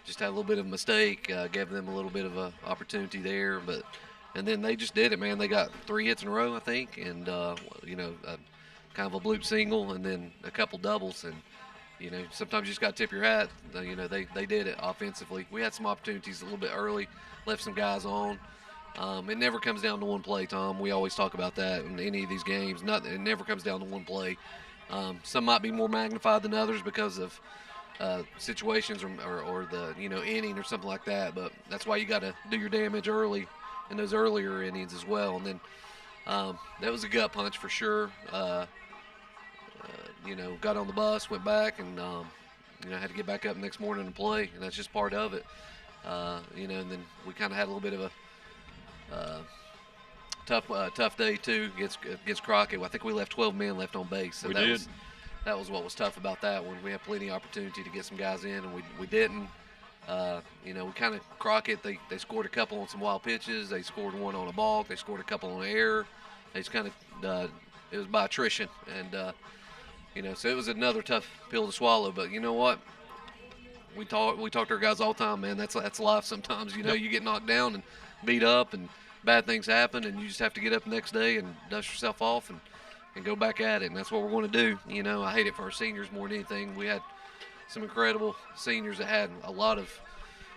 just had a little bit of a mistake, gave them a little bit of an opportunity there. And then they just did it, man. They got 3 hits in a row, I think, and, kind of a bloop single and then a couple doubles. And, sometimes you just got to tip your hat. They did it offensively. We had some opportunities a little bit early, left some guys on. It never comes down to one play, Tom. We always talk about that in any of these games. It never comes down to one play. Some might be more magnified than others because of situations or the inning or something like that, but that's why you got to do your damage early in those earlier innings as well. And then that was a gut punch for sure. Got on the bus, went back, and had to get back up the next morning and play, and that's just part of it. And then we kind of had a little bit of a tough day too against Crockett. I think we left 12 men left on base, so that was what was tough about that one. We had plenty of opportunity to get some guys in, and we didn't. We kind of Crockett. They scored a couple on some wild pitches. They scored one on a balk. They scored a couple on air. They just kind of it was by attrition, and so it was another tough pill to swallow. But you know what? We talk to our guys all the time, man. That's life. Sometimes you get knocked down and beat up, and bad things happen, and you just have to get up the next day and dust yourself off and go back at it. And that's what we're going to do. I hate it for our seniors more than anything. We had some incredible seniors that had a lot of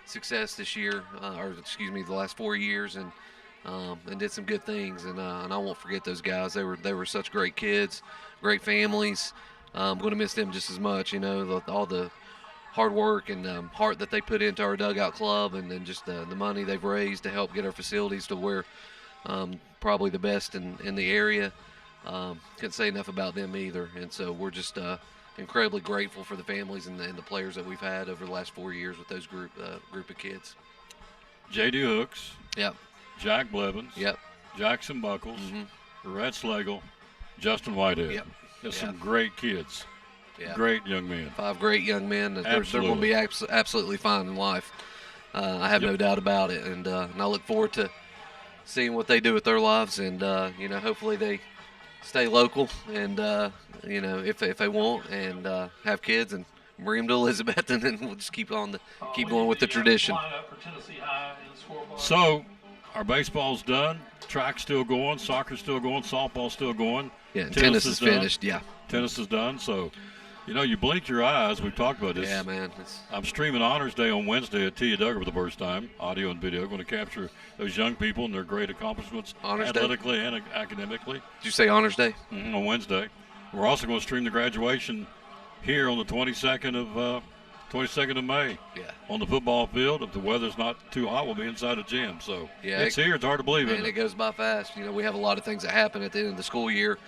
success this year, the last 4 years, and did some good things. And I won't forget those guys. They were such great kids, great families. I'm going to miss them just as much. All the hard work and heart that they put into our dugout club, and then just the money they've raised to help get our facilities to where probably the best in the area. Couldn't say enough about them either. And so we're just incredibly grateful for the families and the players that we've had over the last 4 years with those group of kids. J.D. Hooks. Yep. Jack Blevins. Yep. Jackson Buckles. Rhett Slagle. Justin Whitehead. Yep. There's some great kids. Yeah. Great young men. 5 great young men. They're going to be absolutely fine in life. I have no doubt about it. And I look forward to seeing what they do with their lives. And, hopefully they stay local and, if they want, and have kids and bring them to Elizabethton, and we'll just keep going with the tradition. So our baseball's done. Track's still going. Soccer's still going. Softball's still going. Yeah, tennis is finished, yeah. Tennis is done. So, you blink your eyes. We've talked about this. Yeah, man. I'm streaming Honors Day on Wednesday at Tia Duggar for the first time, audio and video. I'm going to capture those young people and their great accomplishments athletically and academically. Did you say Honors Day? On Wednesday. We're also going to stream the graduation here on the 22nd of May. Yeah. On the football field. If the weather's not too hot, we'll be inside the gym. So it's here. It's hard to believe. And it goes by fast. We have a lot of things that happen at the end of the school year.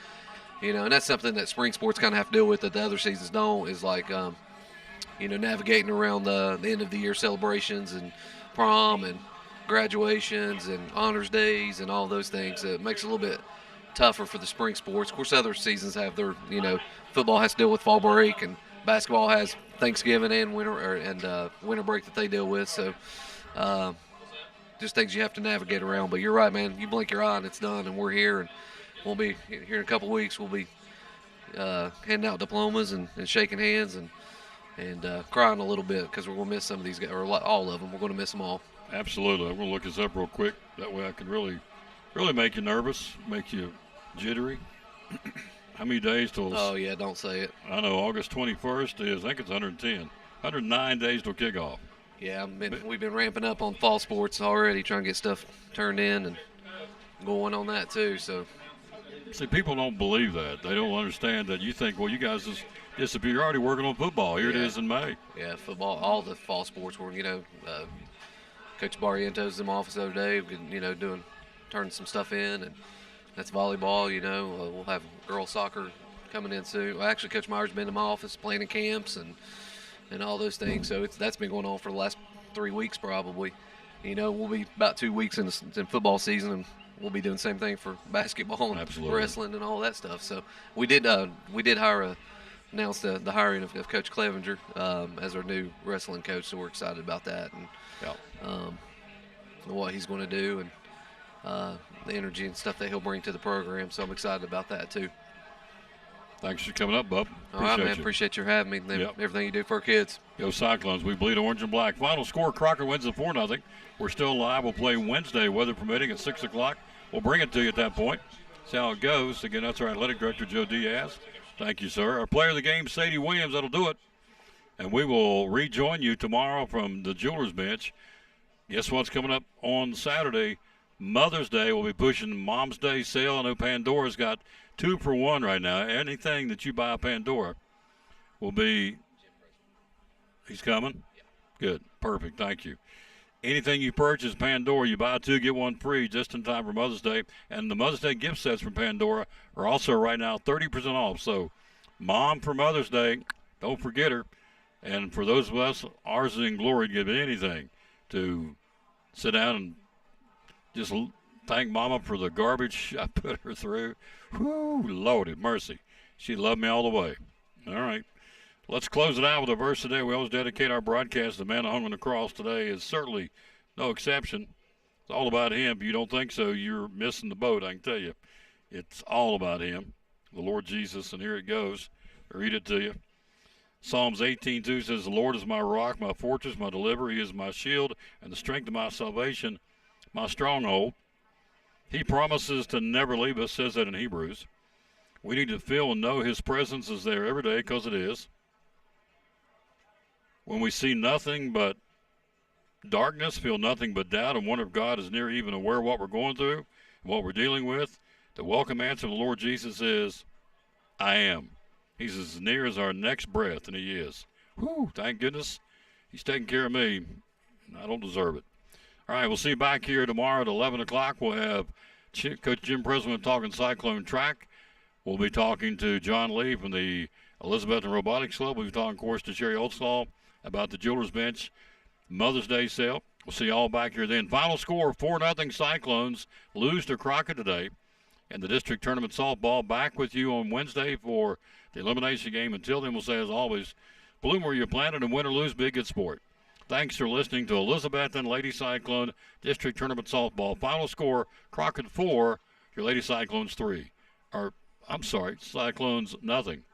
And that's something that spring sports kind of have to deal with that the other seasons don't, is like, navigating around the end of the year celebrations and prom and graduations and honors days and all those things. It makes it a little bit tougher for the spring sports. Of course, other seasons have their, football has to deal with fall break, and basketball has Thanksgiving and winter break that they deal with. So just things you have to navigate around. But you're right, man. You blink your eye and it's done, and we're here. And we'll be here in a couple of weeks. We'll be handing out diplomas and shaking hands and crying a little bit, because we're going to miss some of these guys, or all of them. We're going to miss them all. Absolutely. I'm going to look this up real quick. That way I can really make you nervous, make you jittery. How many days till? Oh, yeah, don't say it. I know. August 21st is, I think it's 110. 109 days till kickoff. Yeah, we've been ramping up on fall sports already, trying to get stuff turned in and going on that too. So. See, people don't believe that. They don't understand that. You think, well, you guys just disappear. You're already working on football. Here it is in May. Yeah, football. All the fall sports were, Coach Barriento's in my office the other day, turning some stuff in, and that's volleyball. We'll have girls soccer coming in soon. Well, actually, Coach Meyer's been in my office planning camps and all those things. So that's been going on for the last 3 weeks probably. We'll be about 2 weeks in football season, and we'll be doing the same thing for basketball and wrestling and all that stuff. So we did announce the hiring of Coach Clevenger as our new wrestling coach. So we're excited about that and what he's going to do and the energy and stuff that he'll bring to the program. So I'm excited about that too. Thanks for coming up, Bub. All right, man. Appreciate you having me. Everything you do for our kids. Go Cyclones. We bleed orange and black. Final score, Crockett wins it 4-0. We're still live. We'll play Wednesday, weather permitting, at 6 o'clock. We'll bring it to you at that point. See how it goes. Again, that's our athletic director, Joe Diaz. Thank you, sir. Our player of the game, Sadie Williams. That'll do it. And we will rejoin you tomorrow from the Jewelers Bench. Guess what's coming up on Saturday? Mother's Day. We'll be pushing Mom's Day sale. I know Pandora's got 2 for 1 right now. Anything that you buy Pandora will be. He's coming? Good. Perfect. Thank you. Anything you purchase Pandora, you buy 2, get 1 free just in time for Mother's Day. And the Mother's Day gift sets from Pandora are also right now 30% off. So, Mom for Mother's Day, don't forget her. And for those of us, ours is in glory to give anything to sit down and just thank Mama for the garbage I put her through. Whew, Lord have mercy. She loved me all the way. All right. Let's close it out with a verse today. We always dedicate our broadcast to the man who hung on the cross. Today is certainly no exception. It's all about him. If you don't think so, you're missing the boat, I can tell you. It's all about him. the Lord Jesus, and here it goes. I read it to you. Psalms 18:2 says, "The Lord is my rock, my fortress, my deliverer. He is my shield and the strength of my salvation, my stronghold." He promises to never leave us, says that in Hebrews. We need to feel and know his presence is there every day, because it is. When we see nothing but darkness, feel nothing but doubt, and wonder if God is near, even aware of what we're going through, what we're dealing with, the welcome answer of the Lord Jesus is, I am. He's as near as our next breath, and he is. Whew, thank goodness he's taking care of me, and I don't deserve it. All right, we'll see you back here tomorrow at 11 o'clock. We'll have Coach Jim President talking Cyclone track. We'll be talking to John Lee from the Elizabethton Robotics Club. We'll be talking, of course, to Sherry Oldstall about the Jewelers Bench Mother's Day sale. We'll see you all back here then. Final score, 4-0 Cyclones lose to Crockett today. And the district tournament softball back with you on Wednesday for the elimination game. Until then, we'll say, as always, bloom where you're planted and win or lose, be a good sport. Thanks for listening to Elizabethton Lady Cyclone District Tournament Softball. Final score, Crockett 4, your Lady Cyclones 3. Cyclones nothing.